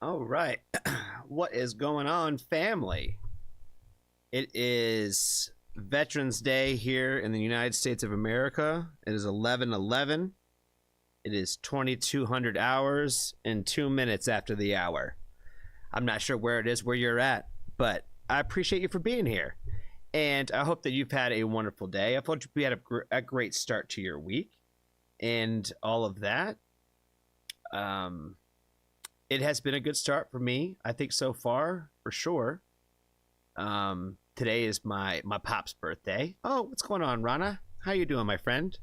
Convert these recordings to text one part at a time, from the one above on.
All right. What is going on, family? It is Veterans Day here in the United States of America. It is 11:11. It is 2200 hours and 2 minutes after the hour. I'm not sure where it is where you're at, but I appreciate you for being here. And I hope that you've had a wonderful day. I hope you had a great start to your week and all of that. It has been a good start for me, I think, so far, for sure. Today is my pop's birthday. Oh, what's going on, Rana? How you doing, my friend?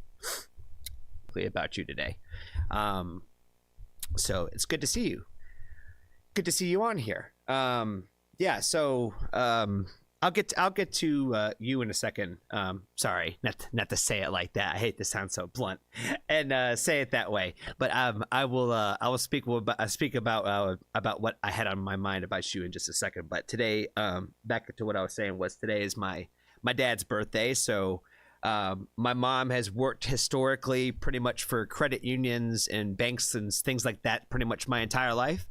About you today. So it's good to see you. Good to see you on here. Yeah, so I'll get to you in a second. Sorry, not to say it like that. I hate to sound so blunt and say it that way. But I will speak about what I had on my mind about you in just a second. But today, back to what I was saying, was today is my dad's birthday. So my mom has worked historically pretty much for credit unions and banks and things like that pretty much my entire life.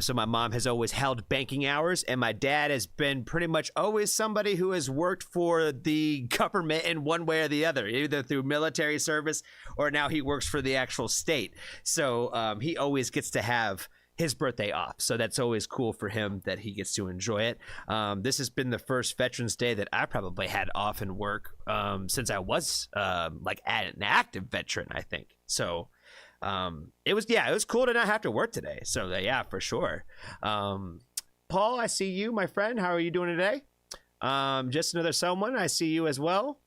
So my mom has always held banking hours, and my dad has been pretty much always somebody who has worked for the government in one way or the other, either through military service or now he works for the actual state. So he always gets to have his birthday off, so that's always cool for him that he gets to enjoy it. This has been the first Veterans Day that I probably had off in work since I was like an active veteran, I think. So it was cool to not have to work today. So yeah, for sure. Paul, I see you, my friend. How are you doing today? Just another someone. I see you as well.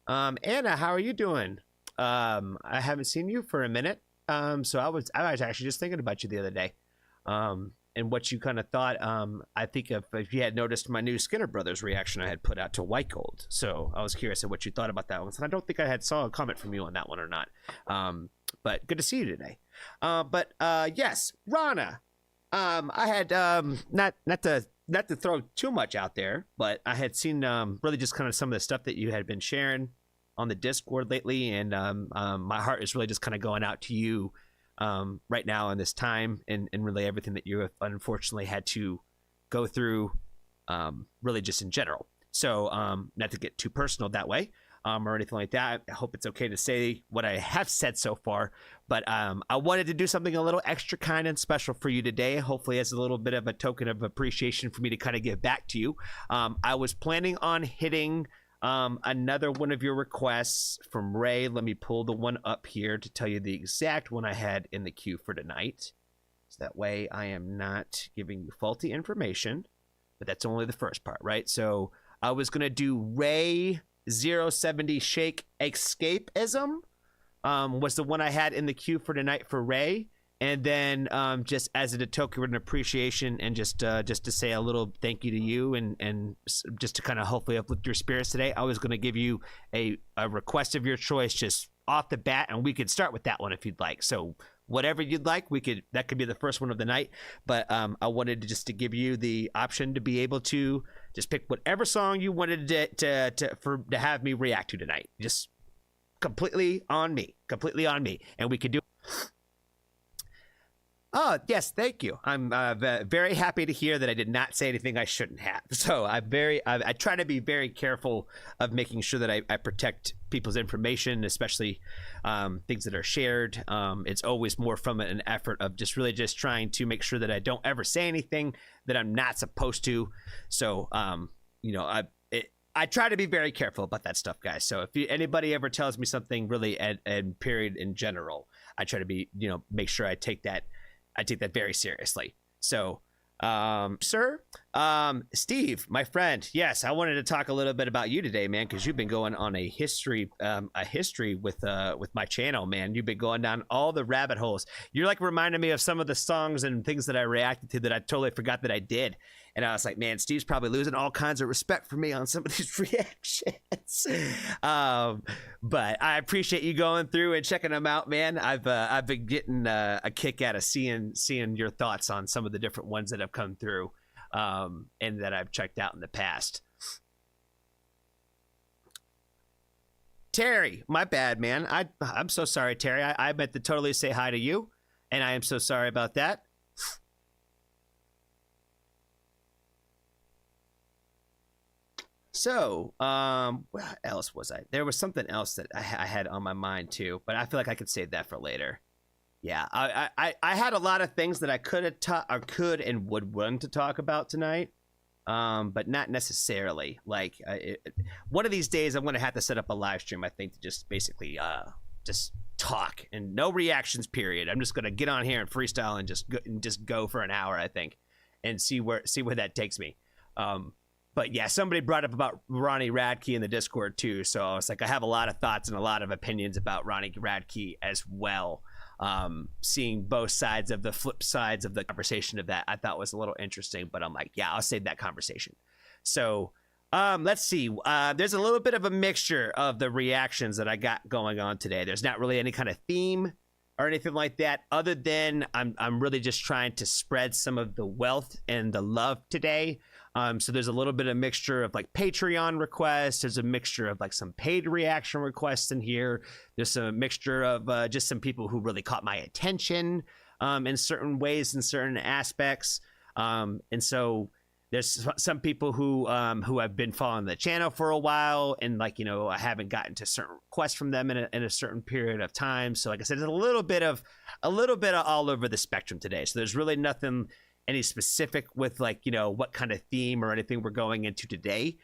Anna, how are you doing? I haven't seen you for a minute. So I was actually just thinking about you the other day. And what you kind of thought. I think if you had noticed my new Skinner Brothers reaction I had put out to White Gold. So I was curious at what you thought about that one. So I don't think I saw a comment from you on that one or not. But good to see you today. But yes, Rana. I had not to throw too much out there, but I had seen really just kind of some of the stuff that you had been sharing on the Discord lately, and my heart is really just kind of going out to you right now in this time, and really everything that you have unfortunately had to go through, really just in general. So not to get too personal that way or anything like that. I hope it's okay to say what I have said so far, but I wanted to do something a little extra kind and special for you today, hopefully as a little bit of a token of appreciation for me to kind of give back to you. I was planning on hitting another one of your requests from Ray. Let me pull the one up here to tell you the exact one I had in the queue for tonight, so that way I am not giving you faulty information. But that's only the first part, right? So I was gonna do RAYE 070 Shake Escapism, was the one I had in the queue for tonight for Ray. And then just as a token of appreciation, and just to say a little thank you to you, and just to kind of hopefully uplift your spirits today, I was going to give you a request of your choice just off the bat, and we could start with that one if you'd like. So whatever you'd like, that could be the first one of the night. But I wanted to give you the option to be able to just pick whatever song you wanted to have me react to tonight. Just completely on me, and we could do. Oh, yes, thank you. I'm very happy to hear that I did not say anything I shouldn't have. So I try to be very careful of making sure that I protect people's information, especially things that are shared. It's always more from an effort of just trying to make sure that I don't ever say anything that I'm not supposed to. So, I try to be very careful about that stuff, guys. So if anybody ever tells me something really, and period in general, I try to be, make sure I take that very seriously. So, sir, Steve, my friend, yes, I wanted to talk a little bit about you today, man, because you've been going on a history with my channel, man. You've been going down all the rabbit holes. You're like reminding me of some of the songs and things that I reacted to that I totally forgot that I did. And I was like, man, Steve's probably losing all kinds of respect for me on some of these reactions. But I appreciate you going through and checking them out, man. I've been getting a kick out of seeing your thoughts on some of the different ones that have come through, and that I've checked out in the past. Terry, my bad, man. I'm so sorry, Terry. I meant to totally say hi to you, and I am so sorry about that. So, what else was I? There was something else that I had on my mind too, but I feel like I could save that for later. Yeah, I had a lot of things that I could have or could and would want to talk about tonight, but not necessarily. Like, one of these days, I'm going to have to set up a live stream, I think, to just basically just talk and no reactions. Period. I'm just going to get on here and freestyle and just go for an hour, I think, and see where that takes me. But yeah, somebody brought up about Ronnie Radke in the Discord too, so I was like, I have a lot of thoughts and a lot of opinions about Ronnie Radke as well. Seeing both sides of the flip sides of the conversation of that, I thought was a little interesting, but I'm like, yeah, I'll save that conversation. So let's see. There's a little bit of a mixture of the reactions that I got going on today. There's not really any kind of theme or anything like that, other than I'm really just trying to spread some of the wealth and the love today. So there's a little bit of mixture of like Patreon requests. There's a mixture of like some paid reaction requests in here. There's a mixture of just some people who really caught my attention in certain ways, in certain aspects. And so there's some people who have been following the channel for a while, and like, you know, I haven't gotten to certain requests from them in a certain period of time. So like I said, there's a little bit of all over the spectrum today. So there's really nothing any specific with like, you know, what kind of theme or anything we're going into today.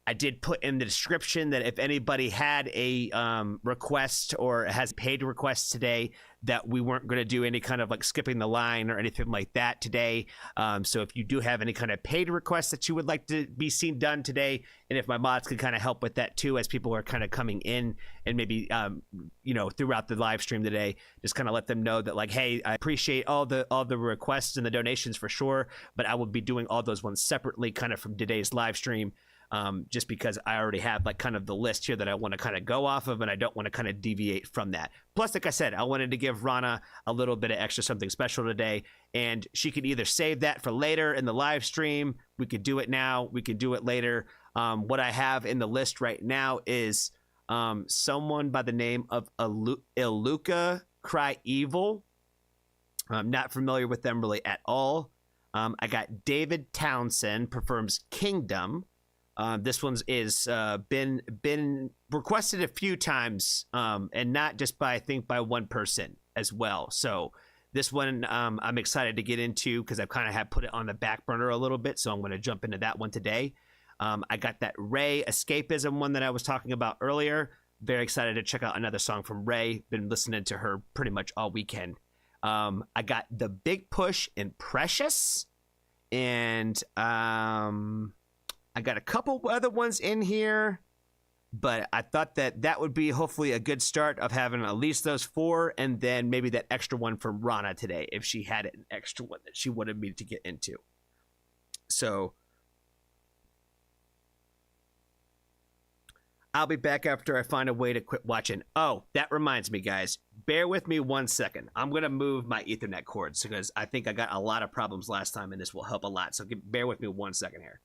I did put in the description that if anybody had a request or has paid requests today, that we weren't going to do any kind of like skipping the line or anything like that today. So if you do have any kind of paid requests that you would like to be seen done today, and if my mods could kind of help with that too, as people are kind of coming in and maybe, you know, throughout the live stream today, just kind of let them know that like, hey, I appreciate all the requests and the donations for sure, but I will be doing all those ones separately kind of from today's live stream. Just because I already have like kind of the list here that I want to kind of go off of, and I don't want to kind of deviate from that. Plus, like I said, I wanted to give Rana a little bit of extra something special today, and she could either save that for later in the live stream. We could do it now. We could do it later. What I have in the list right now is someone by the name of Aluca Cry Evil. I'm not familiar with them really at all. I got David Townson performs Kingdom. This one's is been requested a few times, and not just by, I think, by one person as well. So this one I'm excited to get into because I've kind of had put it on the back burner a little bit. So I'm going to jump into that one today. I got that RAYE Escapism one that I was talking about earlier. Very excited to check out another song from RAYE. Been listening to her pretty much all weekend. I got The Big Push and Precious, and I got a couple other ones in here, but I thought that would be hopefully a good start of having at least those four, and then maybe that extra one from Rana today, if she had an extra one that she wanted me to get into. So I'll be back after I find a way to quit watching. Oh, that reminds me, guys. Bear with me 1 second. I'm going to move my Ethernet cords because I think I got a lot of problems last time, and this will help a lot. So bear with me 1 second here.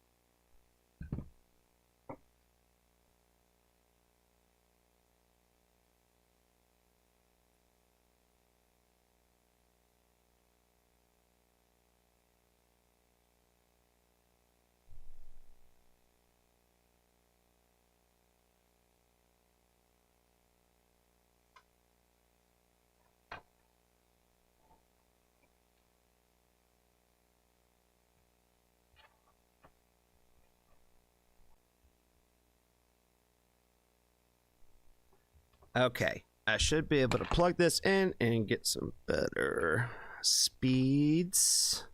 Okay, I should be able to plug this in and get some better speeds,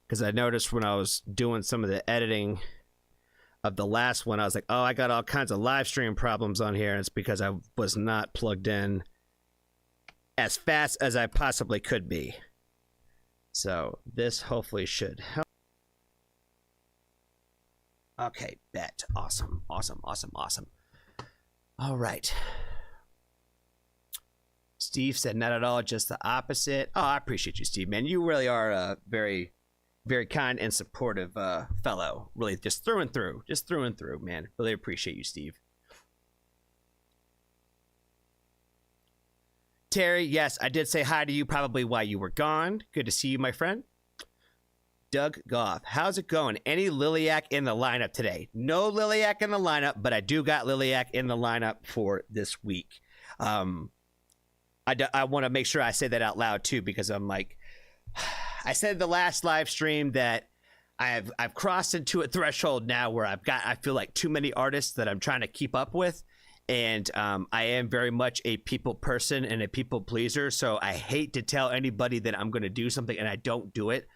because I noticed when I was doing some of the editing of the last one, I was like, oh, I got all kinds of live stream problems on here, and it's because I was not plugged in as fast as I possibly could be. So this hopefully should help. Okay, bet. Awesome. All right. Steve said, not at all, just the opposite. Oh, I appreciate you, Steve, man. You really are a very, very kind and supportive fellow. Really, just through and through. Just through and through, man. Really appreciate you, Steve. Terry, yes, I did say hi to you probably while you were gone. Good to see you, my friend. Doug Goff, how's it going? Any Liliac in the lineup today? No Liliac in the lineup, but I do got Liliac in the lineup for this week. I want to make sure I say that out loud too, because I'm like, I said the last live stream that I've crossed into a threshold now where I feel like too many artists that I'm trying to keep up with. And I am very much a people person and a people pleaser. So I hate to tell anybody that I'm going to do something and I don't do it.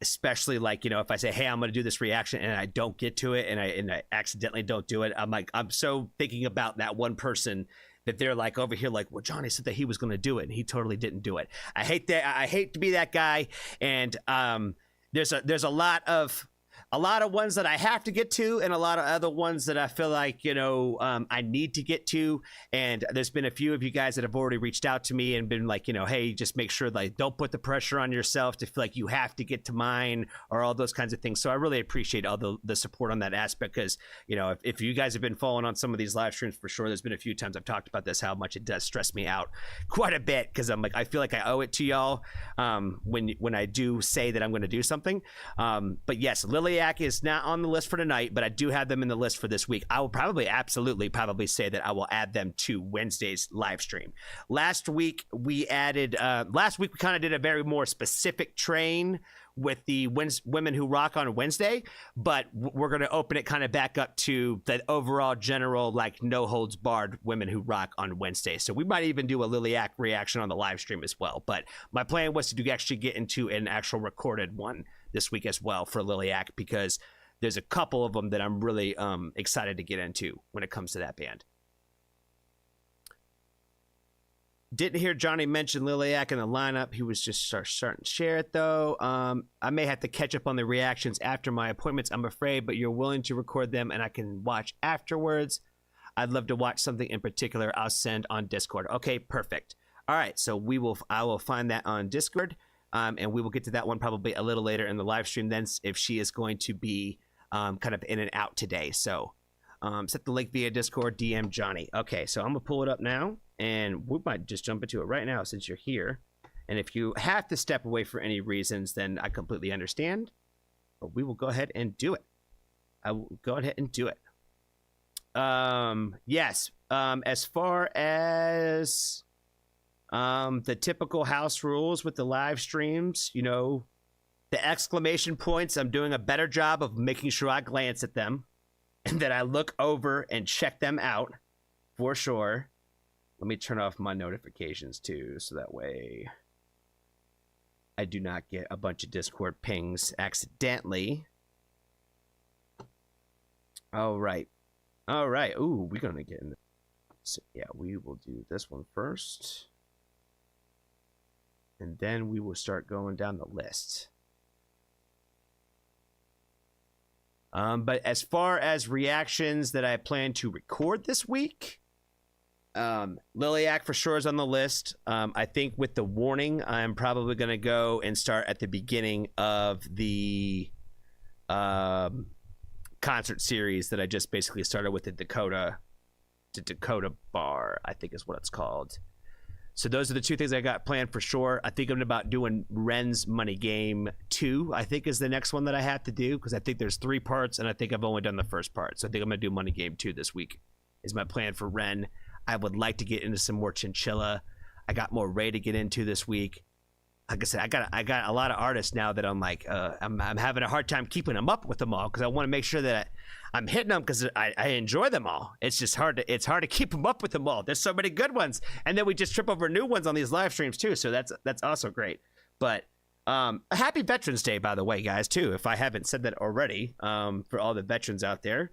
Especially like, if I say, hey, I'm going to do this reaction and I don't get to it and I accidentally don't do it. I'm so thinking about that one person that they're like over here, like, well, Johnny said that he was going to do it and he totally didn't do it. I hate that. I hate to be that guy. And there's a lot of ones that I have to get to and a lot of other ones that I feel like, I need to get to. And there's been a few of you guys that have already reached out to me and been like, hey, just make sure like don't put the pressure on yourself to feel like you have to get to mine or all those kinds of things. So I really appreciate all the support on that aspect because, if you guys have been following on some of these live streams for sure, there's been a few times I've talked about this, how much it does stress me out quite a bit because I'm like, I feel like I owe it to y'all when I do say that I'm going to do something. But yes, Liliac is not on the list for tonight, but I do have them in the list for this week. I will absolutely say that I will add them to Wednesday's live stream. Last week we kind of did a very more specific train with the women who rock on Wednesday, but we're going to open it kind of back up to the overall general, like no holds barred women who rock on Wednesday. So we might even do a Liliac reaction on the live stream as well. But my plan was to actually get into an actual recorded one this week as well for Liliac because there's a couple of them that I'm really excited to get into when it comes to that band. Didn't hear Johnny mention Liliac in the lineup. He was just starting to share it, though. I may have to catch up on the reactions after my appointments, I'm afraid, but you're willing to record them and I can watch afterwards. I'd love to watch something in particular. I'll send on Discord. Okay, perfect. All right, so I will find that on Discord, and we will get to that one probably a little later in the live stream then if she is going to be kind of in and out today. So set the link via Discord, DM Johnny. Okay, so I'm going to pull it up now. And we might just jump into it right now since you're here. And if you have to step away for any reasons, then I completely understand. But we will go ahead and do it. I will go ahead and do it. Yes. As far as the typical house rules with the live streams, the exclamation points, I'm doing a better job of making sure I glance at them. And that I look over and check them out for sure. Let me turn off my notifications too, so that way I do not get a bunch of Discord pings accidentally. All right. Ooh, we're going to get in. So, yeah, we will do this one first. And then we will start going down the list. But as far as reactions that I plan to record this week, Liliac for sure is on the list. I think with the warning, I'm probably going to go and start at the beginning of the concert series that I just basically started with the Dakota Bar, I think is what it's called. So those are the two things I got planned for sure. I think I'm about doing Ren's Money Game 2, I think is the next one that I have to do because I think there's 3 parts and I think I've only done the first part. So I think I'm going to do Money Game 2 this week is my plan for Ren. I would like to get into some more Chinchilla. I got more RAYE to get into this week. Like I said, I got a lot of artists now that I'm like, I'm having a hard time keeping them up with them all because I want to make sure that I'm hitting them because I enjoy them all. It's just hard to keep them up with them all. There's so many good ones, and then we just trip over new ones on these live streams too. So that's also great. But happy Veterans Day, by the way, guys, too. If I haven't said that already, for all the veterans out there.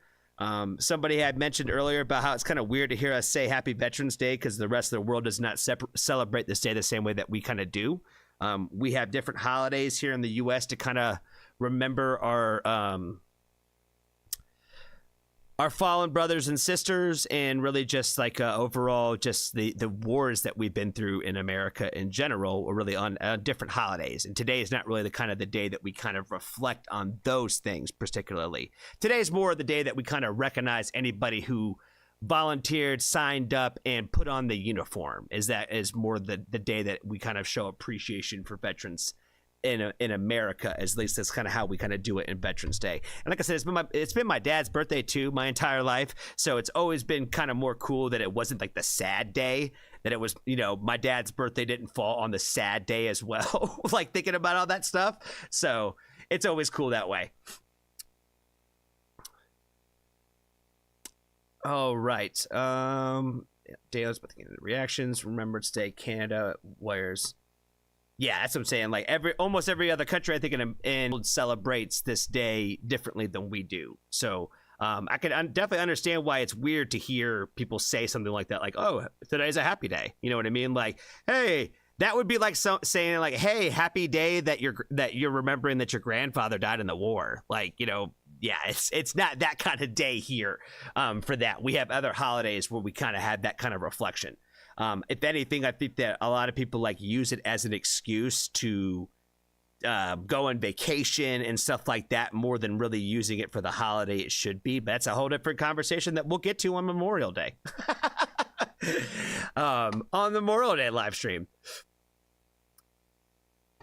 Somebody had mentioned earlier about how it's kind of weird to hear us say Happy Veterans Day because the rest of the world does not celebrate this day the same way that we kind of do. We have different holidays here in the U.S. to kind of remember our fallen brothers and sisters, and really just like overall just the wars that we've been through in America in general, or really on different holidays. And today is not really the kind of the day that we kind of reflect on those things particularly. Today is more the day that we kind of recognize anybody who volunteered, signed up, and put on the uniform. Is more the day that we kind of show appreciation for veterans in America. At least that's kind of how we kind of do it in Veterans Day. And like I said, it's been my dad's birthday too my entire life, so it's always been kind of more cool that it wasn't like the sad day, that it was, you know, my dad's birthday didn't fall on the sad day as well. Like thinking about all that stuff, so it's always cool that way. All right. Dale's about to get into reactions. Remembrance Day, Canada, Wires. Yeah, that's what I'm saying. Like almost every other country, I think, in celebrates this day differently than we do. So I can definitely understand why it's weird to hear people say something like that, like, "Oh, today's a happy day." You know what I mean? Like, hey, that would be like saying, like, "Hey, happy day that you're remembering that your grandfather died in the war." Like, you know. Yeah, it's not that kind of day here for that. We have other holidays where we kind of have that kind of reflection. If anything, I think that a lot of people like use it as an excuse to go on vacation and stuff like that more than really using it for the holiday it should be. But that's a whole different conversation that we'll get to on Memorial Day. On the Memorial Day live stream.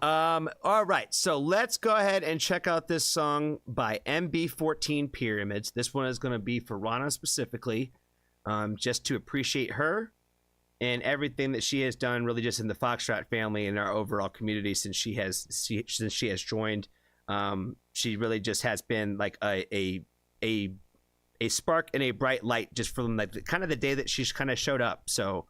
All right, so let's go ahead and check out this song by MB14 Pyramids. This one is going to be for Rana specifically, just to appreciate her and everything that she has done, really just in the Foxtrot family and our overall community since she has joined. She really just has been like a spark and a bright light just from like kind of the day that she's kind of showed up. So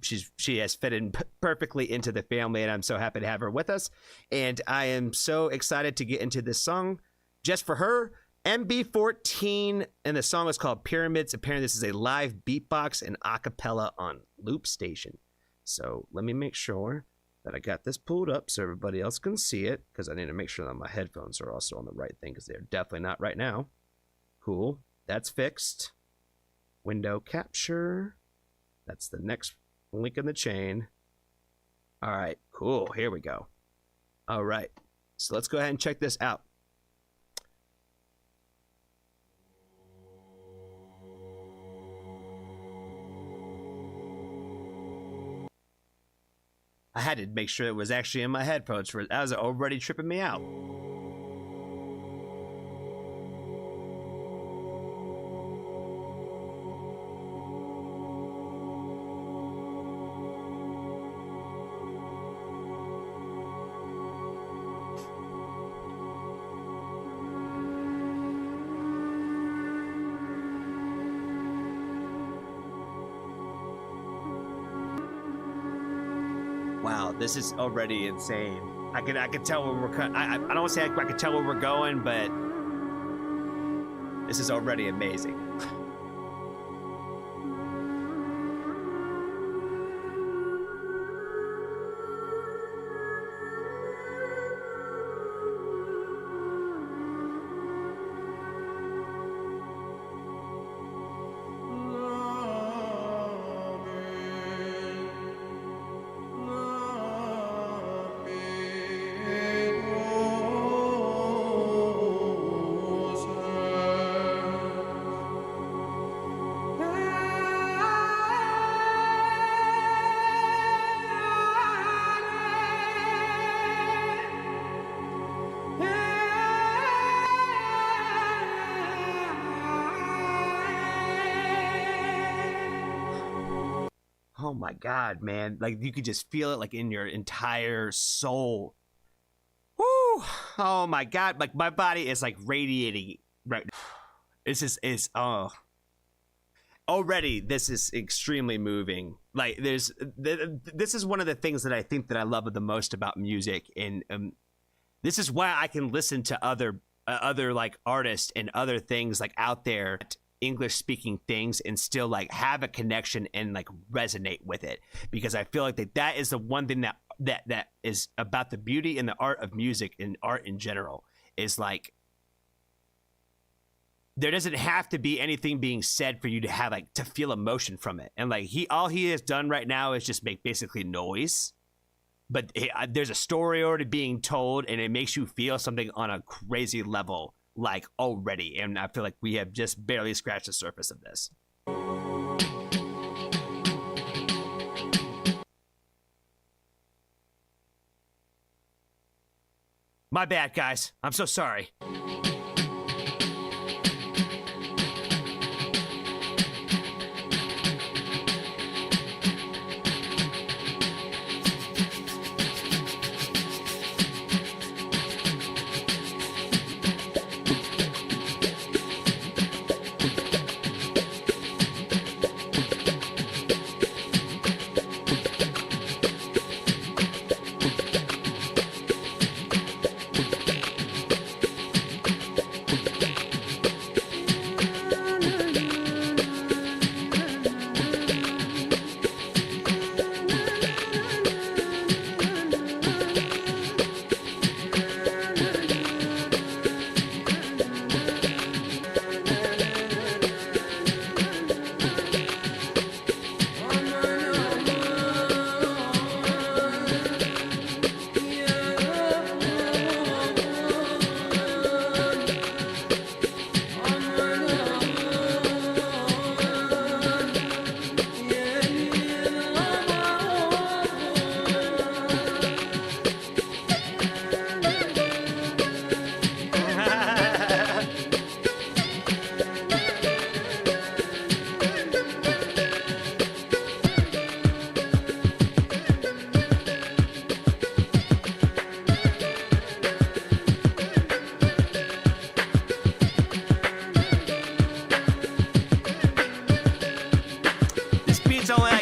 she has fit in perfectly into the family, and I'm so happy to have her with us. And I am so excited to get into this song just for her. MB14, and the song is called Pyramids. Apparently this is a live beatbox and acapella on Loop Station. So let me make sure that I got this pulled up so everybody else can see it, because I need to make sure that my headphones are also on the right thing, because they're definitely not right now. Cool, that's fixed. Window capture. That's the next link in the chain. All right, cool. Here we go. All right, so let's go ahead and check this out. I had to make sure it was actually in my headphones. That was already tripping me out. Wow, this is already insane. I can tell where we're I don't want to say I can tell where we're going, but this is already amazing. Oh my God, man. Like you could just feel it like in your entire soul. Woo! Oh my God. Like my body is like radiating right now. Already this is extremely moving. Like this is one of the things that I think that I love the most about music, and this is why I can listen to other like artists and other things like out there, English speaking things, and still like have a connection and like resonate with it, because I feel like that is the one thing that is about the beauty and the art of music and art in general, is like there doesn't have to be anything being said for you to have like to feel emotion from it. And like all he has done right now is just make basically noise, but there's a story already being told, and it makes you feel something on a crazy level like already. And I feel like we have just barely scratched the surface of this. My bad, guys. I'm so sorry.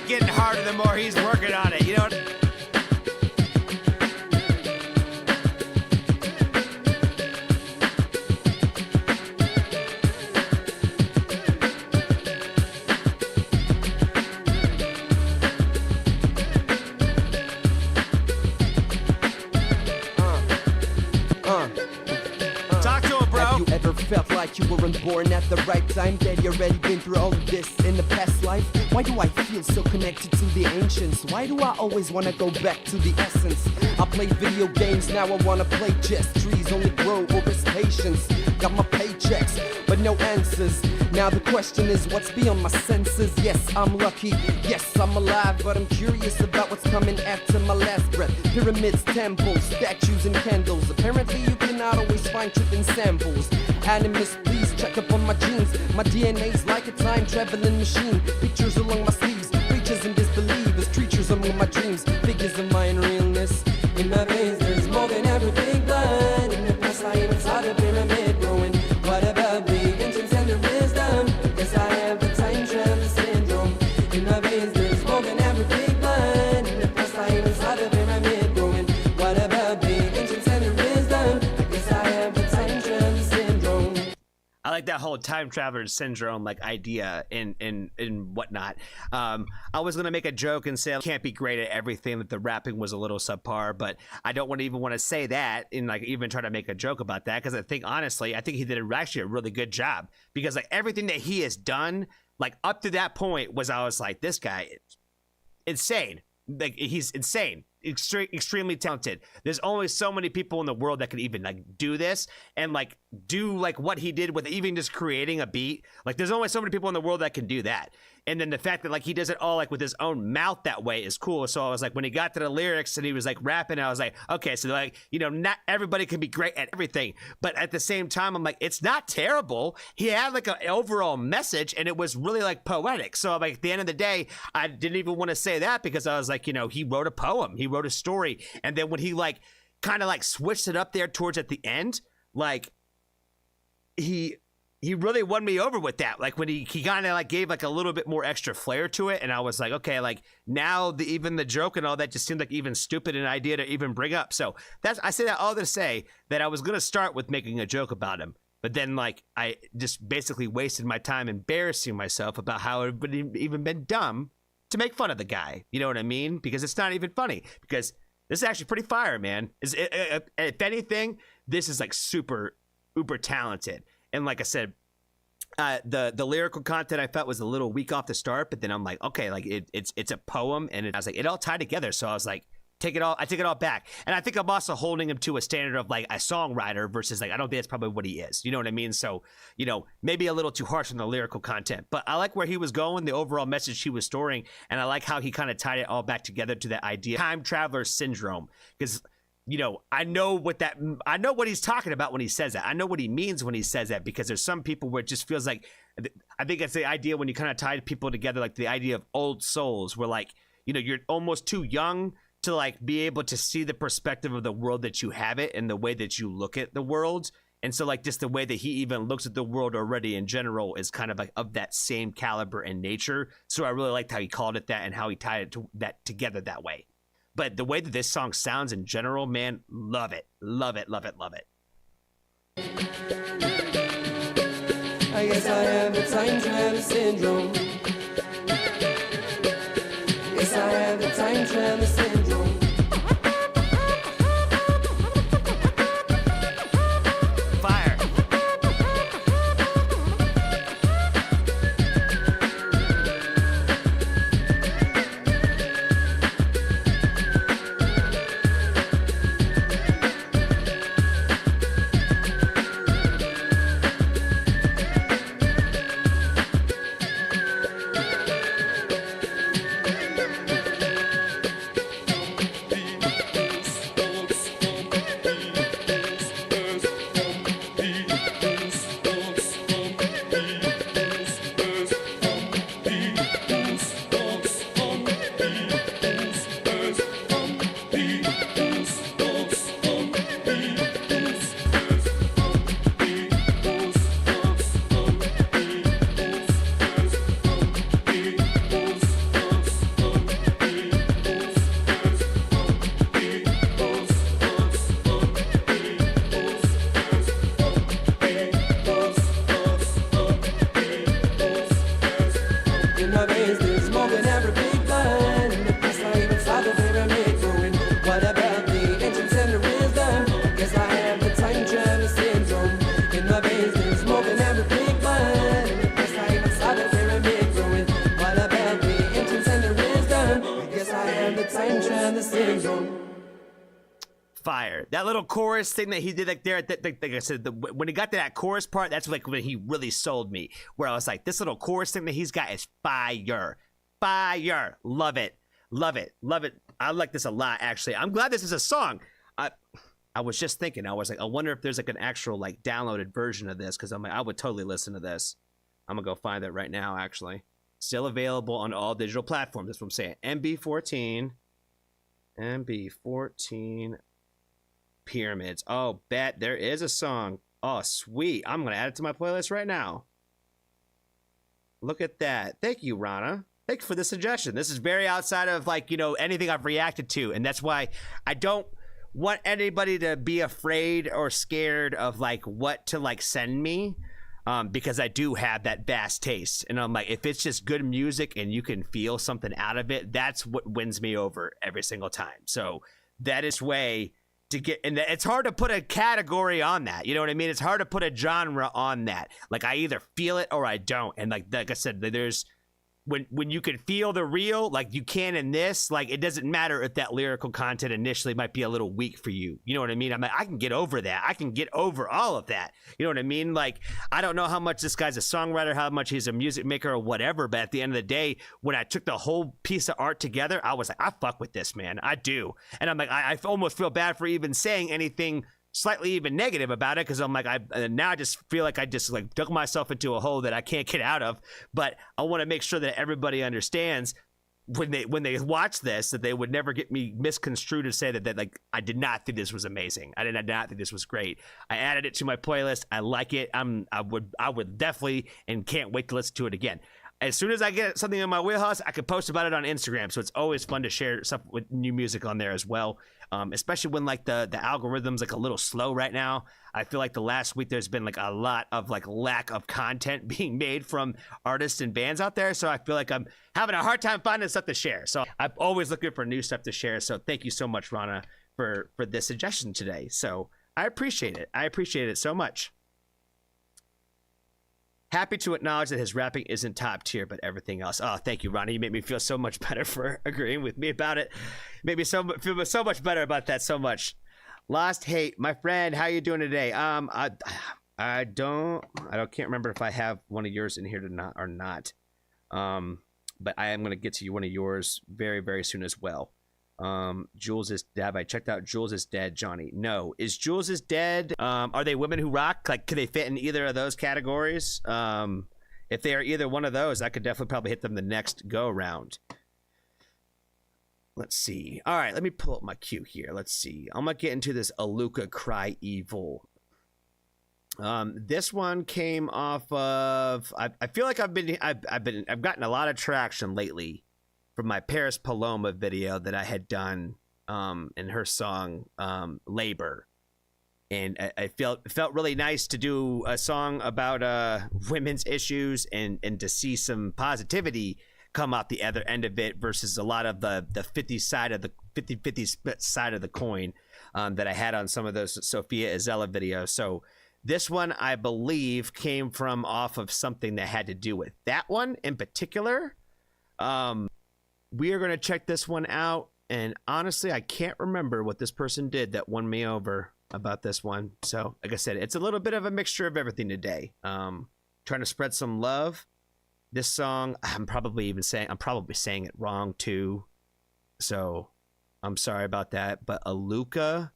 Getting harder the more he's working on it, you know? Talk to him, bro. Have you ever felt like you weren't born at the right time? That you already been through all of this in the past life? Why do I feel so connected to the ancients? Why do I always wanna go back to the essence? I play video games, now I wanna play chess. Trees only grow over patience. Got my paychecks, but no answers. Now the question is, what's beyond my senses? Yes, I'm lucky, yes, I'm alive, but I'm curious about what's coming after my last breath. Pyramids, temples, statues, and candles. Apparently you cannot always find truth in samples. Animus, please check up on my genes. My DNA's like a time-traveling machine. Pictures along my sleeves, preachers and disbelievers, creatures among my dreams, figures of my realness. In my veins there's more than everything blind. In the past I even saw the pyramid growing. What about the ancients and the wisdom? Guess I have the time travel syndrome. In my veins there's more than everything blind. In the past I even saw the pyramid growing. What about the ancients and the wisdom? I guess I have the time travel syndrome. I like that whole time traveler syndrome like idea and whatnot. I was gonna make a joke and say I can't be great at everything, that the rapping was a little subpar, but I don't even want to say that and like even try to make a joke about that, because I think honestly, I think he did actually a really good job, because like everything that he has done like up to that point was, I was like, this guy is insane. Like he's insane. Extremely talented. There's only so many people in the world that can even like do this and like do like what he did with even just creating a beat. Like there's only so many people in the world that can do that. And then the fact that like he does it all like with his own mouth that way is cool. So I was like, when he got to the lyrics and he was like rapping, I was like, okay, so like, you know, not everybody can be great at everything, but at the same time, I'm like, it's not terrible. He had like an overall message and it was really like poetic. So like at the end of the day, I didn't even want to say that, because I was like, you know, he wrote a poem, he wrote a story. And then when he like kind of like switched it up there towards at the end, like he really won me over with that. Like when he kind of like gave like a little bit more extra flair to it, and I was like, okay, like now even the joke and all that just seemed like even stupid an idea to even bring up. So I say that all to say that I was gonna start with making a joke about him, but then like I just basically wasted my time embarrassing myself about how it would even been dumb to make fun of the guy. You know what I mean? Because it's not even funny, because this is actually pretty fire, man. If anything, this is like super uber talented. And like I said, the lyrical content I felt was a little weak off the start, but then I'm like, okay, like it's a poem, and I was like, it all tied together. So I was like, I take it all back. And I think I'm also holding him to a standard of like a songwriter versus like, I don't think that's probably what he is. You know what I mean? So, you know, maybe a little too harsh on the lyrical content, but I like where he was going, the overall message he was storing. And I like how he kind of tied it all back together to that idea, time traveler syndrome. Because you know, I know what he's talking about when he says that. I know what he means when he says that, because there's some people where it just feels like, I think it's the idea when you kind of tie people together, like the idea of old souls, where like, you know, you're almost too young to like be able to see the perspective of the world that you have it and the way that you look at the world. And so like just the way that he even looks at the world already in general is kind of like of that same caliber and nature. So I really liked how he called it that and how he tied it to that together that way. But the way that this song sounds in general, man, love it. Love it, love it, love it. I guess I have the time travel syndrome. Yes, I have the time travel syndrome. Fire. Fire. That little chorus thing that he did like there, like I said, when he got to that chorus part, that's like when he really sold me. Where I was like, this little chorus thing that he's got is fire. Fire. Love it. Love it. Love it. I like this a lot, actually. I'm glad this is a song. I was just thinking, I was like, I wonder if there's like an actual like downloaded version of this, because I'm like, I would totally listen to this. I'm gonna go find that right now, actually. Still available on all digital platforms. That's what I'm saying. MB14 Pyramids. Oh, bet there is a song. Oh, sweet. I'm gonna add it to my playlist right now. Look at that. Thank you, Rana. Thank you for the suggestion. This is very outside of like, you know, anything I've reacted to, and that's why I don't want anybody to be afraid or scared of like what to like send me, because I do have that vast taste, and I'm like, if it's just good music and you can feel something out of it, that's what wins me over every single time. So that is way to get, and it's hard to put a category on that, you know what I mean? It's hard to put a genre on that. Like I either feel it or I don't, and like I said, there's when you can feel the real, like you can in this, like it doesn't matter if that lyrical content initially might be a little weak for you. You know what I mean? I'm like, I can get over that. I can get over all of that. You know what I mean? Like, I don't know how much this guy's a songwriter, how much he's a music maker or whatever, but at the end of the day, when I took the whole piece of art together, I was like, I fuck with this, man. I do. And I'm like, I almost feel bad for even saying anything slightly even negative about it, because I'm like, now I just feel like I just like dug myself into a hole that I can't get out of. But I want to make sure that everybody understands when they watch this, that they would never get me misconstrued to say that like I did not think this was amazing. I did not think this was great. I added it to my playlist. I like it. I would definitely, and can't wait to listen to it again. As soon as I get something in my wheelhouse, I can post about it on Instagram. So it's always fun to share stuff with new music on there as well. Especially when like the algorithm's like a little slow right now. I feel like the last week there's been like a lot of like lack of content being made from artists and bands out there. So I feel like I'm having a hard time finding stuff to share. So I'm always looking for new stuff to share. So thank you so much, Rana, for this suggestion today. So I appreciate it. I appreciate it so much. Happy to acknowledge that his rapping isn't top tier, but everything else. Oh, thank you, Ronnie. You made me feel so much better for agreeing with me about it. Made me feel so much better about that so much. Lost Hate, my friend, how you doing today? I can't remember if I have one of yours in here or not. But I am gonna get to you one of yours very, very soon as well. Jules is dead. I checked out Jules is dead, Johnny. No. Is Jules is dead? Are they women who rock? Like, could they fit in either of those categories? If they are either one of those, I could definitely probably hit them the next go round. Let's see. All right, let me pull up my queue here. Let's see. I'm gonna get into this Aluca Cry Evil. This one came off of. I feel like I've gotten a lot of traction lately from my Paris Paloma video that I had done in her song Labor. And I felt really nice to do a song about women's issues and to see some positivity come out the other end of it versus a lot of the 50 split side of the coin that I had on some of those Sophia Azella videos. So this one, I believe, came from off of something that had to do with that one in particular. We are going to check this one out. And honestly, I can't remember what this person did that won me over about this one. So like I said, it's a little bit of a mixture of everything today. Trying to spread some love. This song, I'm probably saying it wrong too. So I'm sorry about that. But Aluca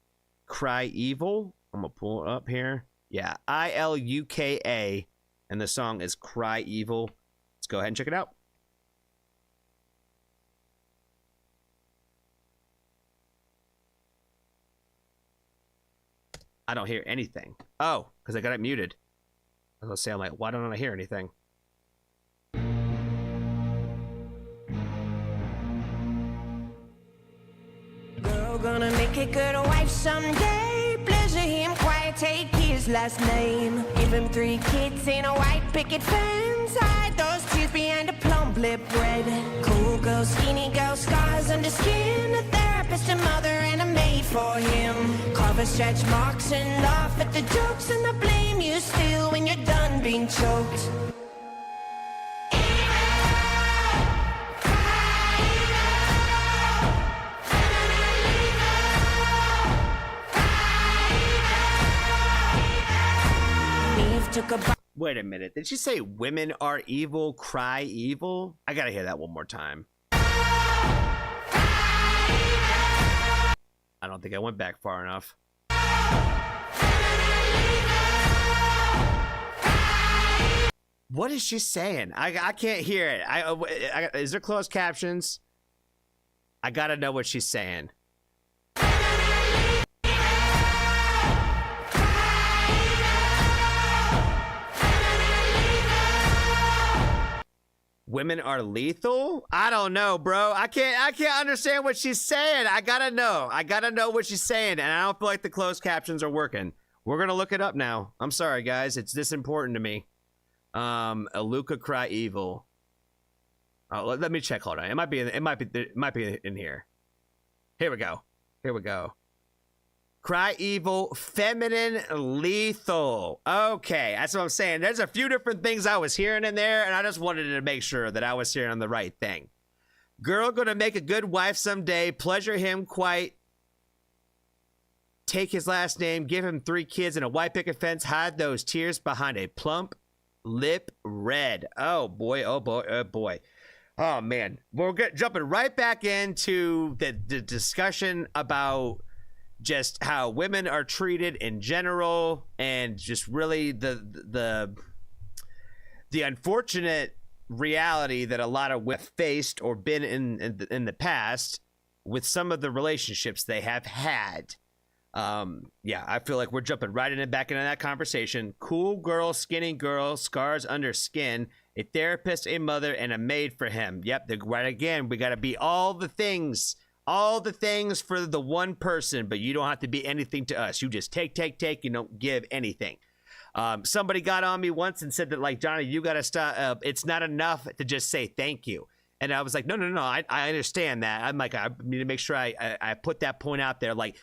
Cry Evil, I'm going to pull it up here. Yeah, ILUKA. And the song is Cry Evil. Let's go ahead and check it out. I don't hear anything. Oh, because I got it muted. I was going to say, I'm like, why don't I hear anything? Girl, gonna make a good wife someday. Pleasure him, quiet, take his last name. Give him 3 kids in a white picket fence. Hide those tears behind a plump lip red. Cool girl, skinny girl, scars under skin. A therapist, a mother, and a maid for him. Cover stretch marks and laugh at the jokes, and I blame you still when you're done being choked. Wait a minute. Did she say women are evil, cry evil? I gotta hear that one more time. I don't think I went back far enough. What is she saying? I can't hear it. Is there closed captions? I gotta know what she's saying. Women are lethal? I don't know, bro. I can't understand what she's saying. I gotta know what she's saying, and I don't feel like the closed captions are working. We're gonna look it up now. I'm sorry, guys. It's this important to me. Aluca Cry Evil. Oh, let me check. Hold on. It might be in here. Here we go. Cry Evil, Feminine, Lethal. Okay, that's what I'm saying. There's a few different things I was hearing in there, and I just wanted to make sure that I was hearing the right thing. Girl gonna make a good wife someday. Pleasure him quite. Take his last name. Give him 3 kids and a white picket fence. Hide those tears behind a plump lip red. Oh boy, oh boy, oh boy. Oh man, we're jumping right back into the discussion about just how women are treated in general, and just really the unfortunate reality that a lot of women have faced or been in the past with some of the relationships they have had. Yeah, I feel like we're jumping right in and back into that conversation. Cool girl, skinny girl, scars under skin, a therapist, a mother, and a maid for him. Yep, right again. We got to be all the things for the one person, but you don't have to be anything to us. You just take. You don't give anything. Somebody got on me once and said that, like, Johnny, you got to stop. It's not enough to just say thank you. And I was like, no. I understand that. I'm like, I need to make sure I put that point out there. Like,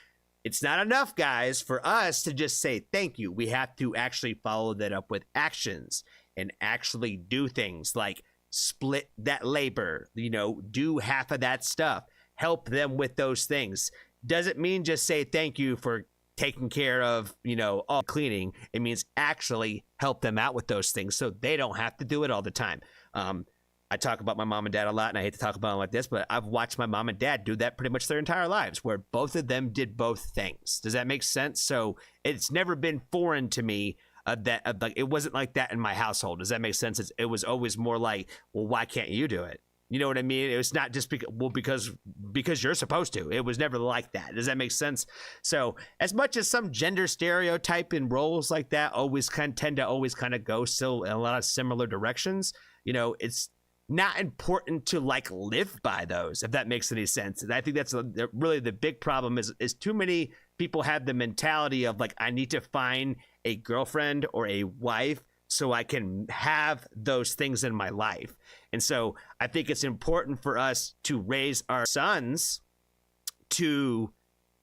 it's not enough, guys, for us to just say thank you. We have to actually follow that up with actions and actually do things like split that labor, do half of that stuff. Help them with those things. Doesn't mean just say thank you for taking care of, all cleaning. It means actually help them out with those things so they don't have to do it all the time. I talk about my mom and dad a lot, and I hate to talk about them like this, but I've watched my mom and dad do that pretty much their entire lives, where both of them did both things. Does that make sense? So it's never been foreign to me like it wasn't like that in my household. Does that make sense? It was always more like, well, why can't you do it? You know what I mean? It was not just because you're supposed to. It was never like that. Does that make sense? So as much as some gender stereotype in roles like that always tend to always kind of go still in a lot of similar directions, you know, it's not important to like live by those, if that makes any sense. And I think that's really the big problem is too many people have the mentality of like, I need to find a girlfriend or a wife so I can have those things in my life. And so I think it's important for us to raise our sons to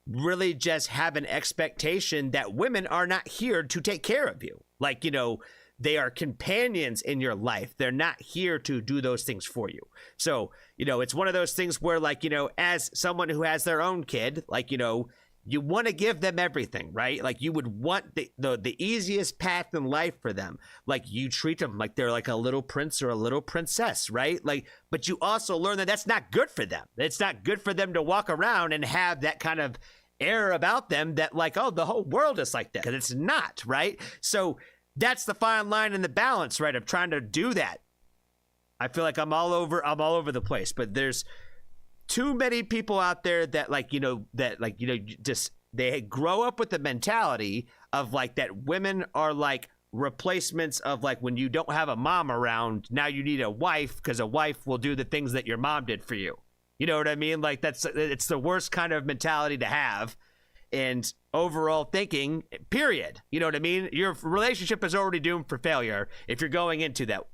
really just have an expectation that women are not here to take care of you. Like, you know, they are companions in your life. They're not here to do those things for you. So, you know, it's one of those things where, like, you know, as someone who has their own kid, like, you know, you want to give them everything, right? Like you would want the easiest path in life for them. Like you treat them like they're like a little prince or a little princess, right? Like, but you also learn that that's not good for them. It's not good for them to walk around and have that kind of air about them that like, oh, the whole world is like that. Because it's not, right? So that's the fine line in the balance, right? Of trying to do that. I feel like I'm all over the place, but there's too many people out there that like, you know, just they grow up with the mentality of like that women are like replacements of like when you don't have a mom around, now you need a wife because a wife will do the things that your mom did for you. You know what I mean? Like it's the worst kind of mentality to have. And overall thinking, period. You know what I mean? Your relationship is already doomed for failure if you're going into that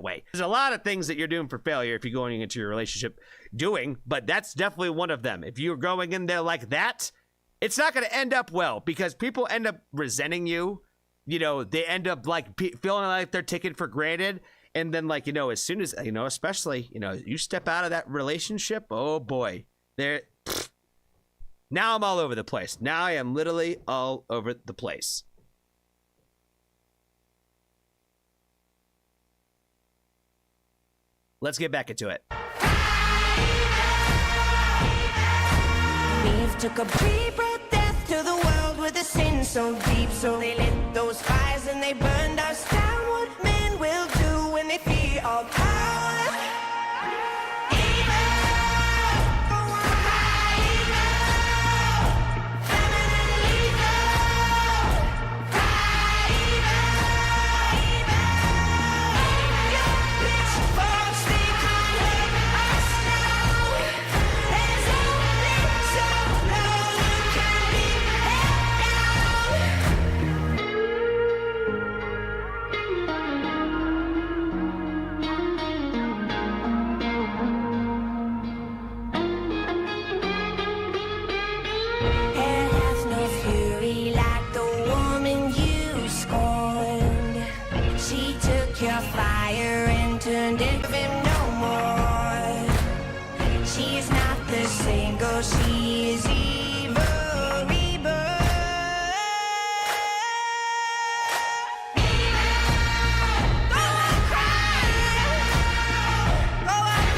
way. There's a lot of things that you're doomed for failure if you're going into your relationship doing, but that's definitely one of them. If you're going in there like that, it's not going to end up well because people end up resenting you. You know, they end up like feeling like they're taken for granted. And then like, you know, as soon as, you know, especially, you know, you step out of that relationship, oh boy, now I'm all over the place. Now I am literally all over the place. Let's get back into it. Eve took a breath death to the world with a sin so deep. So they lit those fires and they burned us down. What men will do when they fear all power. She is evil rebirth. Go and cry. Go and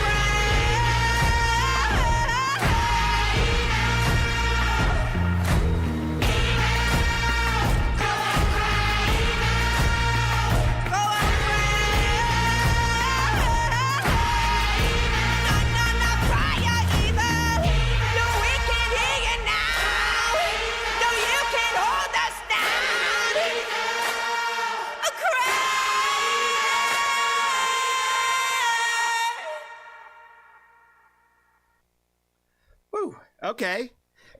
Okay.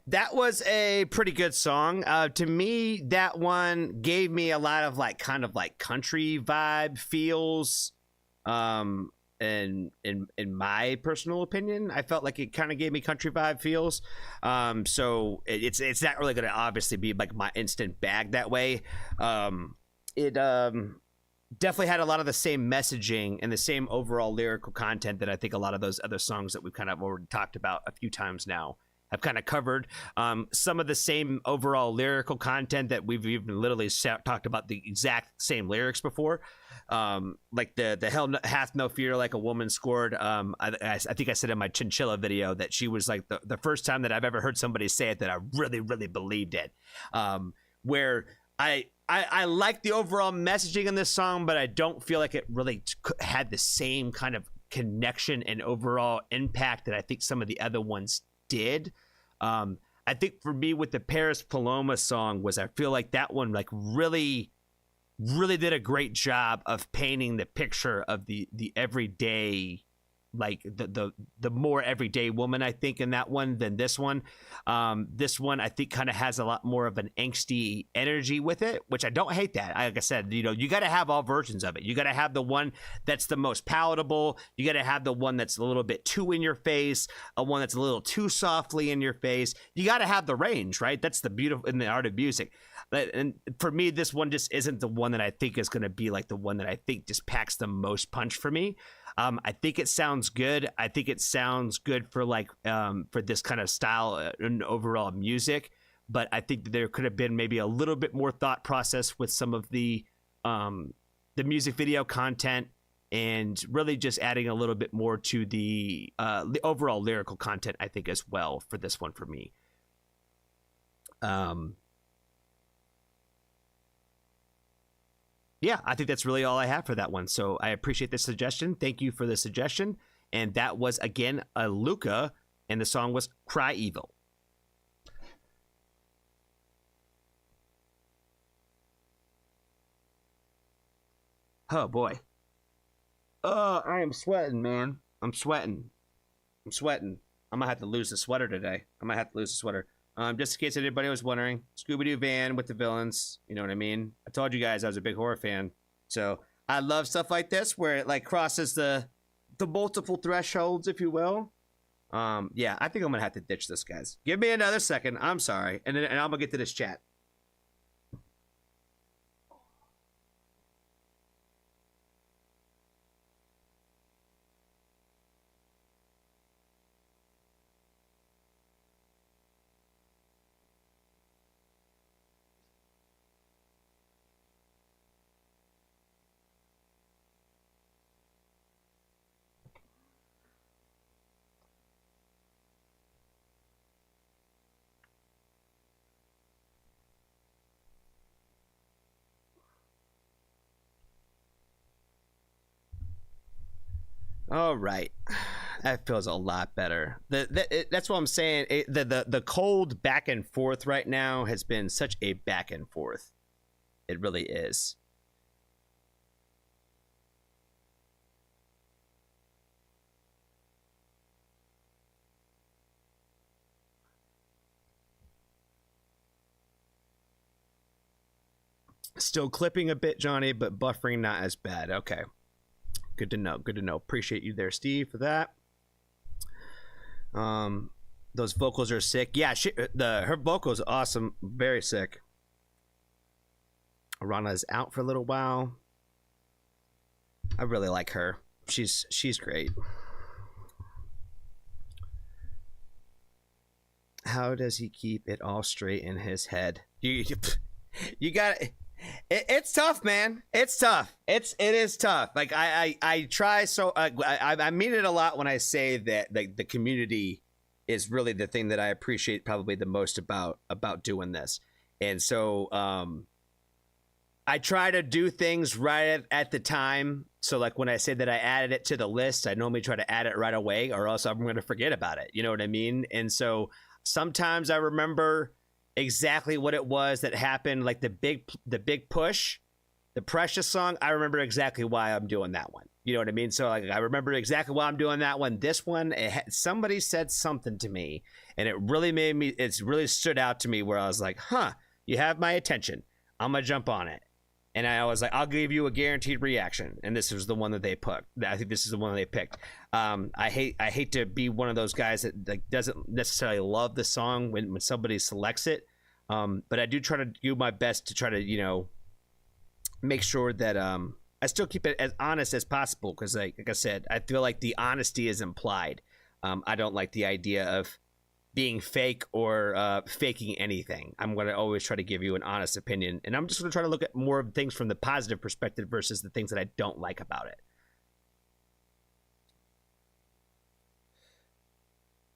That was a pretty good song. To me, that one gave me a lot of like kind of like country vibe feels. In my personal opinion, I felt like it kind of gave me country vibe feels. So it's not really going to obviously be like my instant bag that way. It definitely had a lot of the same messaging and the same overall lyrical content that I think a lot of those other songs that we've kind of already talked about a few times now I've kind of covered some of the same overall lyrical content that we've even literally talked about the exact same lyrics before. Like the hell hath no fear like a woman scored. I think I said in my chinchilla video that she was like the first time that I've ever heard somebody say it that I really, really believed it. Where I like the overall messaging in this song, but I don't feel like it really had the same kind of connection and overall impact that I think some of the other ones did. I think for me with the Paris Paloma song was I feel like that one like really did a great job of painting the picture of the everyday, like the more everyday woman, I think, in that one than this one. This one I think kind of has a lot more of an angsty energy with it, which I don't hate that. Like I said, you know, you got to have all versions of it. You got to have the one that's the most palatable. You got to have the one that's a little bit too in your face, a one that's a little too softly in your face. You got to have the range, right? That's the beautiful in the art of music. And for me, this one just isn't the one that I think is going to be like the one that I think just packs the most punch for me. I think it sounds good. I think it sounds good for like for this kind of style and overall music. But I think that there could have been maybe a little bit more thought process with some of the music video content, and really just adding a little bit more to the overall lyrical content, I think, as well for this one for me. Yeah, I think that's really all I have for that one. So I appreciate the suggestion. Thank you for the suggestion. And that was, again, Aluca, and the song was Cry Evil. Oh, boy. Oh, I am sweating, man. I'm sweating. I'm going to have to lose the sweater today. Just in case anybody was wondering, Scooby-Doo van with the villains, you know what I mean? I told you guys I was a big horror fan. So I love stuff like this where it like crosses the multiple thresholds, if you will. Yeah, I think I'm going to have to ditch this, guys. Give me another second. I'm sorry. And I'm going to get to this chat. All right, that feels a lot better. That's what I'm saying. The cold back and forth right now has been such a back and forth. It really is. Still clipping a bit, Johnny, but buffering not as bad. Okay. Good to know. Appreciate you there, Steve, for that. Those vocals are sick. Yeah, her vocals awesome. Very sick. Arana is out for a little while. I really like her. She's great. How does he keep it all straight in his head? You got it. It's tough, man. It's tough. It is tough. Like I try so I mean it a lot when I say that like the community is really the thing that I appreciate probably the most about doing this. And so I try to do things right at the time. So like when I say that I added it to the list, I normally try to add it right away, or else I'm going to forget about it. You know what I mean? And so sometimes I remember exactly what it was that happened, like the big push, the Precious song. I remember exactly why I'm doing that one. You know what I mean? So like I remember exactly why I'm doing that one. This one, somebody said something to me, and it really stood out to me where I was like, huh, you have my attention. I'm gonna jump on it. And I was like, I'll give you a guaranteed reaction. And this was the one that they put. I think this is the one that they picked. I hate to be one of those guys that like doesn't necessarily love the song when somebody selects it. But I do try to do my best to try to, you know, make sure that I still keep it as honest as possible. Because like I said, I feel like the honesty is implied. I don't like the idea of being fake or faking anything. I'm going to always try to give you an honest opinion, and I'm just going to try to look at more of things from the positive perspective versus the things that I don't like about it.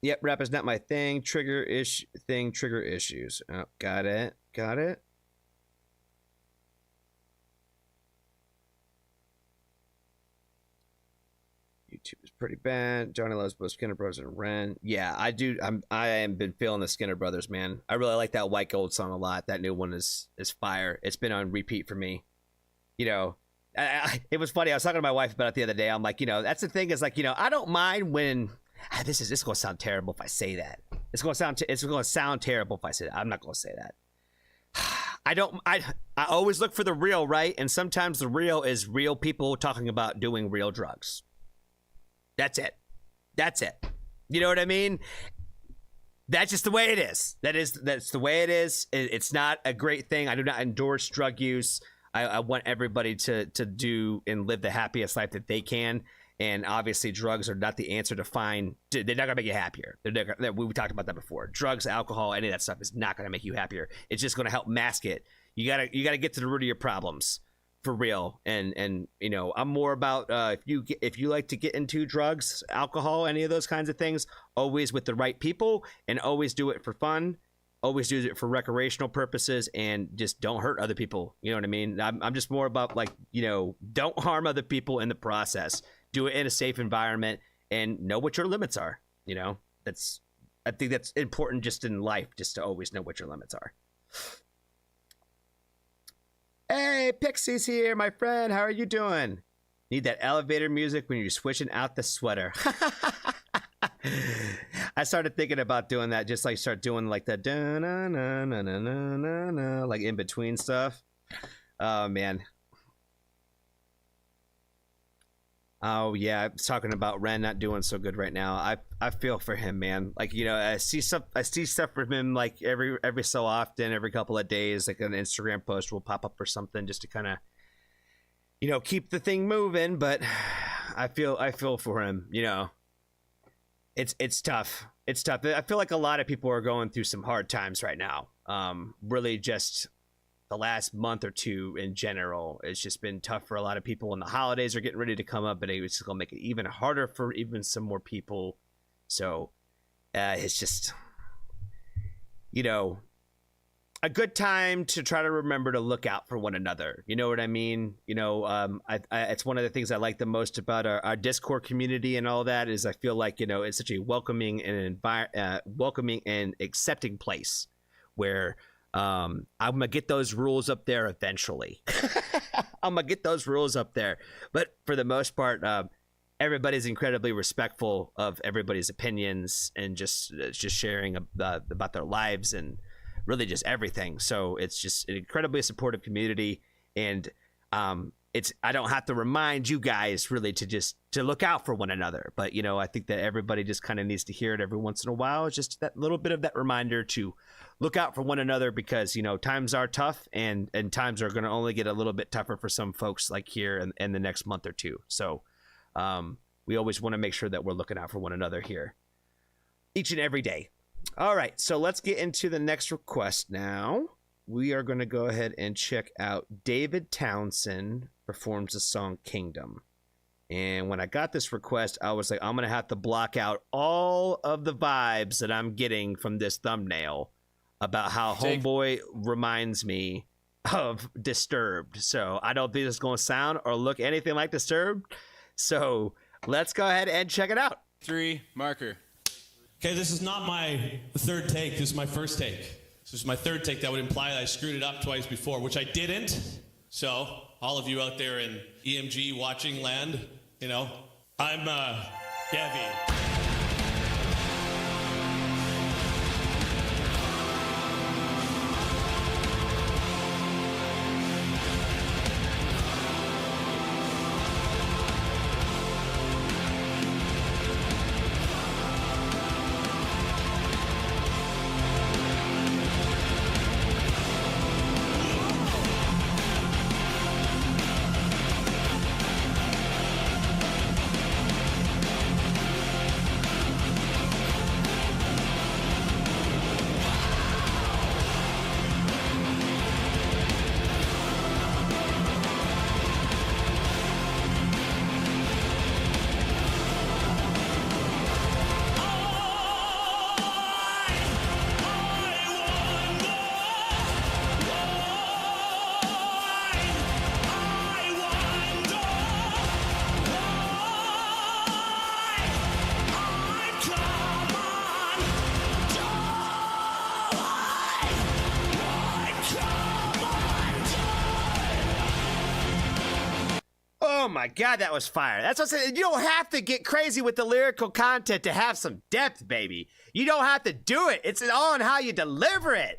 Yep, rap is not my thing. Trigger issues. Oh, got it. YouTube is pretty bad. Johnny loves both Skinner Brothers and Ren. Yeah, I do. I have been feeling the Skinner Brothers, man. I really like that White Gold song a lot. That new one is fire. It's been on repeat for me. You know, it was funny. I was talking to my wife about it the other day. I'm like, you know, that's the thing is like, you know, I don't mind when this is gonna sound terrible if I say that. It's gonna sound terrible if I say that. I'm not gonna say that. I always look for the real, right? And sometimes the real is real people talking about doing real drugs. That's it. You know what I mean? That's just the way it is. That's the way it is. It's not a great thing. I do not endorse drug use. I want everybody to do and live the happiest life that they can. And obviously, drugs are not the answer to find. They're not gonna make you happier. We talked about that before. Drugs, alcohol, any of that stuff is not gonna make you happier. It's just gonna help mask it. You gotta get to the root of your problems. For real. And you know, I'm more about if you like to get into drugs, alcohol, any of those kinds of things, always with the right people, and always do it for fun, always do it for recreational purposes, and just don't hurt other people. You know what I mean? I'm just more about like, you know, don't harm other people in the process. Do it in a safe environment and know what your limits are. You know, I think that's important just in life, just to always know what your limits are. Hey, Pixie's here, my friend. How are you doing? Need that elevator music when you're switching out the sweater. I started thinking about doing that, just like start doing like that, like in between stuff. Oh man. Oh yeah, I was talking about Ren not doing so good right now. I feel for him, man. Like, you know, I see stuff from him like every so often, every couple of days, like an Instagram post will pop up or something just to kind of, you know, keep the thing moving. But I feel for him. You know, it's tough. It's tough. I feel like a lot of people are going through some hard times right now. Really just the last month or two in general, it's just been tough for a lot of people, and the holidays are getting ready to come up, and it's going to make it even harder for even some more people. So it's just, you know, a good time to try to remember to look out for one another. You know what I mean? You know, it's one of the things I like the most about our Discord community and all that is I feel like, you know, it's such a welcoming and accepting place where I'm gonna get those rules up there eventually. I'm gonna get those rules up there, but for the most part, everybody's incredibly respectful of everybody's opinions and just sharing about their lives and really just everything. So it's just an incredibly supportive community, and I don't have to remind you guys really to look out for one another. But you know, I think that everybody just kind of needs to hear it every once in a while. It's just that little bit of that reminder to look out for one another, because you know, times are tough, and times are going to only get a little bit tougher for some folks like here in the next month or two. So we always want to make sure that we're looking out for one another here each and every day. All right, so let's get into the next request now. We are going to go ahead and check out David Townson performs the song Kingdom. And when I got this request, I was like, I'm going to have to block out all of the vibes that I'm getting from this thumbnail about how Homeboy reminds me of Disturbed. So I don't think it's going to sound or look anything like Disturbed. So let's go ahead and check it out. 3, marker. Okay, this is not my third take. This is my first take. This is my third take. That would imply that I screwed it up twice before, which I didn't. So, all of you out there in EMG watching land, you know, I'm Devi. Oh my God, that was fire. That's what I'm saying. You don't have to get crazy with the lyrical content to have some depth, baby. You don't have to do it. It's all on how you deliver it.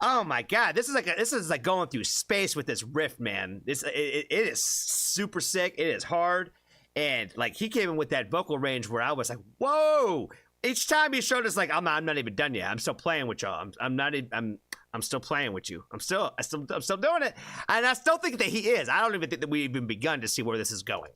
Oh my God, this is like going through space with this riff, man. It is super sick. It is hard, and like he came in with that vocal range where I was like, whoa. Each time he showed us, like, I'm not even done yet. I'm still playing with y'all. I'm still playing with you. I'm still doing it, and I still think that he is. I don't even think that we've even begun to see where this is going.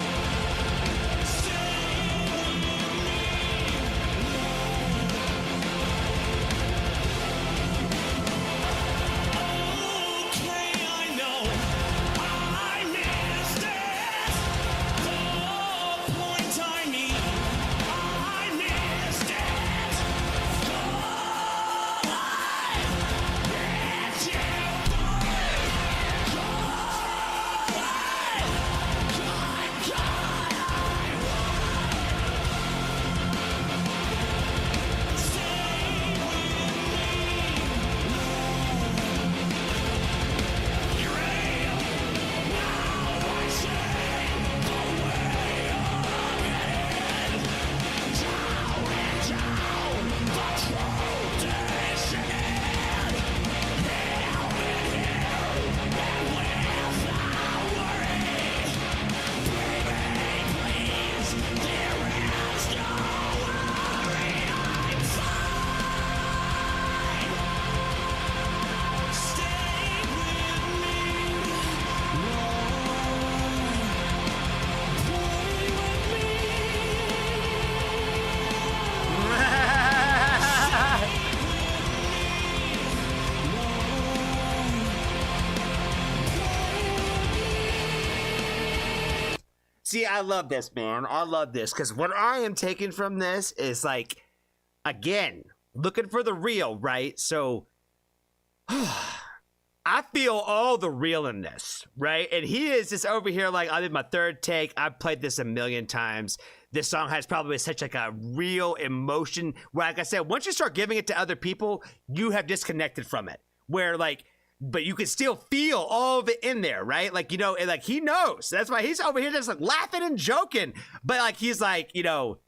See, I love this, man. I love this because what I am taking from this is like, again, looking for the real, right? So I feel all the real in this, right? And he is just over here like, I did my third take. I've played this a million times. This song has probably such like a real emotion where, like I said, once you start giving it to other people, you have disconnected from it. Where like, but you can still feel all of it in there, right? Like, you know, and like he knows. That's why he's over here just like laughing and joking. But like he's like, you know,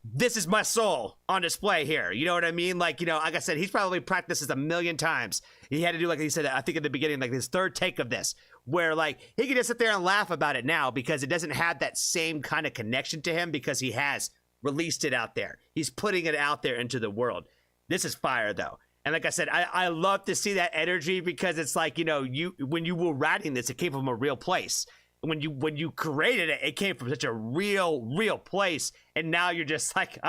this is my soul on display here. You know what I mean? Like, you know, like I said, he's probably practiced this a million times. He had to do, like he said, I think at the beginning, like his third take of this, where like he can just sit there and laugh about it now because it doesn't have that same kind of connection to him because he has released it out there. He's putting it out there into the world. This is fire though. And like I said, I love to see that energy because it's like, you know, when you were writing this, it came from a real place. When you created it, it came from such a real place. And now you're just like,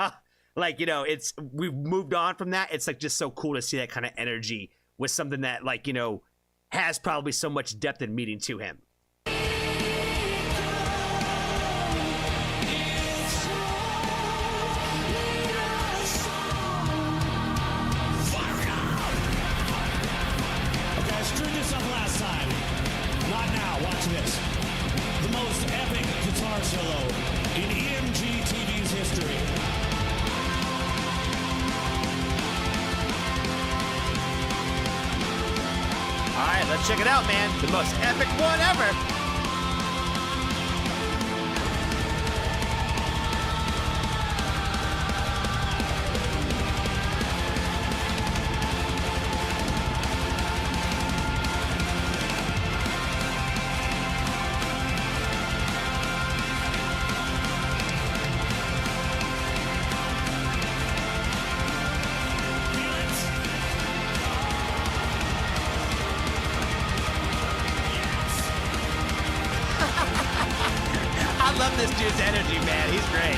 like, you know, we've moved on from that. It's like just so cool to see that kind of energy with something that, like, you know, has probably so much depth and meaning to him. Solo in EMG TV's history. All right, let's check it out, man. The most epic one ever. I love this dude's energy, man. He's great.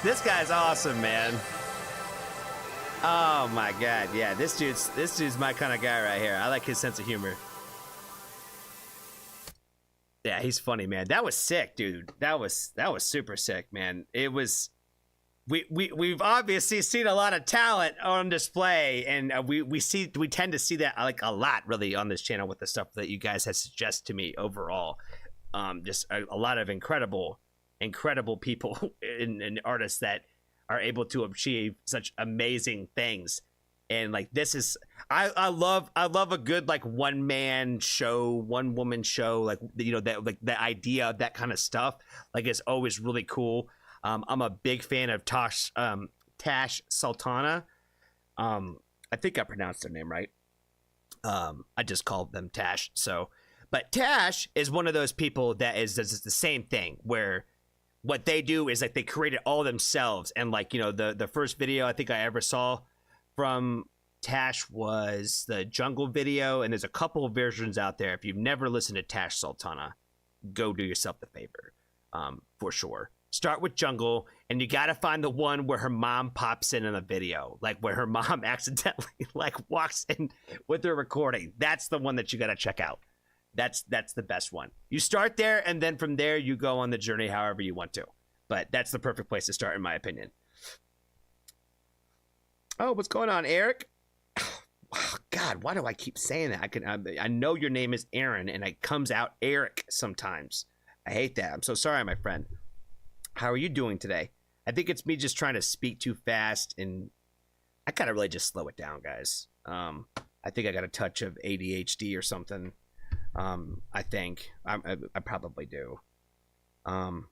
This guy's awesome, man. Oh my god, yeah, this dude's my kind of guy right here. I like his sense of humor. Yeah, he's funny, man. That was sick, dude. That was super sick, man. It was. We've obviously seen a lot of talent on display, and we tend to see that like a lot really on this channel with the stuff that you guys have suggested to me overall. Just a lot of incredible people and artists that are able to achieve such amazing things. And like this is I love a good like one man show, one woman show, like you know that like the idea of that kind of stuff like is always really cool. I'm a big fan of Tash Sultana. I think I pronounced their name right. I just called them Tash. So, but Tash is one of those people that does the same thing where what they do is like they create it all themselves. And like, you know, the first video I think I ever saw from Tash was the Jungle video. And there's a couple of versions out there. If you've never listened to Tash Sultana, go do yourself the favor, for sure. Start with Jungle, and you got to find the one where her mom pops in the video, like where her mom accidentally like walks in with her recording. That's the one that you got to check out. That's the best one. You start there, and then from there you go on the journey however you want to. But that's the perfect place to start, in my opinion. Oh, what's going on, Eric? Oh, God, why do I keep saying that? I know your name is Aaron, and it comes out Eric sometimes. I hate that. I'm so sorry, my friend. How are you doing today? I think it's me just trying to speak too fast, and I gotta really just slow it down, guys. I think I got a touch of ADHD or something. I think I probably do. Oh,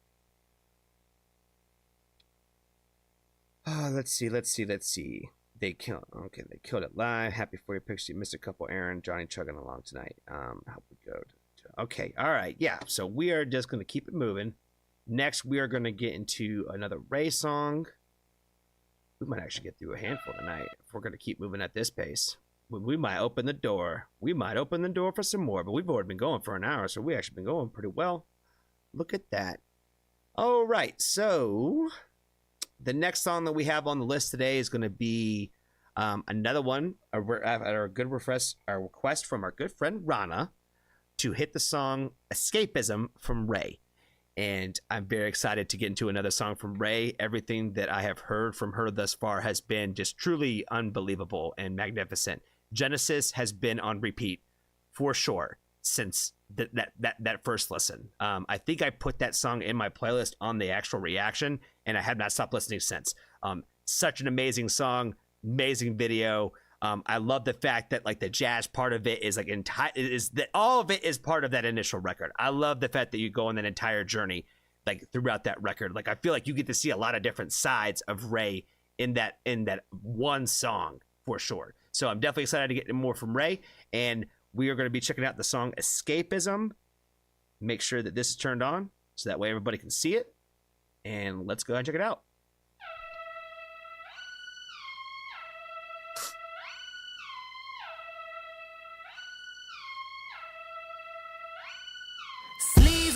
let's see. They killed it live. Happy for your picture. You missed a couple. Aaron, Johnny chugging along tonight. Hope we go. Okay, all right, yeah. So we are just gonna keep it moving. Next, we are going to get into another RAYE song. We might actually get through a handful tonight if we're going to keep moving at this pace. We might open the door. We might open the door for some more, but we've already been going for an hour, so we've actually been going pretty well. Look at that. All right, so the next song that we have on the list today is going to be another one, a request from our good friend Rana to hit the song Escapism from RAYE. And I'm very excited to get into another song from RAYE. Everything that I have heard from her thus far has been just truly unbelievable and magnificent. Genesis has been on repeat for sure since that first listen. I think I put that song in my playlist on the actual reaction, and I have not stopped listening since. Such an amazing song, amazing video. I love the fact that like the jazz part of it is like all of it is part of that initial record. I love the fact that you go on that entire journey like throughout that record. Like I feel like you get to see a lot of different sides of RAYE in that one song for sure. So I'm definitely excited to get more from RAYE, and we are going to be checking out the song Escapism. Make sure that this is turned on so that way everybody can see it, and let's go ahead and check it out.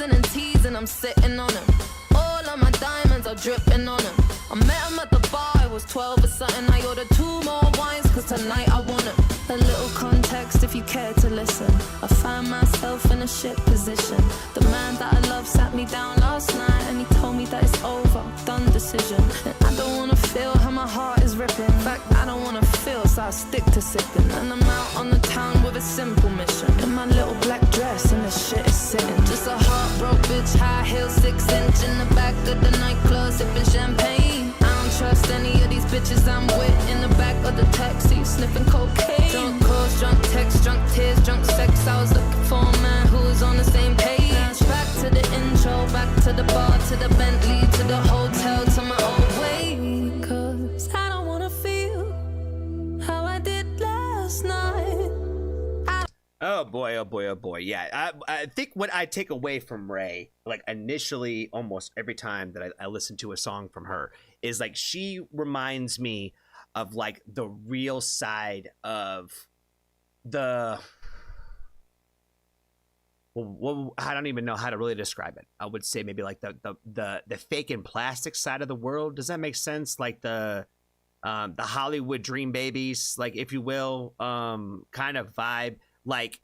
And teasing, I'm sitting on him. All of my diamonds are dripping on him. I met him at the bar, I was 12 or something. I ordered 2 more wines, cause tonight I want him. A little context if you care to listen. I find myself in a shit position. The man that I love sat me down last night, and he told me that it's over, done decision. And I don't wanna feel how my heart is ripping. In fact, I don't wanna feel, so I stick to sipping. And I'm out on the town with a simple mission. In my little black dress, and the shit is sitting. Just a heartbroken bitch, high heel, 6-inch in the back of the nightclub, sipping champagne. I don't trust any of these bitches I'm with. In the back of the taxi, sniffing cocaine. Drunk calls, drunk texts, drunk tears, drunk sex. I was looking for a man who was on the same page. Back to the intro, back to the bar, to the Bentley, to the hotel, to my old way. Cause I don't wanna feel how I did last night. Oh boy, oh boy, oh boy. Yeah, I think what I take away from RAYE, like initially almost every time that I listen to a song from her, is like she reminds me of like the real side of the I don't even know how to really describe it. I would say maybe like the fake and plastic side of the world. Does that make sense? Like the Hollywood dream babies, like, if you will, kind of vibe. Like,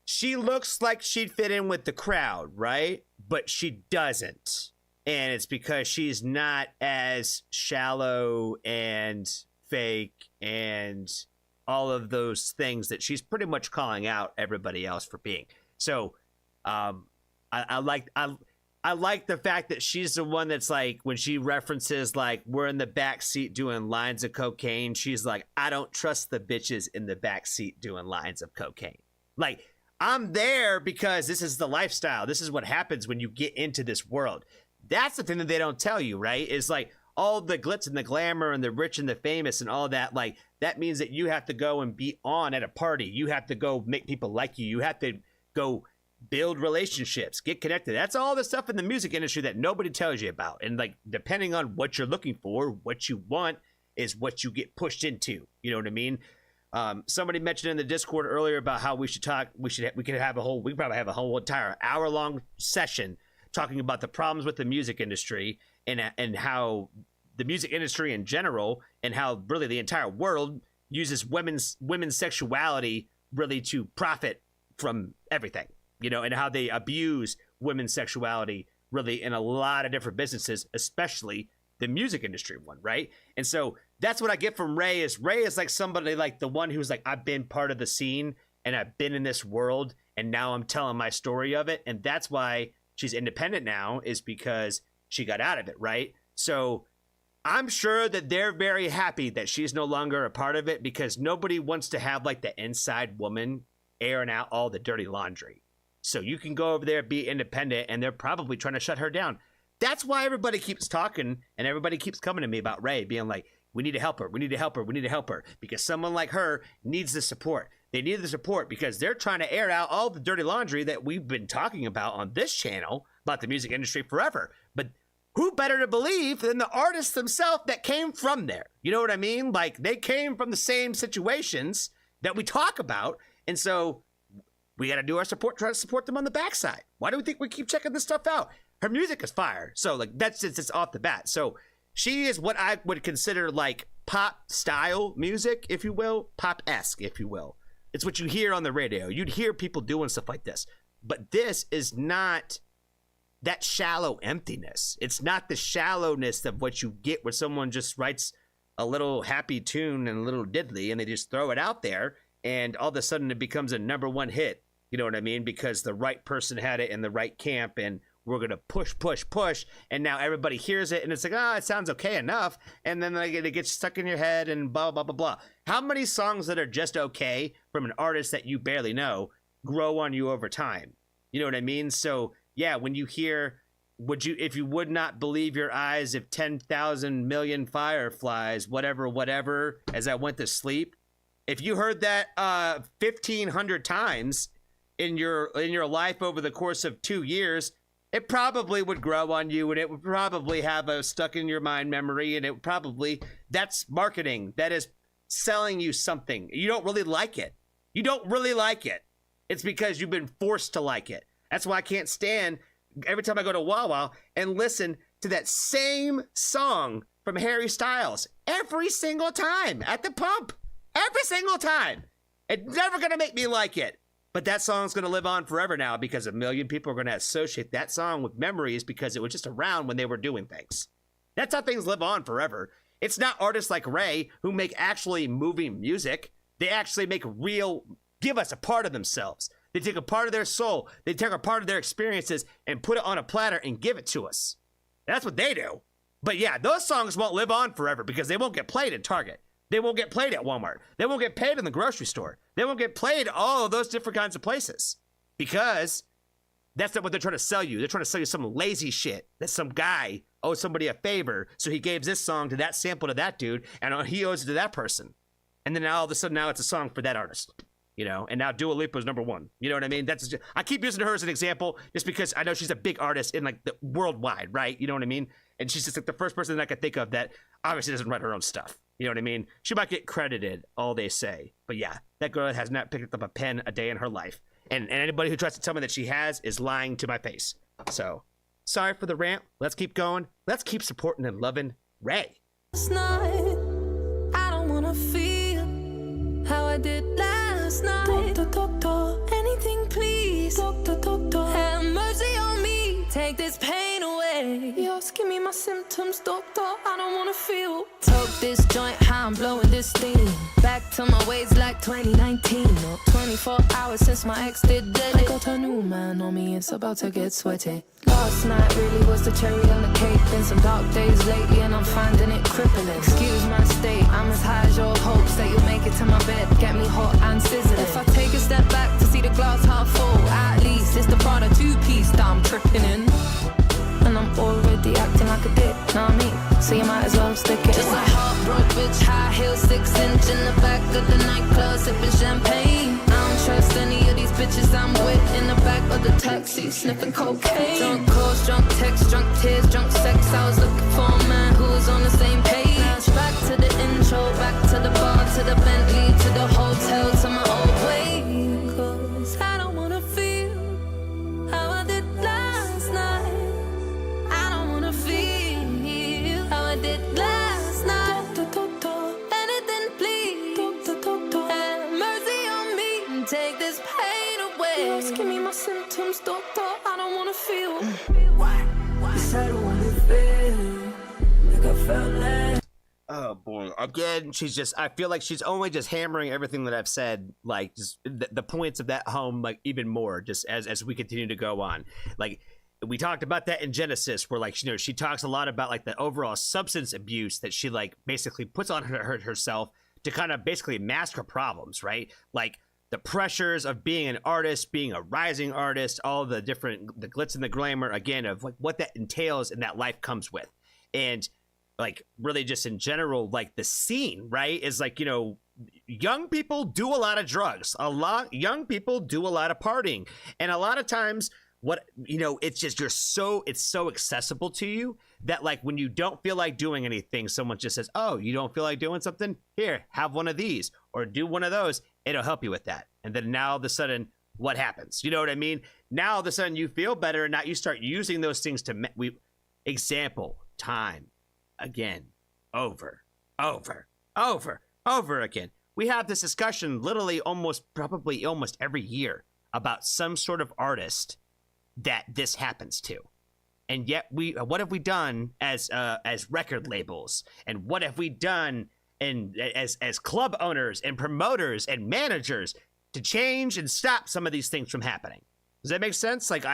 she looks like she'd fit in with the crowd, right? But she doesn't. And it's because she's not as shallow and fake and all of those things that she's pretty much calling out everybody else for being. So I like the fact that she's the one that's like, when she references like, we're in the back seat doing lines of cocaine, she's like, I don't trust the bitches in the back seat doing lines of cocaine. Like, I'm there because this is the lifestyle. This is what happens when you get into this world. That's the thing that they don't tell you, right? Is like all the glitz and the glamour and the rich and the famous and all that. Like, that means that you have to go and be on at a party. You have to go make people like you. You have to go build relationships, get connected. That's all the stuff in the music industry that nobody tells you about. And like, depending on what you're looking for, what you want is what you get pushed into. You know what I mean? Somebody mentioned in the Discord earlier about how we should talk. We could have a whole. We probably have a whole entire hour-long session talking about the problems with the music industry and how the music industry in general and how really the entire world uses women's sexuality really to profit from everything, you know, and how they abuse women's sexuality really in a lot of different businesses, especially the music industry one, right? And so that's what I get from Ray is like somebody like the one who's like, I've been part of the scene and I've been in this world and now I'm telling my story of it. And that's why she's independent now, is because she got out of it, right? So I'm sure that they're very happy that she's no longer a part of it, because nobody wants to have like the inside woman airing out all the dirty laundry. So you can go over there, be independent, and they're probably trying to shut her down. That's why everybody keeps talking and everybody keeps coming to me about Ray, being like, we need to help her. We need to help her. We need to help her, because someone like her needs the support. They need the support because they're trying to air out all the dirty laundry that we've been talking about on this channel about the music industry forever. But who better to believe than the artists themselves that came from there? You know what I mean? Like, they came from the same situations that we talk about. And so we got to do our support, try to support them on the backside. Why do we think we keep checking this stuff out? Her music is fire. So like, that's just off the bat. So she is what I would consider like pop style music, if you will, pop-esque, if you will. It's what you hear on the radio. You'd hear people doing stuff like this. But this is not that shallow emptiness. It's not the shallowness of what you get where someone just writes a little happy tune and a little diddly and they just throw it out there and all of a sudden it becomes a #1 hit. You know what I mean? Because the right person had it in the right camp and we're going to push, and now everybody hears it, and it's like, it sounds okay enough, and then like, it gets stuck in your head, and blah, blah, blah, blah. How many songs that are just okay from an artist that you barely know grow on you over time? You know what I mean? So, yeah, when you hear, if you would not believe your eyes if 10,000 million fireflies, whatever, as I went to sleep, if you heard that 1,500 times in your life over the course of 2 years, it probably would grow on you, and it would probably have a stuck in your mind memory, and it would probably, that's marketing. That is selling you something. You don't really like it. You don't really like it. It's because you've been forced to like it. That's why I can't stand every time I go to Wawa and listen to that same song from Harry Styles every single time at the pump. Every single time. It's never going to make me like it. But that song's going to live on forever now because a million people are going to associate that song with memories because it was just around when they were doing things. That's how things live on forever. It's not artists like Ray who make actually moving music. They actually make real, give us a part of themselves. They take a part of their soul. They take a part of their experiences and put it on a platter and give it to us. That's what they do. But yeah, those songs won't live on forever because they won't get played at Target. They won't get played at Walmart. They won't get played in the grocery store. They won't get played all of those different kinds of places because that's not what they're trying to sell you. They're trying to sell you some lazy shit that some guy owes somebody a favor. So he gave this song to that sample to that dude and he owes it to that person. And then now all of a sudden now it's a song for that artist, you know, and now Dua Lipa is #1. You know what I mean? That's just, I keep using her as an example just because I know she's a big artist in like the worldwide, right? You know what I mean? And she's just like the first person that I could think of that obviously doesn't write her own stuff. You know what I mean? She might get credited, all they say. But yeah, that girl has not picked up a pen a day in her life. And anybody who tries to tell me that she has is lying to my face. So, sorry for the rant. Let's keep going. Let's keep supporting and loving Ray. Last night, I don't wanna feel how I did last night. Doctor, anything please. Doctor, have mercy on me. Take this pain away. Just give me my symptoms, doctor. I don't wanna feel. Toke this joint, how I'm blowing this steam. Back to my ways like 2019. No, 24 hours since my ex did dead. I got a new man on me, it's about to get sweaty. Last night really was the cherry on the cake. Been some dark days lately and I'm finding it crippling. Excuse my state, I'm as high as your hopes that you'll make it to my bed. Get me hot and sizzling. If I take a step back to see the glass half full, at least it's the Prada two-piece that I'm tripping in. And I'm already acting like a dick, know what I mean? So you might as well stick it. Just a heartbroken bitch, high heels, 6-inch in the back of the nightclub, sipping champagne. I don't trust any of these bitches I'm with in the back of the taxi, sniffing cocaine. Drunk calls, drunk texts, drunk tears, drunk sex. I was looking for a man who was on the same page. Now it's back to the intro, back to the bar, to the Bentley, to the hotel, to my old way. 'Cause I don't wanna feel how I did last night. I don't wanna feel how I did last night. Anything please. Have mercy on me. Take this pain away. Just give me my symptoms, doctor. I don't wanna feel. Yes, I don't wanna feel like I felt last. Oh boy, again, I feel like she's only just hammering everything that I've said, like just the points of that home, like even more, just as we continue to go on. Like, we talked about that in Genesis, where like, she talks a lot about like the overall substance abuse that she like basically puts on herself to kind of basically mask her problems, right? Like the pressures of being an artist, being a rising artist, all the glitz and the glamour, again, of like what that entails and that life comes with. And like really just in general, like the scene, right, is like, young people do a lot of drugs. Young people do a lot of partying. And a lot of times it's just it's so accessible to you that like when you don't feel like doing anything, someone just says, oh, you don't feel like doing something? Here, have one of these or do one of those. It'll help you with that. And then now all of a sudden, what happens? You know what I mean? Now all of a sudden you feel better and now you start using those things to time again, over again. We have this discussion literally almost every year about some sort of artist that this happens to. And yet what have we done as record labels? And what have we done as club owners and promoters and managers to change and stop some of these things from happening? Does that make sense? Like,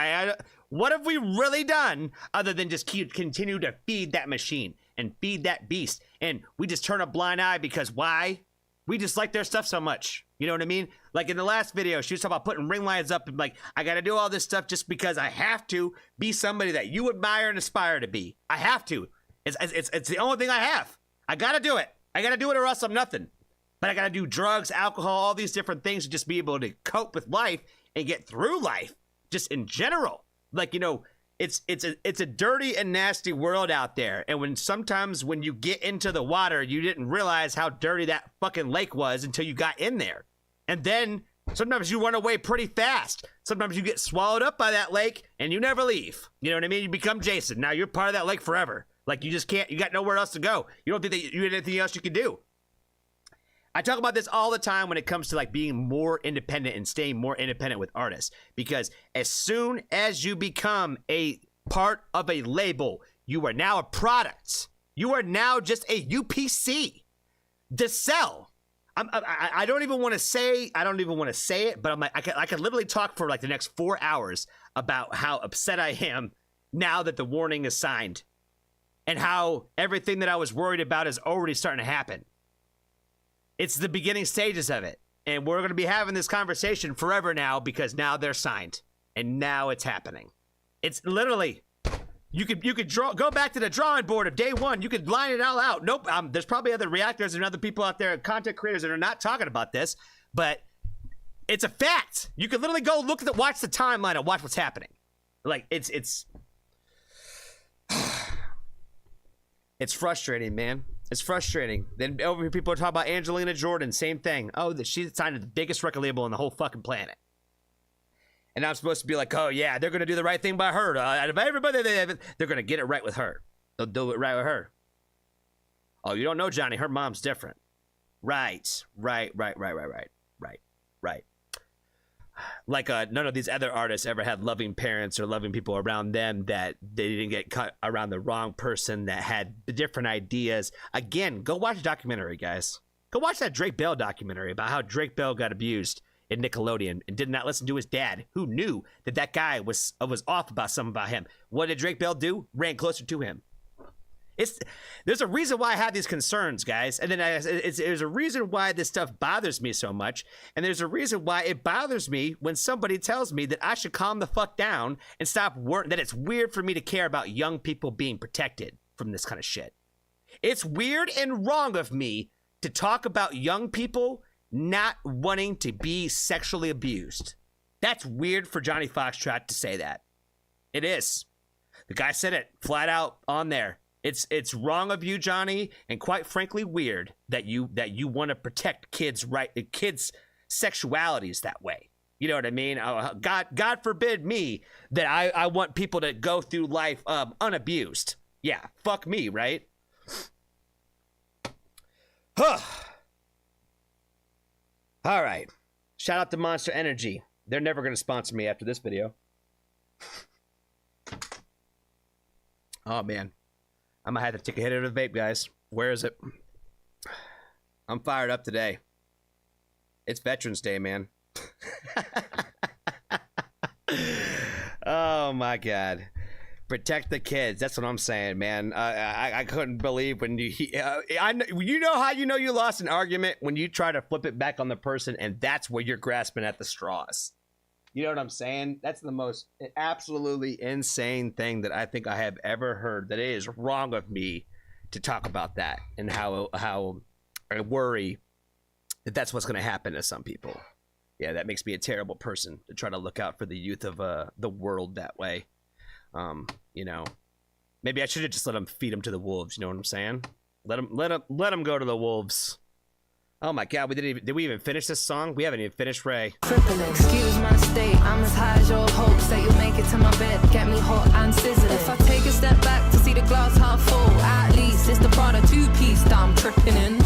what have we really done other than just continue to feed that machine and feed that beast? And we just turn a blind eye because why? We just like their stuff so much. You know what I mean? Like in the last video, she was talking about putting ring lights up and like, I got to do all this stuff just because I have to be somebody that you admire and aspire to be. I have to. It's the only thing I have. I got to do it. I got to do it or else I'm nothing. But I got to do drugs, alcohol, all these different things to just be able to cope with life and get through life just in general. Like, it's a dirty and nasty world out there. And sometimes when you get into the water, you didn't realize how dirty that fucking lake was until you got in there. And then sometimes you run away pretty fast. Sometimes you get swallowed up by that lake and you never leave. You know what I mean? You become Jason. Now you're part of that lake forever. Like you just can't, you got nowhere else to go. You don't think that you have anything else you can do. I talk about this all the time when it comes to like being more independent and staying more independent with artists, because as soon as you become a part of a label, you are now a product. You are now just a UPC to sell. I don't even want to say it, but I'm like, I could literally talk for like the next 4 hours about how upset I am now that the warning is signed and how everything that I was worried about is already starting to happen. It's the beginning stages of it. And we're going to be having this conversation forever now because now they're signed and now it's happening. It's literally, you could go back to the drawing board of day one. You could line it all out. Nope. There's probably other reactors and other people out there, content creators that are not talking about this, but it's a fact. You could literally go watch the timeline and watch what's happening. Like it's frustrating, man. It's frustrating. Then over here, people are talking about Angelina Jordan. Same thing. Oh, she signed to the biggest record label on the whole fucking planet. And I'm supposed to be like, oh yeah, they're gonna do the right thing by her. Out of everybody, they're gonna get it right with her. They'll do it right with her. Oh, you don't know, Johnny, her mom's different. Right. Like none of these other artists ever had loving parents or loving people around them, that they didn't get cut around the wrong person, that had different ideas. Again, go watch a documentary, guys. Go watch that Drake Bell documentary about how Drake Bell got abused in Nickelodeon and did not listen to his dad, who knew that guy was off about something about him. What did Drake Bell do? Ran closer to him. There's a reason why I have these concerns, guys, and then there's a reason why this stuff bothers me so much, and there's a reason why it bothers me when somebody tells me that I should calm the fuck down and stop that it's weird for me to care about young people being protected from this kind of shit. It's weird and wrong of me to talk about young people not wanting to be sexually abused. That's weird for Johnny Foxtrot to say that. It is. The guy said it flat out on there. It's wrong of you, Johnny, and quite frankly weird that you want to protect kids' sexualities that way. You know what I mean? God forbid me that I want people to go through life unabused. Yeah, fuck me, right? All right. Shout out to Monster Energy. They're never going to sponsor me after this video. Oh, man. I might have to take a hit of the vape, guys. Where is it? I'm fired up today. It's Veterans Day, man. Oh, my God. Protect the kids. That's what I'm saying, man. I couldn't believe when you know how you know you lost an argument? When you try to flip it back on the person, and that's where you're grasping at the straws. You know what I'm saying? That's the most absolutely insane thing that I think I have ever heard. That it is wrong of me to talk about that, and how I worry that that's what's going to happen to some people. Yeah, that makes me a terrible person to try to look out for the youth of the world that way. You know, maybe I should have just let them feed them to the wolves. You know what I'm saying? Let them go to the wolves. Oh my God, did we even finish this song? We haven't even finished Ray. Excuse my state, I'm as high as your hopes that you'll make it to my bed, get me hot and sizzling. If I take a step back to see the glass half full, at least it's the Prada 2-piece that I'm tripping in.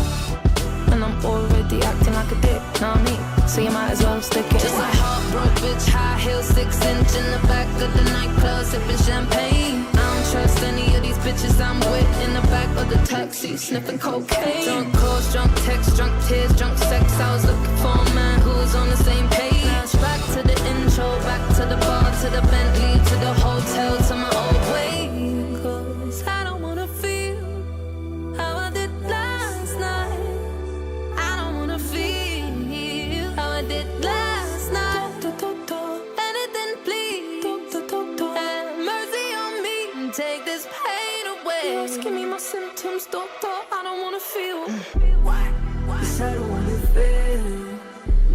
And I'm already acting like a dick, know what I mean? So you might as well stick it. Just like heartbroken bitch, high heels, 6-inch in the back of the nightclub, sipping champagne. I don't trust any of these bitches I'm with in the back of the taxi, sniffing cocaine. Drunk calls, drunk texts, drunk tears, drunk sex. I was looking for a man who was on the same page. Back to the intro, back to the bar, to the Bentley, to the hotel, to my old way. 'Cause I don't wanna feel how I did last night. I don't wanna feel how I did last night. Anything, please. Have mercy on me and take this pain away. Just give me my symptoms, doctor. I don't wanna feel. Yes, I don't wanna feel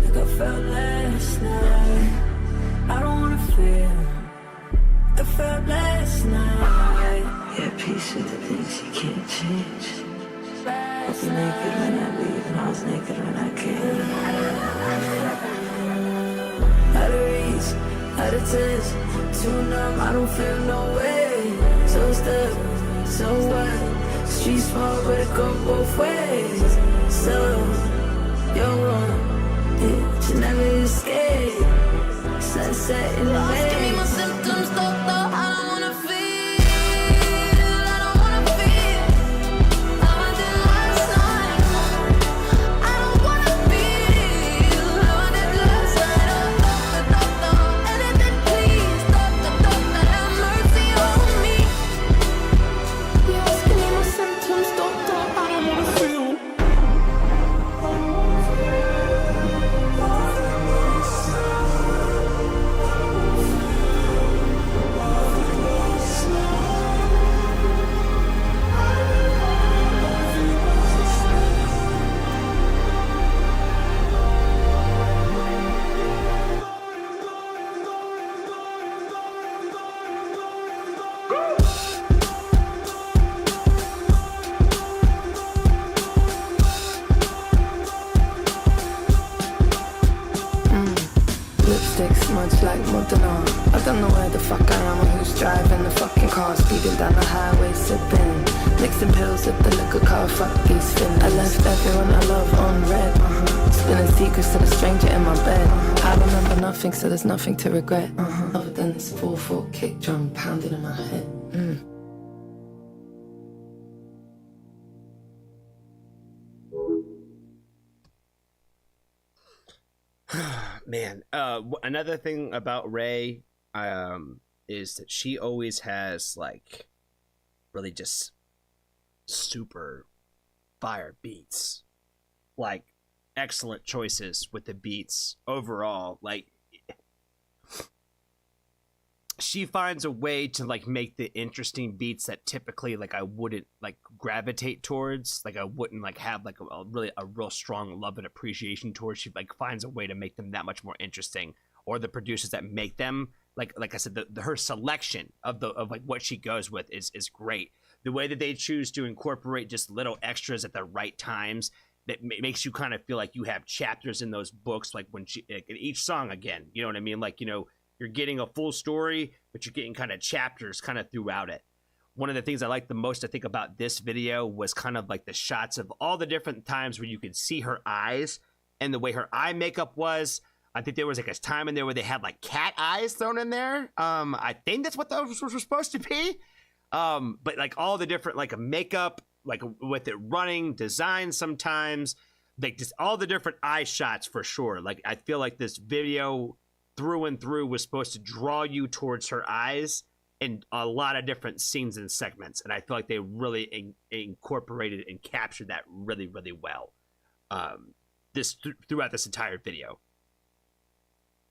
like I felt last night. I don't wanna feel like I felt last night. Yeah, peace with the things you can't change. I was naked when I leave, and I was naked when I came. Out of reach, out of touch, too numb, I don't feel no way. So stuck, so what? Street small, but it go both ways. So, you're wrong, yeah, you never escape. Sunset in the Just give me bay. my symptoms, doctor. I don't wanna feel. I don't wanna feel how I did last night. I don't wanna feel how I did last night. Doctor, anything, please. Doctor, have mercy on me. Just give me my symptoms, doctor. I don't wanna feel. Speeding down the highway, sipping, mixing pills with the liquor car. Fuck these feelings. I left everyone I love on red. Spilling secrets to the stranger in my bed. I remember nothing, so there's nothing to regret. Other than this 4/4 kick drum pounding in my head. Man, another thing about RAYE is that she always has like really just super fire beats, like excellent choices with the beats overall. Like she finds a way to like make the interesting beats that typically like I wouldn't like gravitate towards, like I wouldn't like have like a real strong love and appreciation towards. She like finds a way to make them that much more interesting, or the producers that make them like I said, her selection of like what she goes with is great. The way that they choose to incorporate just little extras at the right times that makes you kind of feel like you have chapters in those books, like when she like, in each song again, you know what I mean, like, you know, you're getting a full story, but you're getting kind of chapters kind of throughout it. One of the things I like the most, I think, about this video was kind of like the shots of all the different times where you could see her eyes and the way her eye makeup was. I think there was like a time in there where they had like cat eyes thrown in there. I think that's what those were supposed to be. But like all the different like makeup, like with it running, design sometimes, like just all the different eye shots for sure. Like I feel like this video through and through was supposed to draw you towards her eyes in a lot of different scenes and segments, and I feel like they really incorporated and captured that really, really well. Throughout this entire video,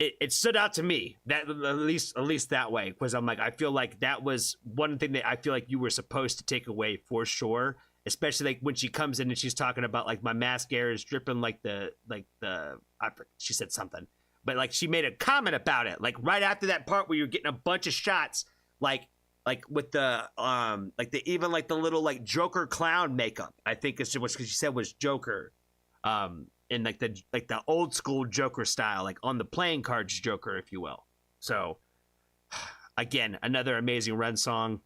it stood out to me that at least that way, because I'm like, I feel like that was one thing that I feel like you were supposed to take away for sure. Especially like when she comes in and she's talking about like my mascara is dripping like she said something. But like she made a comment about it, like right after that part where you're getting a bunch of shots, like with the even like the little like Joker clown makeup. I think it's what she said was Joker, in like the old school Joker style, like on the playing cards Joker, if you will. So again, another amazing Ren song.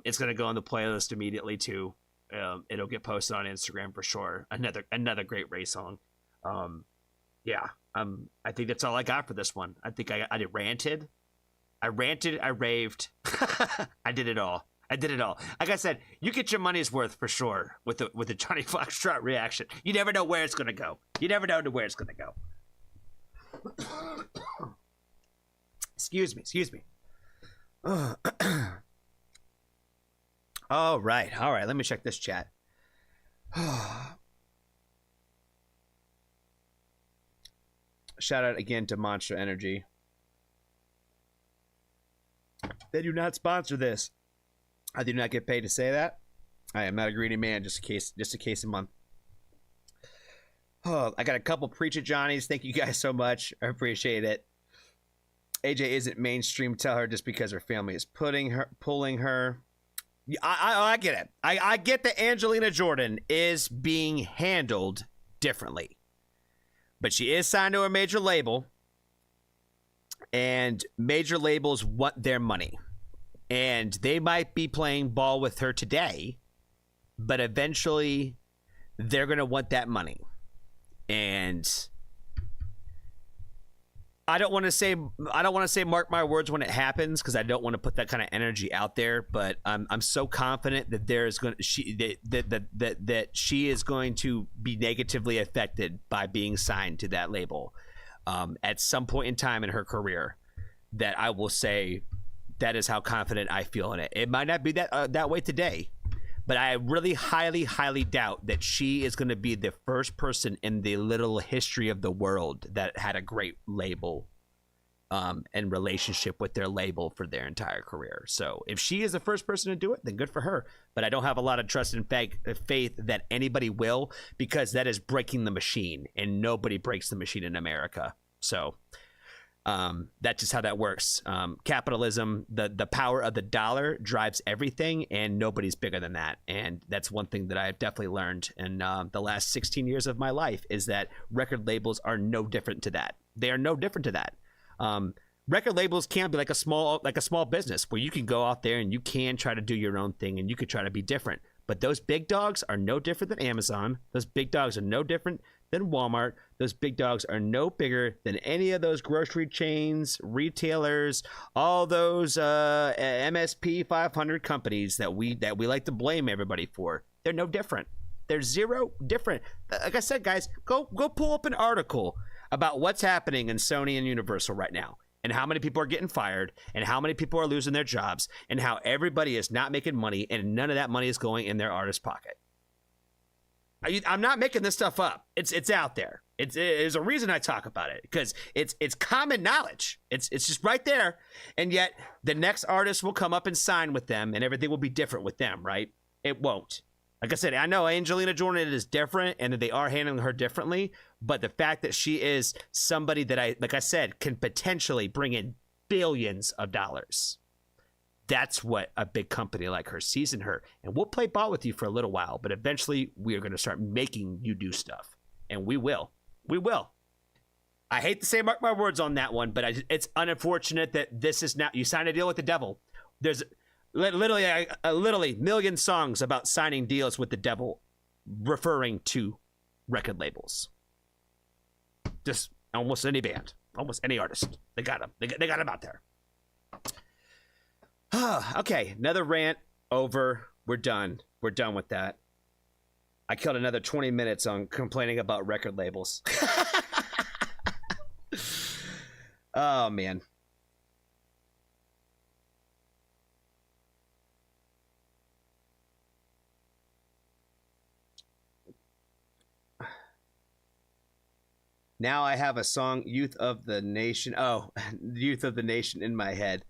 It's gonna go on the playlist immediately too. It'll get posted on Instagram for sure. Another great RAYE song. Yeah. I think that's all I got for this one. I think I ranted. I raved. I did it all. Like I said, you get your money's worth for sure with the Johnny Foxtrot reaction. You never know where it's gonna go. Excuse me. All right. Let me check this chat. Shout out again to Monster Energy. They do not sponsor this. I do not get paid to say that. I am not a greedy man, just a case a month. Oh, I got a couple Preach It Johnnies. Thank you guys so much. I appreciate it. AJ isn't mainstream. Tell her just because her family is pulling her. I get it. I get that Angelina Jordan is being handled differently. But she is signed to a major label, and major labels want their money. And they might be playing ball with her today, but eventually they're going to want that money. And I don't want to say mark my words when it happens, because I don't want to put that kind of energy out there, but I'm so confident that that she is going to be negatively affected by being signed to that label at some point in time in her career. That I will say that is how confident I feel in it. It might not be that way today, but I really highly doubt that she is going to be the first person in the little history of the world that had a great label and relationship with their label for their entire career. So if she is the first person to do it, then good for her. But I don't have a lot of trust and faith that anybody will, because that is breaking the machine, and nobody breaks the machine in America. So that's just how that works. Capitalism, the power of the dollar drives everything, and nobody's bigger than that. And that's one thing that I've definitely learned in the last 16 years of my life, is that record labels are no different to that. They are no different to that. record labels can be like a small business where you can go out there and you can try to do your own thing and you could try to be different. But those big dogs are no different than Amazon. Those big dogs are no different than Walmart. Those big dogs are no bigger than any of those grocery chains, retailers, all those MSP 500 companies that we like to blame everybody for. They're no different. They're zero different. Like I said, guys, go pull up an article about what's happening in Sony and Universal right now, and how many people are getting fired, and how many people are losing their jobs, and how everybody is not making money, and none of that money is going in their artist's pocket. I'm not making this stuff up. It's out there. There's a reason I talk about it, because it's common knowledge. It's just right there, and yet the next artist will come up and sign with them, and everything will be different with them, right? It won't. Like I said, I know Angelina Jordan is different, and that they are handling her differently, but the fact that she is somebody that like I said, can potentially bring in billions of dollars. That's what a big company like her sees in her. And we'll play ball with you for a little while, but eventually we are going to start making you do stuff. And we will. We will. I hate to say mark my words on that one, but it's unfortunate that this is now, you sign a deal with the devil. There's literally million songs about signing deals with the devil, referring to record labels. Just almost any band, almost any artist, they got them. They got them out there. Okay, another rant over. We're done. We're done with that. I killed another 20 minutes on complaining about record labels. Oh man. Now I have a song, Youth of the Nation. Oh, Youth of the Nation in my head.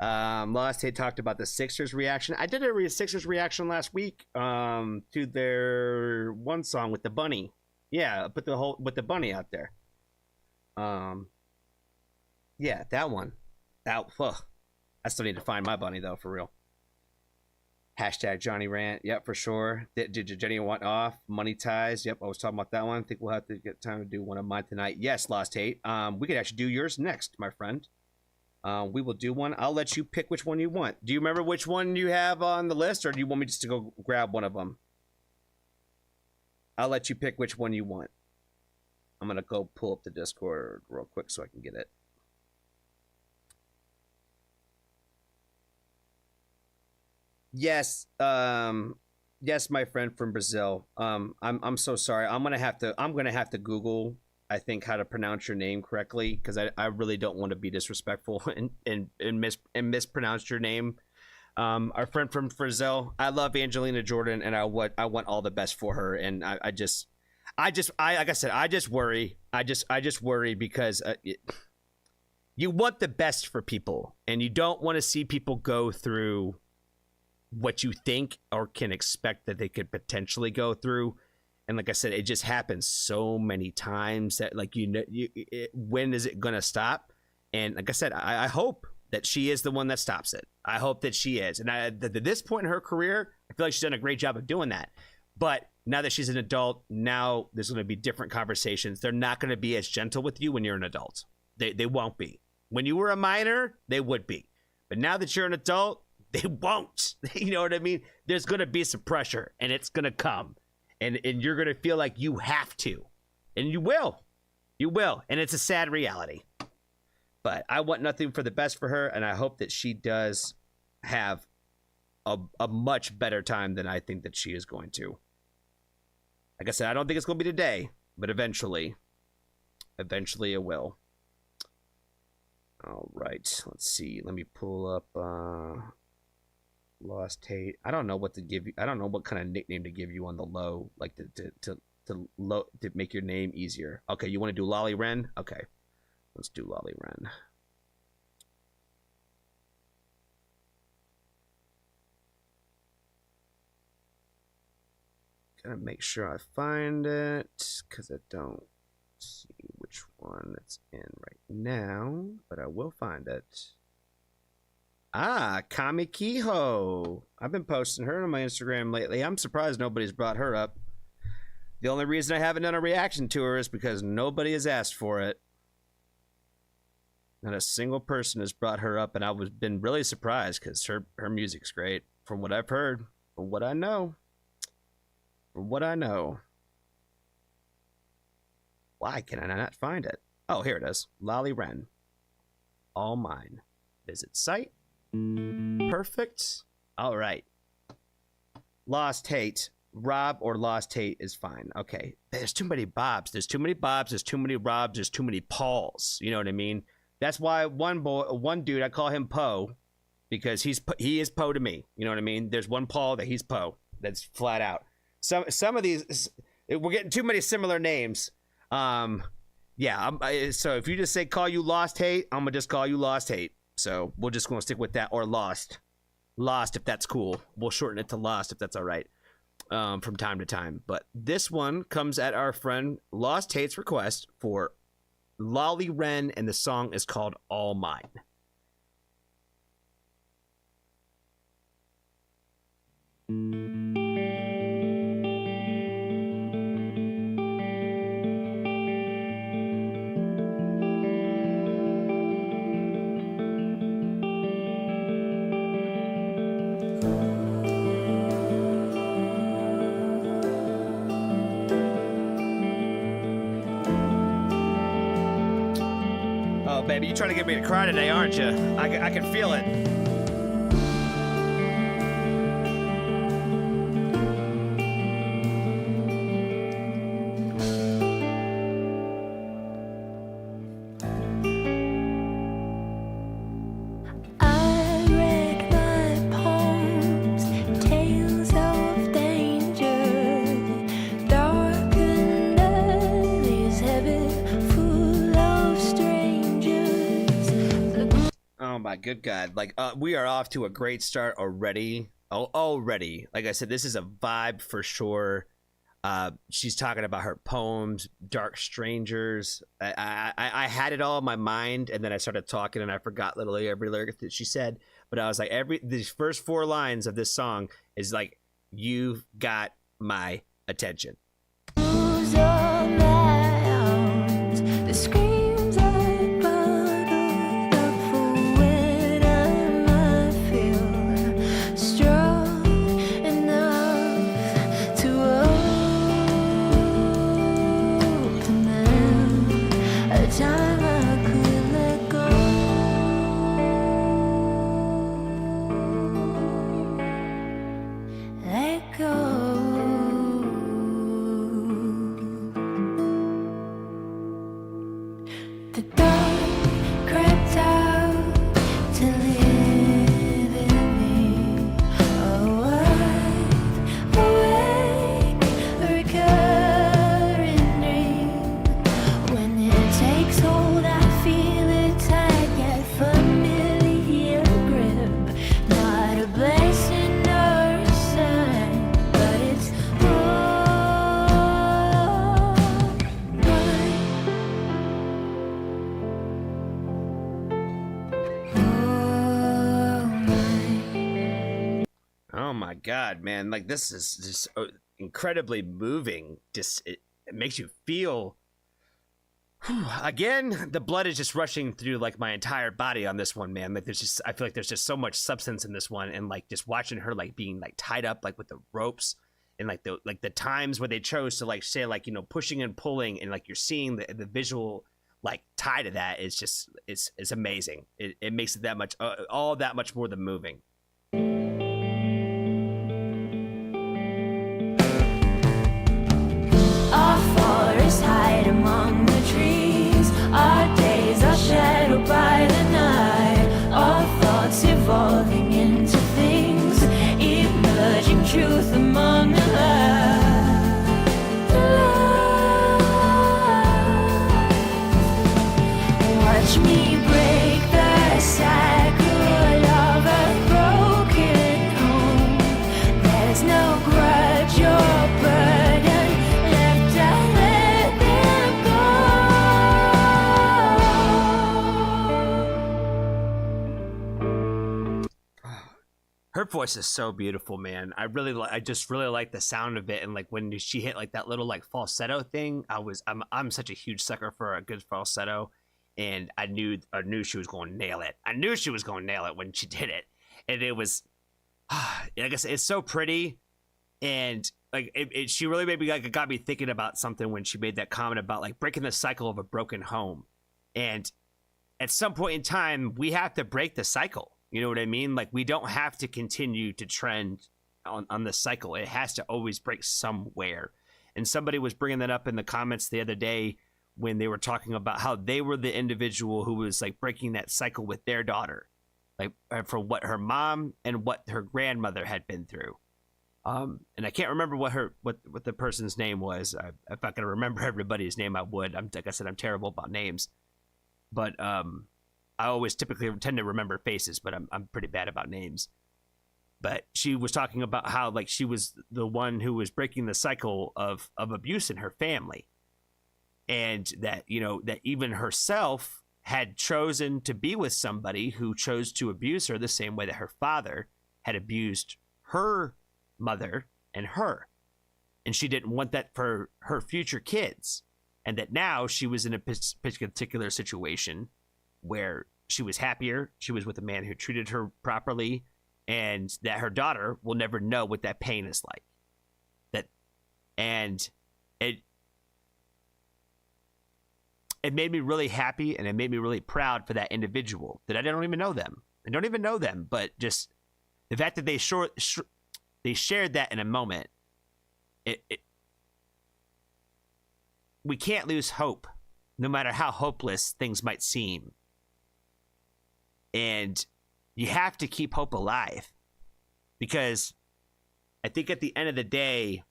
Lost Hate talked about the Sixers reaction. I did a Sixers reaction last week to their one song with the bunny. Yeah, put with the bunny out there. Yeah, that one. I still need to find my bunny though, for real. Hashtag Johnny Rant. Yep, for sure. Did Jenny want off? Money Ties. Yep, I was talking about that one. I think we'll have to get time to do one of mine tonight. Yes, Lost Hate. We could actually do yours next, my friend. We will do one. I'll let you pick which one you want. Do you remember which one you have on the list, or do you want me just to go grab one of them? I'll let you pick which one you want. I'm going to go pull up the Discord real quick so I can get it. Yes, yes, my friend from Brazil. I'm so sorry. I'm gonna have to Google, I think, how to pronounce your name correctly, because I really don't want to be disrespectful and mispronounce your name. Our friend from Brazil. I love Angelina Jordan, and I want all the best for her. And I like I said, I just worry. I just worry because you want the best for people, and you don't want to see people go through what you think or can expect that they could potentially go through. And like I said, it just happens so many times that, like, when is it going to stop? And like I said, I hope that she is the one that stops it. I hope that she is. And at this point in her career, I feel like she's done a great job of doing that. But now that she's an adult, now there's going to be different conversations. They're not going to be as gentle with you when you're an adult. They won't be. When you were a minor, they would be. But now that you're an adult, they won't. You know what I mean? There's going to be some pressure, and it's going to come. And you're going to feel like you have to. And you will. You will. And it's a sad reality. But I want nothing for the best for her, and I hope that she does have a much better time than I think that she is going to. Like I said, I don't think it's going to be today, but eventually. Eventually it will. All right. Let's see. Let me pull up... Lost Hate. I don't know what to give you. I don't know what kind of nickname to give you on the low, like to make your name easier. Okay, you want to do LLY Ren? Okay, let's do LLY Ren. Gotta make sure I find it, because I don't see which one it's in right now, but I will find it. Ah, Kamikiho. I've been posting her on my Instagram lately. I'm surprised nobody's brought her up. The only reason I haven't done a reaction to her is because nobody has asked for it. Not a single person has brought her up, and I was been really surprised because her music's great from what I've heard, from what I know. From what I know. Why can I not find it? Oh, here it is. LLY Ren. All mine. Visit site. Perfect. All right. Lost Hate. Rob or Lost Hate is fine. Okay. There's too many Bobs. There's too many Bobs. There's too many Robs. There's too many Pauls. You know what I mean? That's why one dude, I call him Poe, because he is Poe to me. You know what I mean? There's one Paul that he's Poe. That's flat out. Some of these, we're getting too many similar names. Yeah. So if you just say call you Lost Hate, I'm gonna just call you Lost Hate. So we're just gonna stick with that, or Lost, if that's cool. We'll shorten it to Lost if that's all right. From time to time, but this one comes at our friend Lost Hate's request for LLY Ren, and the song is called All Mine. Baby, you trying to get me to cry today, aren't you? I can feel it. I read my poems, tales of danger, dark and alleys heavy, full of strangers. Oh my good God. Like, we are off to a great start already. Already. Like I said, this is a vibe for sure. She's talking about her poems, Dark Strangers. I had it all in my mind, and then I started talking, and I forgot literally every lyric that she said. But I was like, these first 4 lines of this song is like, you've got my attention. Moves of my arms, the screams I bottled up for when I might feel strong enough to open them. A time I could let go. Let go. The dark crept out to live in me. Awake, a recurring dream. When it takes hold, I feel it tight, yet familiar grip. Not a blessing or a sign, but it's all mine. All mine. Oh my God, man. Like, this is just incredibly moving. Just, it makes you feel. Again, the blood is just rushing through like my entire body on this one, man. Like, I feel like there's just so much substance in this one, and like just watching her like being like tied up like with the ropes, and like the times where they chose to like say like, you know, pushing and pulling, and like you're seeing the visual like tie to that is just it's amazing. It makes it that much all that much more than moving. Our forests hide among the trees. Our days are shadowed by the night. Our thoughts evolving into things, emerging truth among the lies. Watch me break the cycle of a broken home. There's no grudge or burden left. I let them go. Her voice is so beautiful, man. I just really like the sound of it, and like when she hit like that little like falsetto thing, I'm such a huge sucker for a good falsetto, and I knew she was going to nail it. I knew she was going to nail it when she did it, and it was, like I said, it's so pretty, and like she really maybe like got me thinking about something when she made that comment about like breaking the cycle of a broken home, and at some point in time we have to break the cycle. You know what I mean? Like we don't have to continue to trend on the cycle. It has to always break somewhere. And somebody was bringing that up in the comments the other day when they were talking about how they were the individual who was like breaking that cycle with their daughter, like for what her mom and what her grandmother had been through. And I can't remember what the person's name was. If I could remember everybody's name, I would. Like I said, I'm terrible about names, but I always typically tend to remember faces, but I'm pretty bad about names. But she was talking about how like she was the one who was breaking the cycle of abuse in her family. And that, you know, that even herself had chosen to be with somebody who chose to abuse her the same way that her father had abused her mother and her. And she didn't want that for her future kids. And that now she was in a particular situation where she was happier. She was with a man who treated her properly, and that her daughter will never know what that pain is like. And it made me really happy, and it made me really proud for that individual that I don't even know them. I don't even know them, but just the fact that they shared that in a moment, we can't lose hope, no matter how hopeless things might seem. And you have to keep hope alive, because I think at the end of the day,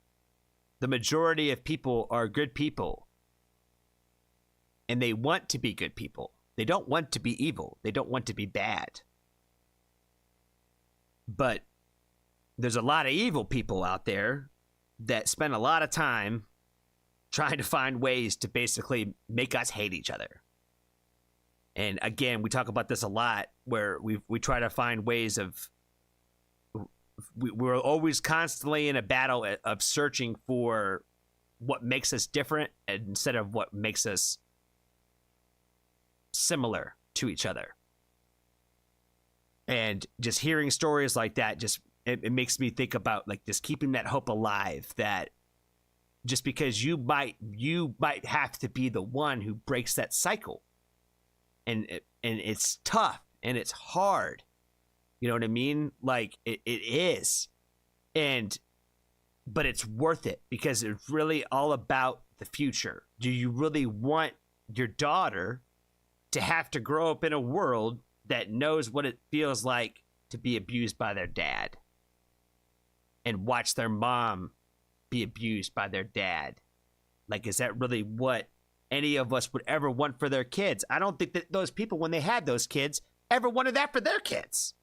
the majority of people are good people, and they want to be good people. They don't want to be evil. They don't want to be bad. But there's a lot of evil people out there that spend a lot of time trying to find ways to basically make us hate each other. And again, we talk about this a lot, where we try to find ways of, we're always constantly in a battle of searching for what makes us different instead of what makes us similar to each other. And just hearing stories like that, just it makes me think about like just keeping that hope alive, that just because you might have to be the one who breaks that cycle. And it's tough and it's hard. You know what I mean? Like it is. But it's worth it, because it's really all about the future. Do you really want your daughter to have to grow up in a world that knows what it feels like to be abused by their dad and watch their mom be abused by their dad? Like, is that really what any of us would ever want for their kids? I don't think that those people, when they had those kids, ever wanted that for their kids.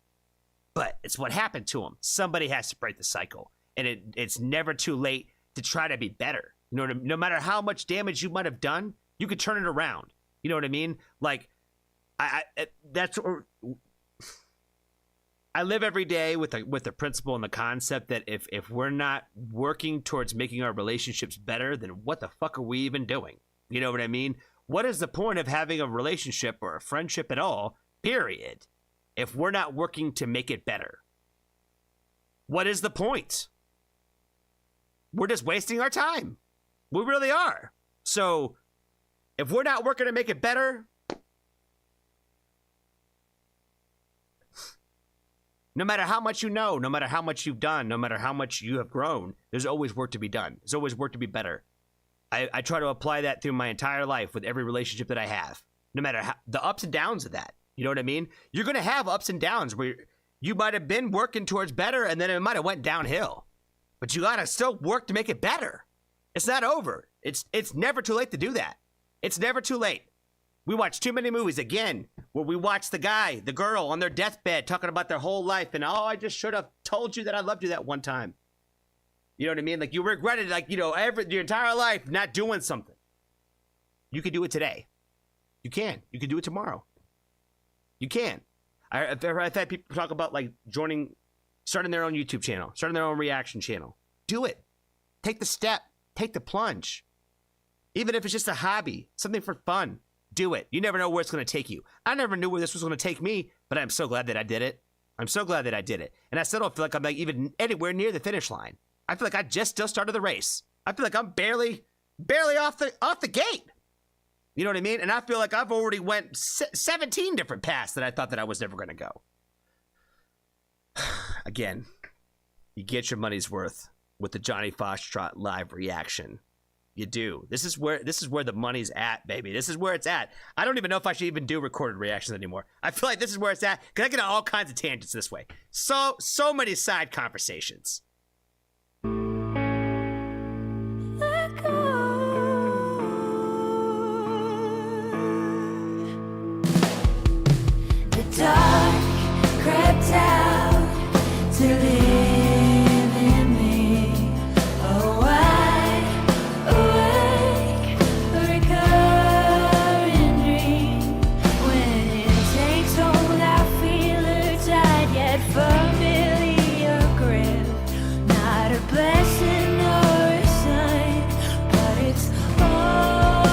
But it's what happened to them. Somebody has to break the cycle. And it's never too late to try to be better. You know what I mean? No matter how much damage you might have done, you could turn it around. You know what I mean? Like, I live every day with the principle and the concept that if we're not working towards making our relationships better, then what the fuck are we even doing? You know what I mean? What is the point of having a relationship or a friendship at all, period, if we're not working to make it better? What is the point? We're just wasting our time. We really are. So if we're not working to make it better, no matter how much you know, no matter how much you've done, no matter how much you have grown, there's always work to be done. There's always work to be better. I try to apply that through my entire life with every relationship that I have, no matter how, the ups and downs of that. You know what I mean? You're going to have ups and downs where you might have been working towards better and then it might have went downhill. But you got to still work to make it better. It's not over. It's never too late to do that. It's never too late. We watch too many movies, again, where we watch the guy, the girl on their deathbed talking about their whole life and, oh, I just should have told you that I loved you that one time. You know what I mean? Like, you regretted, like, you know, your entire life not doing something. You can do it today. You can. You can do it tomorrow. You can. I've had people talk about, like, starting their own YouTube channel, starting their own reaction channel. Do it. Take the step. Take the plunge. Even if it's just a hobby, something for fun. do it. You never know where it's going to take you. I never knew where this was going to take me, but I'm so glad that I did it. I'm so glad that I did it. And I still don't feel like I'm like even anywhere near the finish line. I feel like I just still started the race. I feel like I'm barely off the gate. You know what I mean? And I feel like I've already went 17 different paths that I thought that I was never going to go. Again, you get your money's worth with the Johnny Foxtrot live reaction. You do. This is where the money's at, baby. This is where it's at. I don't even know if I should even do recorded reactions anymore. I feel like this is where it's at because I get on all kinds of tangents this way. So many side conversations. Let go. The dark crept out to live in me. Oh, wide awake, recurring dream. When it takes hold, I feel her tight yet familiar grip. Not a blessing or a sign, but it's all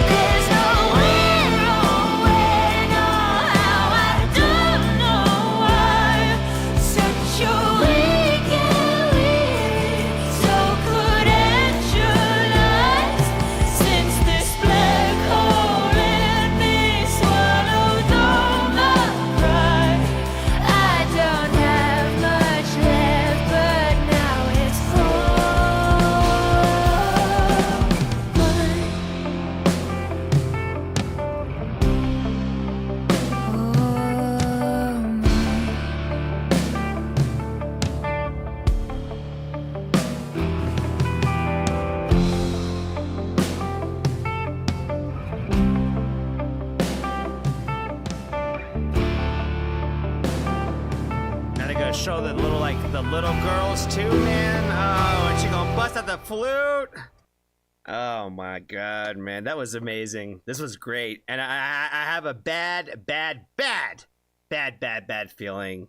There's no where or when or how, I don't know why. Such a weak and weary soul could actualize. Since this black hole in me swallowed all my pride, I don't have much left, but now it's Now they gotta show the little girls too, man. Oh, and she gonna bust out the flute. Oh my god, man, that was amazing. This was great, and I have a bad feeling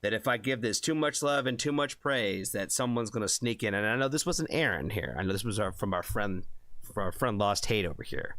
that if I give this too much love and too much praise, that someone's gonna sneak in. And I know this wasn't Aaron here. I know this was from our friend Lost Hate over here.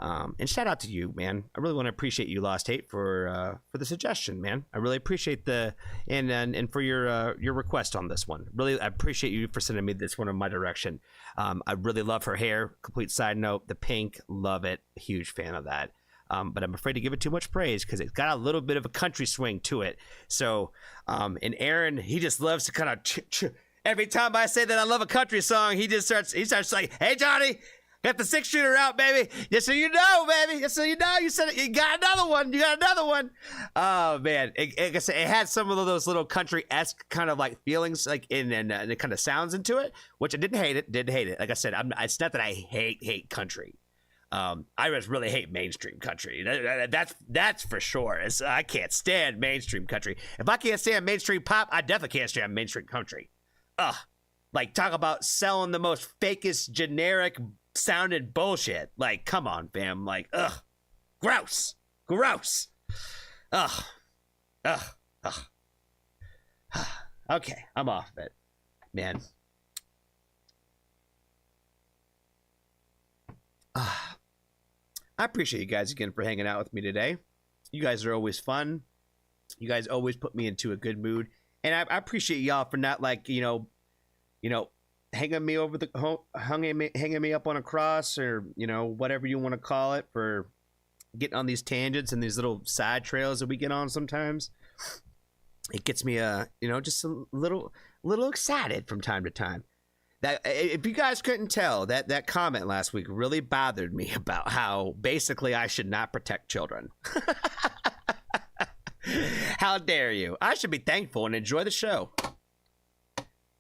And shout out to you, man. I really want to appreciate you, Lost Hate, for the suggestion, man. I really appreciate and for your request on this one. Really, I appreciate you for sending me this one in my direction. I really love her hair. Complete side note, the pink, love it. Huge fan of that. But I'm afraid to give it too much praise because it's got a little bit of a country swing to it. So, and Aaron, he just loves to kind of every time I say that I love a country song, he starts like, "Hey, Johnny, got the 6-shooter out, baby. Just so you know, baby. Just so you know, you said it. You got another one. You got another one." Oh man, like I said, it had some of those little country-esque kind of like feelings, like and it kind of sounds into it, which I didn't hate it. Didn't hate it. Like I said, it's not that I hate country. I just really hate mainstream country. That's for sure. I can't stand mainstream country. If I can't stand mainstream pop, I definitely can't stand mainstream country. Ugh. Like, talk about selling the most fakest, generic sounded bullshit. Like, come on, fam. Like, ugh. Gross. Ugh. Okay, I'm off of it. Man. I appreciate you guys again for hanging out with me today. You guys are always fun. You guys always put me into a good mood. And I appreciate y'all for not like, hanging me hanging me up on a cross, or whatever you want to call it, for getting on these tangents and these little side trails that we get on sometimes. It gets me just a little excited from time to time. That, if you guys couldn't tell, that comment last week really bothered me about how basically I should not protect children. How dare you? I should be thankful and enjoy the show.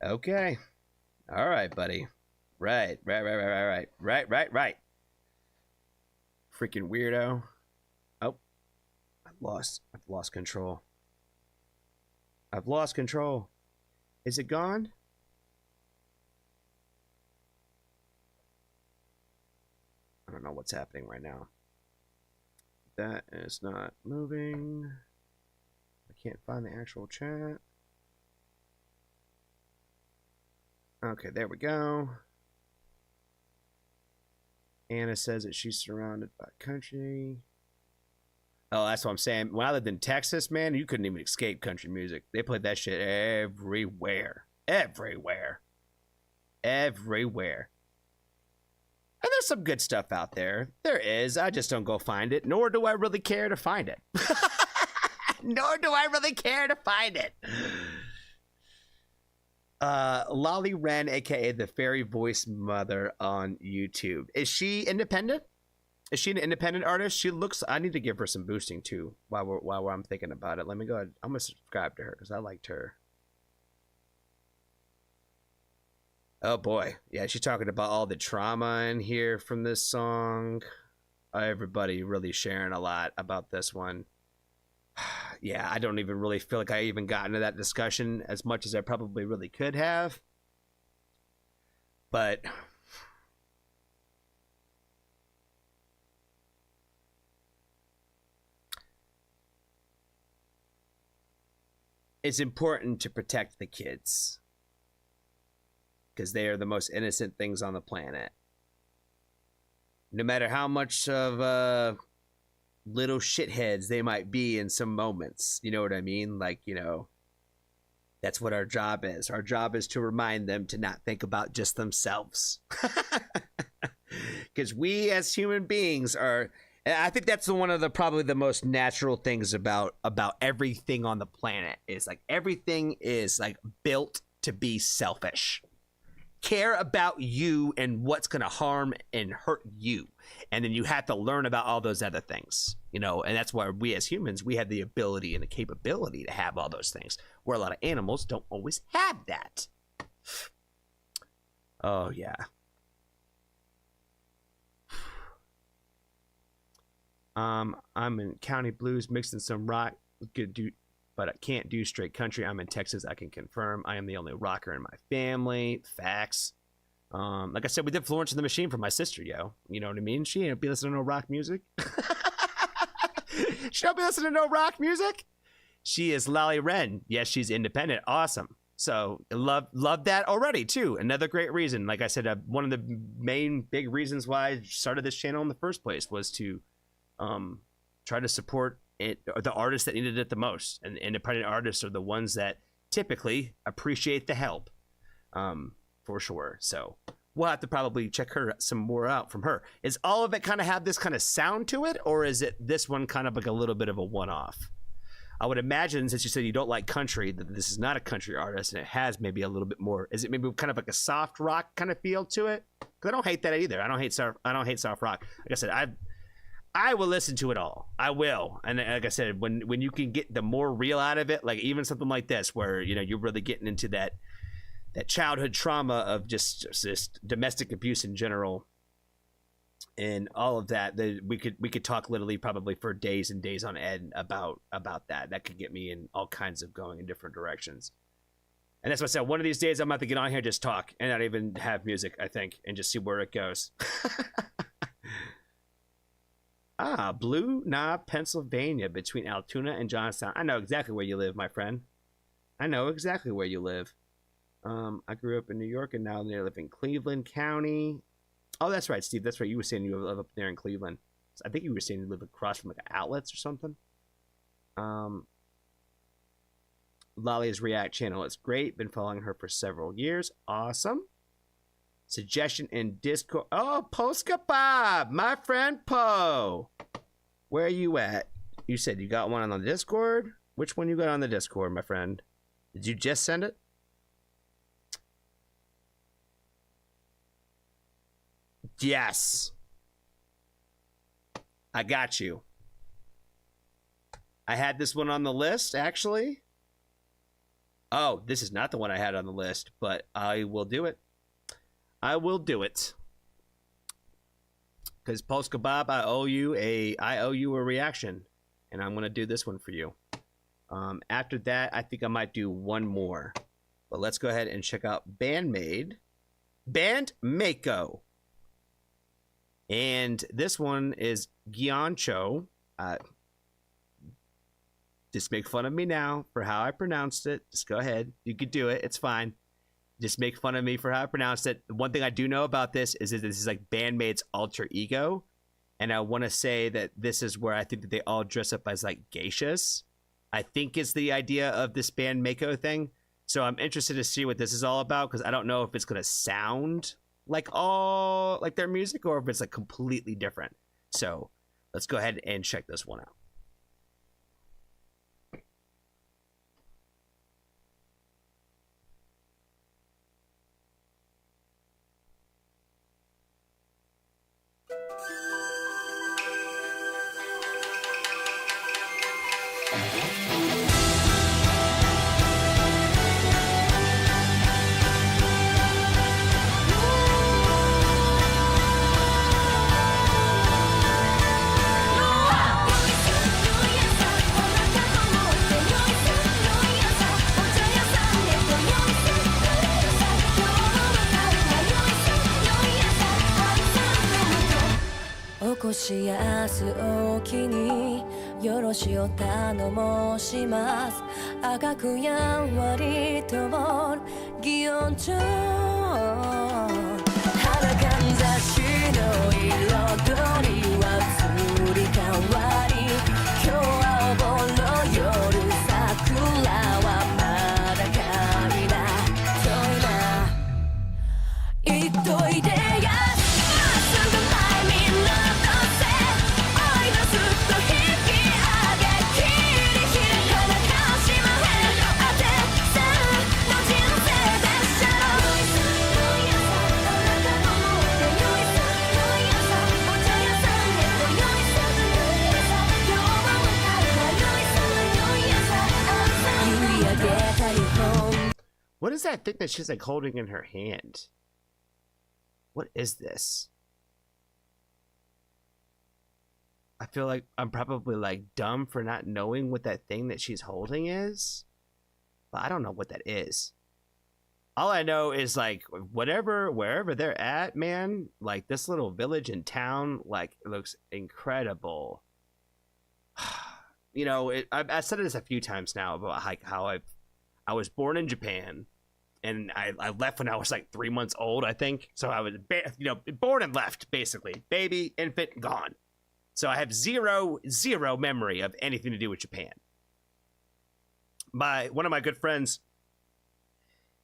Okay. All right, buddy. Right. Freaking weirdo. Oh, lost control. I've lost control. Is it gone? I don't know what's happening right now. That is not moving. I can't find the actual chat. Okay, there we go. Anna says that she's surrounded by country. Oh, that's what I'm saying. When I lived in Texas, man, you couldn't even escape country music. They played that shit everywhere. Everywhere. Everywhere. And there's some good stuff out there. There is. I just don't go find it. Nor do I really care to find it. Nor do I really care to find it. LLY Ren, aka the fairy voice mother on YouTube. Is she independent? Is she an independent artist? She looks. I need to give her some boosting too. While I'm thinking about it, let me go ahead. I'm gonna subscribe to her because I liked her. Oh boy, yeah, she's talking about all the trauma in here from this song. Everybody really sharing a lot about this one. Yeah, I don't even really feel like I even got into that discussion as much as I probably really could have. But it's important to protect the kids because they are the most innocent things on the planet. No matter how much of little shitheads they might be in some moments, you know what I mean? Like, you know, that's what our job is. Our job is to remind them to not think about just themselves. Because we as human beings are, I think that's one of the probably the most natural things about everything on the planet is like everything is like built to be selfish. Care about you and what's going to harm and hurt you. And then you have to learn about all those other things, you know, and that's why we as humans, we have the ability and the capability to have all those things where a lot of animals don't always have that. Oh, yeah. I'm in County Blues mixing some rock. Good dude. But I can't do straight country. I'm in Texas. I can confirm. I am the only rocker in my family. Facts. Like I said, we did Florence and the Machine for my sister, yo. You know what I mean? She ain't be listening to no rock music. She don't be listening to no rock music. She is LLY Ren. Yes, she's independent. Awesome. So love that already too. Another great reason. Like I said, one of the main big reasons why I started this channel in the first place was to try to support the artists that needed it the most, and independent artists are the ones that typically appreciate the help, for sure. So we'll have to probably check her some more out from her. Is all of it kind of have this kind of sound to it, or is it this one kind of like a little bit of a one-off? I would imagine, since you said you don't like country, that this is not a country artist, and it has maybe a little bit more. Is it maybe kind of like a soft rock kind of feel to it? Because I don't hate that either. I don't hate soft rock. Like I said, I will listen to it all. I will. And like I said, when you can get the more real out of it, like even something like this, where, you know, you're really getting into that childhood trauma of just domestic abuse in general and all of that, we could talk literally probably for days and days on end about that. That could get me in all kinds of going in different directions. And that's what I said. One of these days I'm about to get on here, just talk and not even have music, I think, and just see where it goes. Blue Knob, Pennsylvania, between Altoona and Johnstown. I know exactly where you live, my friend. I know exactly where you live. I grew up in New York and now I live in Cleveland County. Oh, that's right, Steve. That's right. You were saying you live up there in Cleveland. I think you were saying you live across from like outlets or something. LLY's React channel is great. Been following her for several years. Awesome. Suggestion in Discord. Oh, Polska Bob, my friend Poe. Where are you at? You said you got one on the Discord? Which one you got on the Discord, my friend? Did you just send it? Yes. I got you. I had this one on the list, actually. Oh, this is not the one I had on the list, but I will do it. I will do it. Because Polska Bob, I owe you a reaction. and I'm gonna do this one for you. After that, I think I might do one more. But let's go ahead and check out Band-Maid. Band-Maid. And this one is Gioncho. Just make fun of me now for how I pronounced it. Just go ahead. You could do it. It's fine. Just make fun of me for how I pronounced it. One thing I do know about this is that this is like Band-Maid's alter ego. And I want to say that this is where I think that they all dress up as like geishas. I think is the idea of this Band-Maid thing. So I'm interested to see what this is all about, because I don't know if it's going to sound like all like their music or if it's like completely different. So let's go ahead and check this one out.こしやすおきによろしを頼もします赤くやんわりと擬音調花かんざしの彩りは移り変わり今日はおぼろ夜桜はまだかいな遠いな言っといてやWhat is that thing that she's like holding in her hand? What is this? I feel like I'm probably like dumb for not knowing what that thing that she's holding is. But I don't know what that is. All I know is like wherever they're at, man, like this little village and town, like it looks incredible. You know, I said this a few times now about like how I was born in Japan, and I left when I was like 3 months old, I think. So I was, born and left, basically. Baby, infant, gone. So I have zero memory of anything to do with Japan. One of my good friends,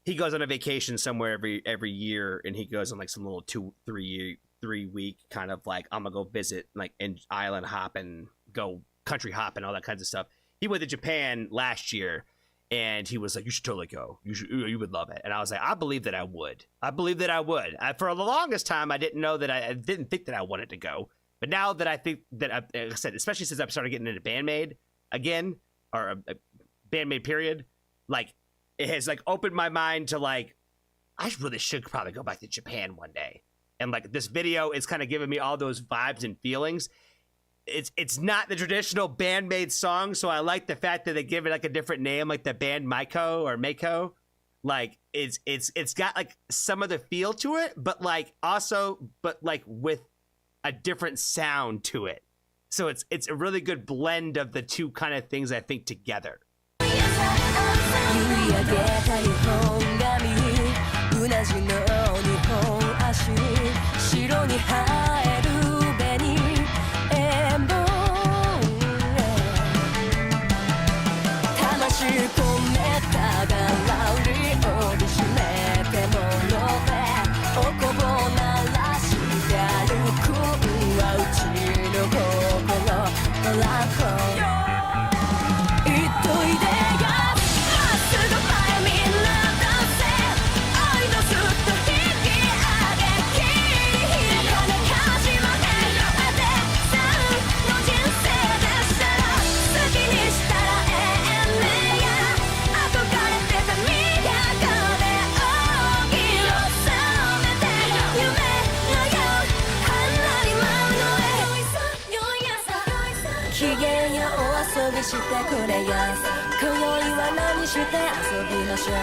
he goes on a vacation somewhere every year, and he goes on like some little 2-3 week kind of like, I'm gonna go visit like in island hopping, go country hopping, all that kinds of stuff. He went to Japan last year. And he was like, you should totally go. You would love it. And I was like, I believe that I would. For the longest time, I didn't know that I didn't think that I wanted to go. But now that I think that, like I said, especially since I've started getting into Band-Maid again, or Band-Maid period, like it has like opened my mind to like, I really should probably go back to Japan one day. And like this video is kind of giving me all those vibes and feelings. It's not the traditional Band-Maid song, so I like the fact that they give it like a different name, like the band Mako. Like it's got like some of the feel to it, but like with a different sound to it. So it's a really good blend of the two kind of things I think together. 「してくれや今宵は何して遊びましょう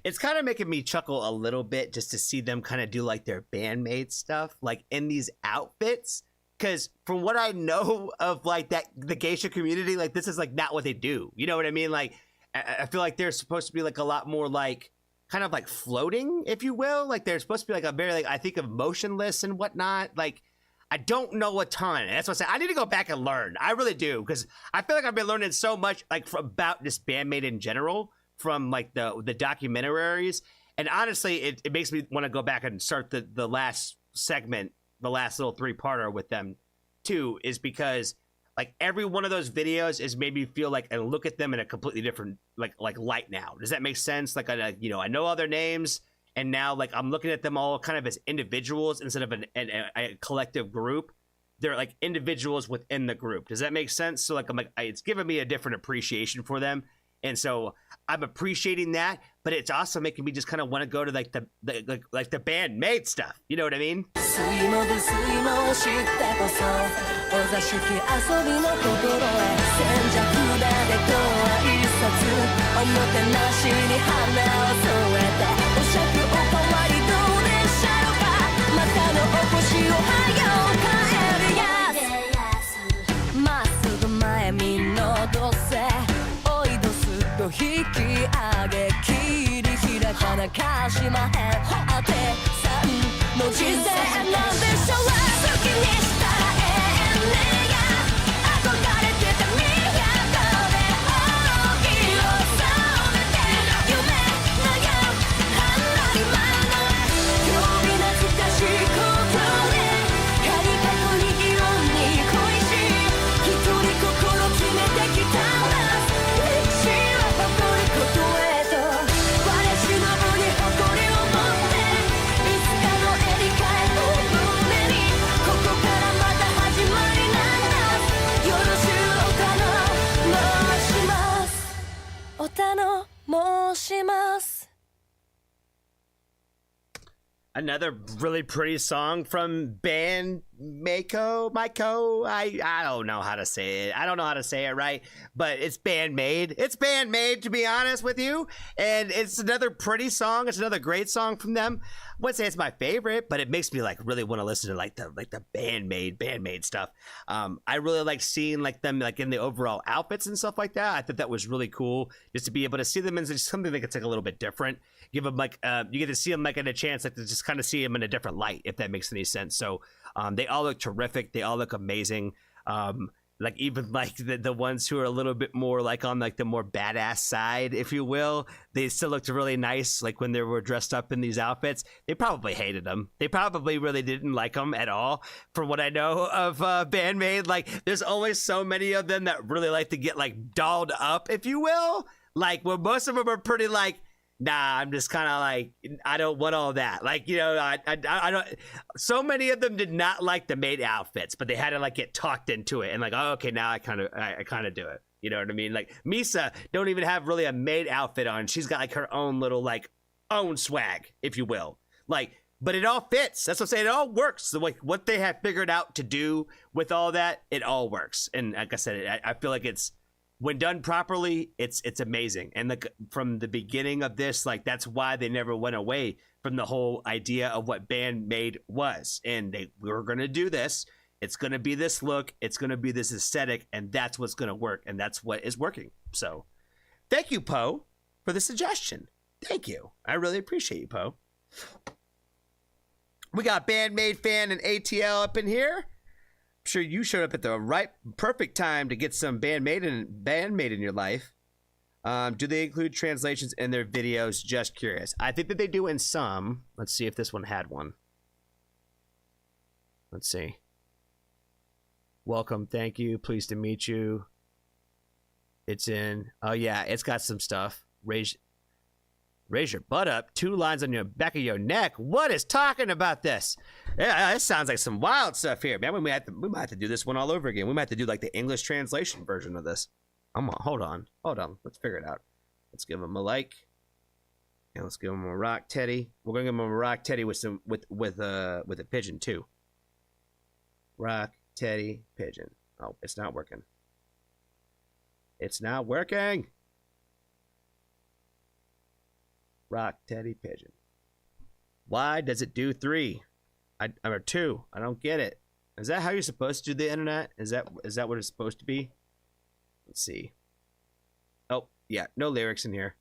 It's kind of making me chuckle a little bit just to see them kind of do like their Band-Maid stuff, like in these outfits. Because from what I know of like that the geisha community, like this is like not what they do. You know what I mean? Like I feel like they're supposed to be like a lot more like kind of like floating, if you will. Like they're supposed to be like a very like I think of motionless and whatnot. Like I don't know a ton. And that's what I say. I need to go back and learn. I really do because I feel like I've been learning so much like about this Band-Maid in general. From like the documentaries, and honestly it makes me want to go back and start the last segment, the last little 3-parter with them too, is because like every one of those videos is made me feel like and look at them in a completely different like light now. Does that make sense? Like I know all their names, and now like I'm looking at them all kind of as individuals instead of a collective group. They're like individuals within the group. Does that make sense? So like I'm like it's given me a different appreciation for them. And so I'm appreciating that, but it's also making me just kind of want to go to like the Band-Maid stuff. You know what I mean? 水も不水も知ってこそお座敷遊びの心へ千尺札でご挨拶おもてなしに花を添えてお酌おかわりどうでしょうかまたのお越しをはよ帰るやつまっすぐ前見のどせ引き上げ切り開かなかしまへんあてさんの人生なんでしょう好きにしたらええねや憧れてた都で大きいを染めて夢のよ離れ間の興味懐かしいことでカリカトに議論に恋し一人心決めてきたんだAnother really pretty song from Band-Maid. I don't know how to say it. I don't know how to say it right, but it's Band-Maid. It's Band-Maid, to be honest with you. And it's another pretty song. It's another great song from them. I wouldn't say it's my favorite, but it makes me like really want to listen to like the Band-Maid stuff. I really like seeing like them like in the overall outfits and stuff like that. I thought that was really cool just to be able to see them in something that gets like a little bit different. Give them like you get to see them like in a chance like to just kind of see them in a different light, if that makes any sense. So they all look terrific. They all look amazing. Like even like the ones who are a little bit more like on like the more badass side, if you will, they still looked really nice. Like when they were dressed up in these outfits, they probably hated them. They probably really didn't like them at all. From what I know of Band-Maid, like there's always so many of them that really like to get like dolled up, if you will. Like where most of them are pretty like, nah, I'm just kind of like, I don't want all that. Like, you know, I don't, so many of them did not like the maid outfits, but they had to like get talked into it and like, oh, okay, now I kind of do it. You know what I mean? Like Misa don't even have really a maid outfit on. She's got like her own little like own swag, if you will. Like, but it all fits. That's what I'm saying. It all works. So like what they have figured out to do with all that, it all works. And like I said, I feel like it's, when done properly, it's amazing. And from the beginning of this, like that's why they never went away from the whole idea of what Band-Maid was. And we were going to do this. It's going to be this look. It's going to be this aesthetic. And that's what's going to work. And that's what is working. So thank you, Poe, for the suggestion. Thank you. I really appreciate you, Poe. We got Band-Maid fan and ATL up in here. Sure you showed up at the right perfect time to get some Band-Maid in your life. Do they include translations in their videos? Just curious. I think that they do in some. Let's see if this one had one. Let's see. Welcome, thank you, pleased to meet you. It's in, oh yeah, it's got some stuff. Raise your butt up. 2 lines on your back of your neck. What is talking about this? Yeah, this sounds like some wild stuff here, man. We might have to do this one all over again. We might have to do like the English translation version of this. Hold on. Let's figure it out. Let's give him a like, and let's give him a rock teddy. We're gonna give him a rock teddy with a pigeon too. Rock teddy pigeon. Oh, it's not working. It's not working. Rock Teddy Pigeon. Why does it do 3? Or 2? I don't get it. Is that how you're supposed to do the internet? Is that what it's supposed to be? Let's see. Oh, yeah, no lyrics in here.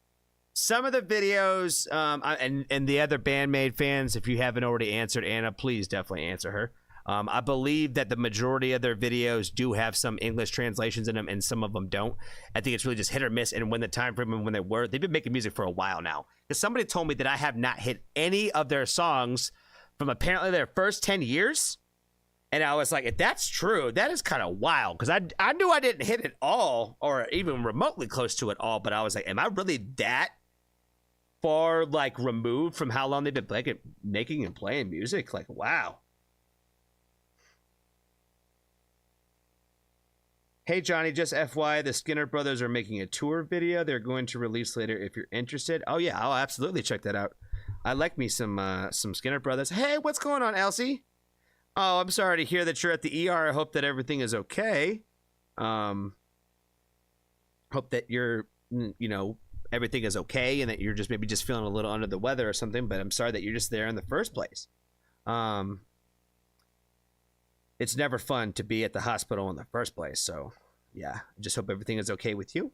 Some of the videos, and the other Band-Maid fans, if you haven't already answered Anna, please definitely answer her. I believe that the majority of their videos do have some English translations in them, and some of them don't. I think it's really just hit or miss, and when the time frame and when they've been making music for a while now. Because somebody told me that I have not hit any of their songs from apparently their first 10 years. And I was like, if that's true, that is kind of wild. Because I knew I didn't hit it all, or even remotely close to it all. But I was like, am I really that far, like, removed from how long they've been making and playing music? Like, wow. Hey, Johnny, just FYI, the Skinner Brothers are making a tour video they're going to release later if you're interested. Oh, yeah, I'll absolutely check that out. I like me some Skinner Brothers. Hey, what's going on, Elsie? Oh, I'm sorry to hear that you're at the ER. I hope that everything is okay. Hope that you're, everything is okay and that you're just maybe just feeling a little under the weather or something, but I'm sorry that you're just there in the first place. It's never fun to be at the hospital in the first place, so yeah, I just hope everything is okay with you.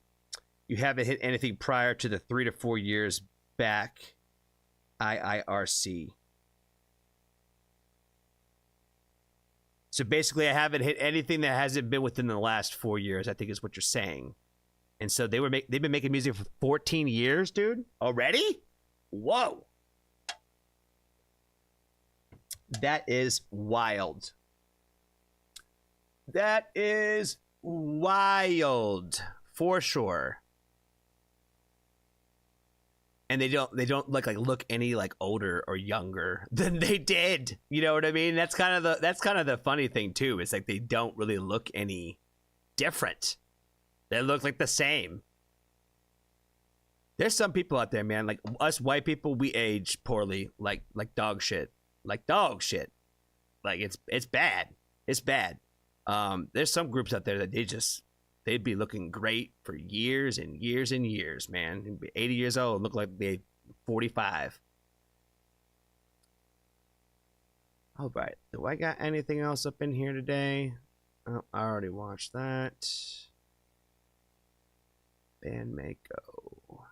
You haven't hit anything prior to the 3 to 4 years back IIRC. So basically, I haven't hit anything that hasn't been within the last 4 years, I think is what you're saying. And so they've been making music for 14 years, dude? Already? Whoa. That is wild. That is wild, for sure. And they don't look any like older or younger than they did. You know what I mean? That's kind of the funny thing too. It's like they don't really look any different. They look like the same. There's some people out there, man, like us white people, we age poorly, like dog shit. Like dog shit. Like it's bad. It's bad. There's some groups out there that they'd be looking great for years and years and years, man. They'd be 80 years old, look like they're 45. All right. Do I got anything else up in here today? Oh, I already watched that. Band-Maid go.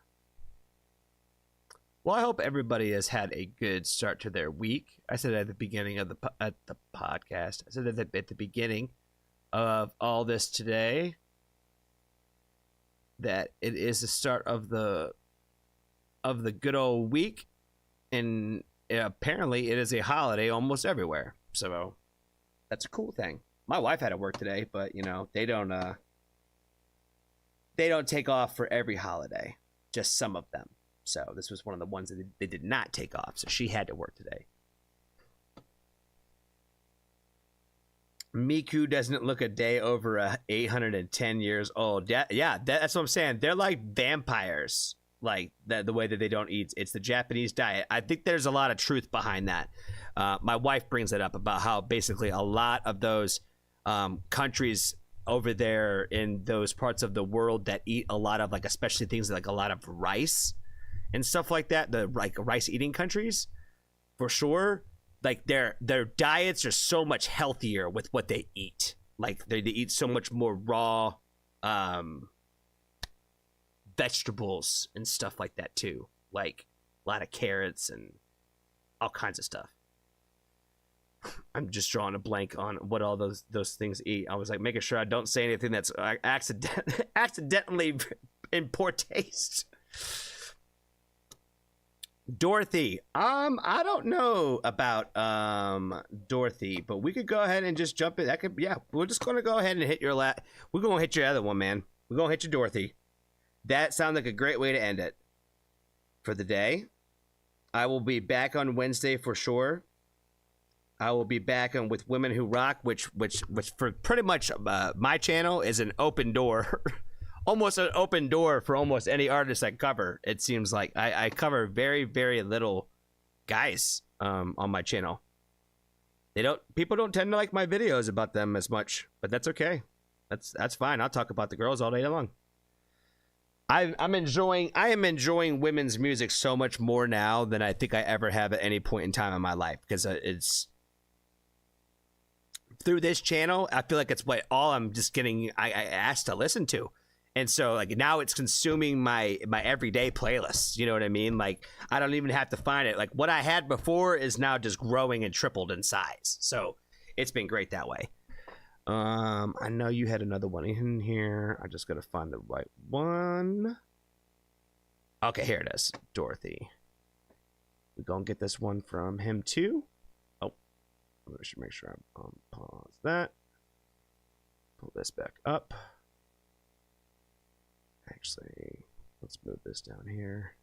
Well, I hope everybody has had a good start to their week. I said at the beginning of the podcast. I said at the beginning of all this today that it is the start of the good old week, and apparently it is a holiday almost everywhere. So that's a cool thing. My wife had to work today, but they don't take off for every holiday, just some of them. So this was one of the ones that they did not take off, so she had to work today. Miku doesn't look a day over 810 years old. Yeah, that's what I'm saying. They're like vampires, like the way that they don't eat. It's the Japanese diet. I think there's a lot of truth behind that. My wife brings it up about how basically a lot of those countries over there in those parts of the world that eat a lot of, like, especially things like a lot of rice and stuff like that, the like rice eating countries, for sure, like their diets are so much healthier with what they eat. Like they eat so much more raw vegetables and stuff like that too, like a lot of carrots and all kinds of stuff. I'm just drawing a blank on what all those things eat. I was like making sure I don't say anything that's accidentally in poor taste. Dorothy, I don't know about Dorothy, but we could go ahead and just jump in. We're just gonna go ahead and hit your we're gonna hit your other one, man. We're gonna hit your Dorothy. That sounds like a great way to end it for the day. I will be back on Wednesday for sure. I will be back on with Women Who Rock, which for pretty much my channel is an open door. Almost an open door for almost any artist I cover. It seems like I cover very, very little guys on my channel. People don't tend to like my videos about them as much, but that's okay. That's fine. I'll talk about the girls all day long. I am enjoying women's music so much more now than I think I ever have at any point in time in my life, because it's through this channel. I feel like it's what all I'm just getting I asked to listen to, and so like now it's consuming my everyday playlists. You know what I mean? Like I don't even have to find it. Like what I had before is now just growing and tripled in size. So it's been great that way. I know you had another one in here. I just gotta find the right one. Okay, here it is. Dorothy. We're gonna get this one from him too. Oh, I should make sure I pause that. Pull this back up. Actually, let's move this down here.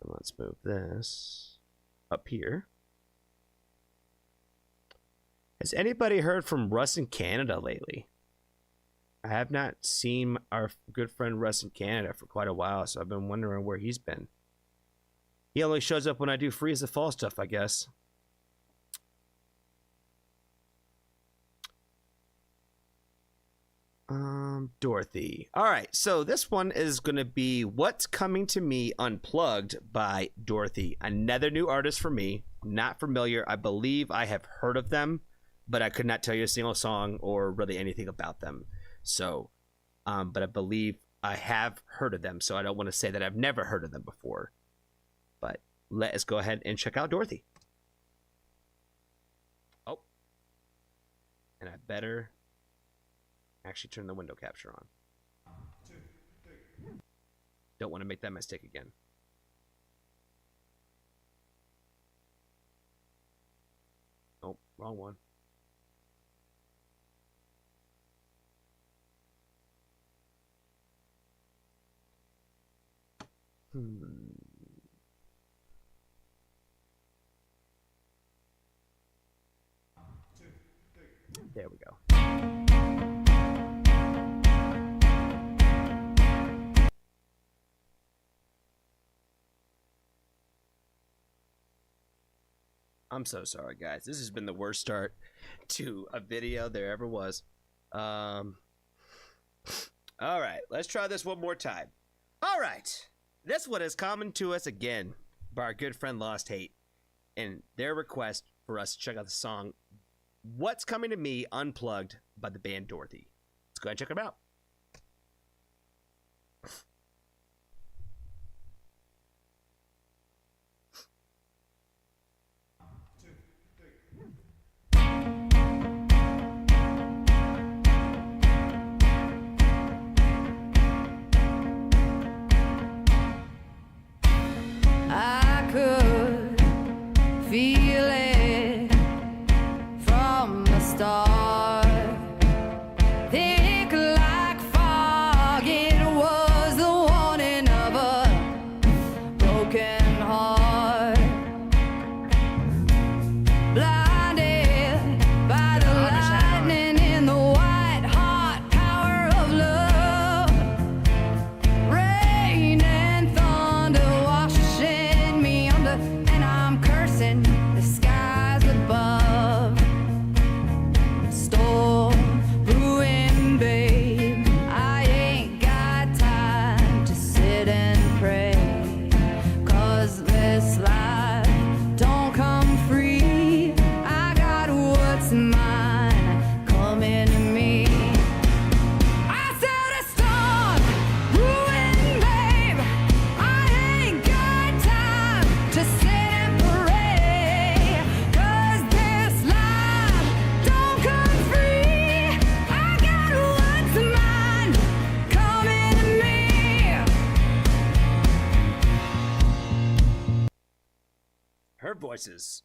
And let's move this up here. Has anybody heard from Russ in Canada lately? I have not seen our good friend Russ in Canada for quite a while, so I've been wondering where he's been. He only shows up when I do Freeze the Fall stuff, I guess. Dorothy. All right, so this one is going to be What's Coming to Me Unplugged by Dorothy. Another new artist for me. Not familiar. I believe I have heard of them, but I could not tell you a single song or really anything about them. So, but I believe I have heard of them, so I don't want to say that I've never heard of them before. But let us go ahead and check out Dorothy. Oh. And I better actually turn the window capture on. 2, 3. Don't want to make that mistake again. Oh, wrong one. There we go. I'm so sorry, guys. This has been the worst start to a video there ever was. All right, let's try this one more time. All right, this one is coming to us again by our good friend Lost Hate, and their request for us to check out the song What's Coming to Me Unplugged by the band Dorothy. Let's go ahead and check them out. I could feel it from the start. Thick like fog, it was the warning of a broken heart. Blinded by the lightning in the white hot power of love. Rain and thunder washing me under, and I'm cursing the skies above. Storm brewing, babe, I ain't got time to sit and pray. 'Cause this life don't come free. I got what's mine coming to me. I said a storm brewing, babe, I ain't got time to sit and pray. 'Cause this life don't come free. I got what's mine coming to me. Her voice is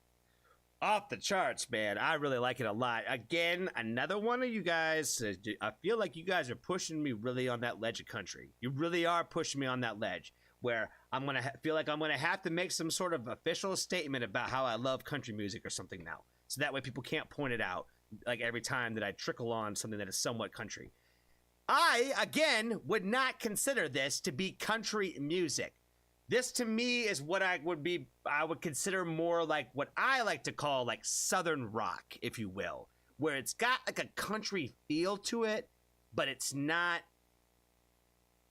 off the charts, man. I really like it a lot. Again, another one of you guys. I feel like you guys are pushing me really on that ledge of country. You really are pushing me on that ledge where I'm gonna feel like I'm gonna have to make some sort of official statement about how I love country music or something now, so that way people can't point it out like every time that I trickle on something that is somewhat country. I again would not consider this to be country music. This to me is what I would consider more like what I like to call like Southern rock, if you will, where it's got like a country feel to it, but it's not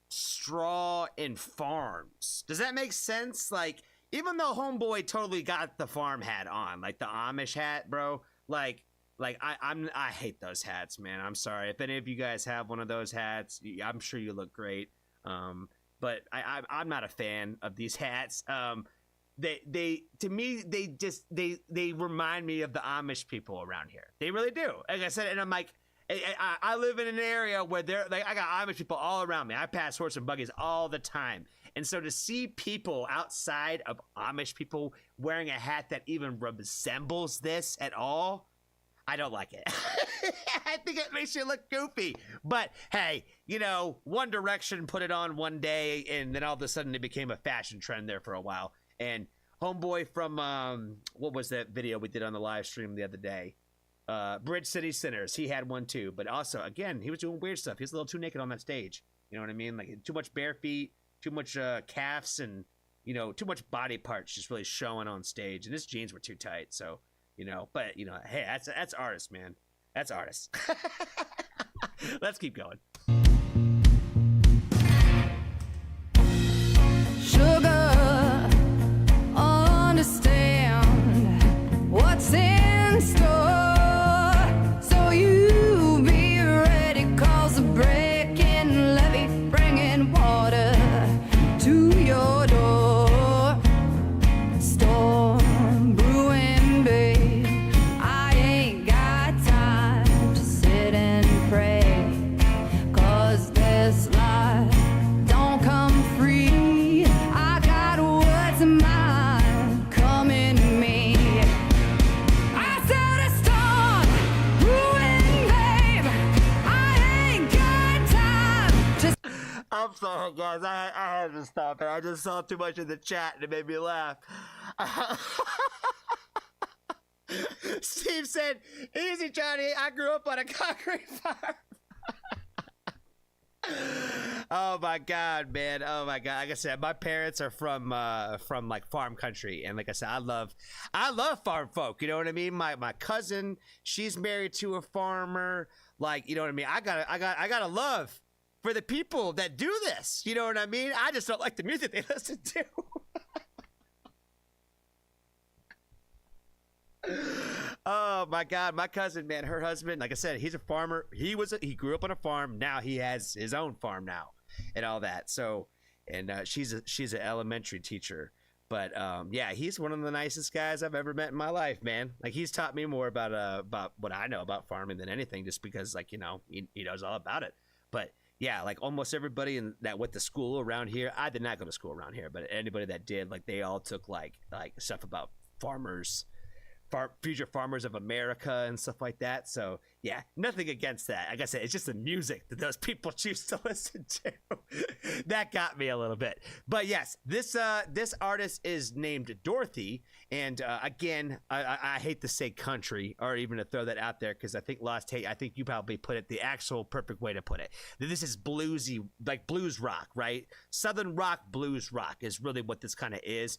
straw and farms. Does that make sense? Like, even though homeboy totally got the farm hat on, like the Amish hat, bro, like I hate those hats, man. I'm sorry. If any of you guys have one of those hats, I'm sure you look great. But I'm not a fan of these hats. They to me, they remind me of the Amish people around here. They really do. Like I said, and I'm like, I live in an area where I got Amish people all around me. I pass horse and buggies all the time. And so to see people outside of Amish people wearing a hat that even resembles this at all, I don't like it. I think it makes you look goofy. But hey, you know, One Direction put it on one day, and then all of a sudden it became a fashion trend there for a while. And homeboy from, what was that video we did on the live stream the other day? Bridge City Sinners, he had one too. But also, again, he was doing weird stuff. He was a little too naked on that stage. You know what I mean? Like, too much bare feet, too much calves, and, you know, too much body parts just really showing on stage. And his jeans were too tight, so... You know, but, you know, hey, that's artist, man. That's artist. Let's keep going. Sugar, understand what's in store. So you be ready, cause the breaking levee bringing water to your door. Storm brewing, babe. I ain't got time to sit and pray, cause this life don't come free. I got what's mine coming to me. I said a storm brewing, babe. I ain't got time to... I'm sorry, guys. I had to stop it. I just saw too much in the chat and it made me laugh. Steve said, "Easy, Johnny. I grew up on a concrete farm." Oh my god, man. Oh my god. Like I said, my parents are from like farm country, and like I said, I love farm folk. You know what I mean? My cousin, she's married to a farmer. Like, you know what I mean? I got a love for the people that do this. You know what I mean? I just don't like the music they listen to. Oh my god, my cousin, man, her husband, like I said, he's a farmer. He grew up on a farm. Now he has his own farm now and all that. So, and she's an elementary teacher. But yeah, he's one of the nicest guys I've ever met in my life, man. Like, he's taught me more about what I know about farming than anything, just because, like, you know, he knows all about it. But yeah, like almost everybody that went to school around here, I did not go to school around here, but anybody that did, like, they all took like stuff about farmers, future farmers of America and stuff like that. So yeah, nothing against that. Like I said, it's just the music that those people choose to listen to that got me a little bit. But yes, this artist is named Dorothy, and again, I hate to say country or even to throw that out there, because I think Lost Hate, I think you probably put it the actual perfect way to put it. This is bluesy, like blues rock, right? Southern rock, blues rock is really what this kind of is.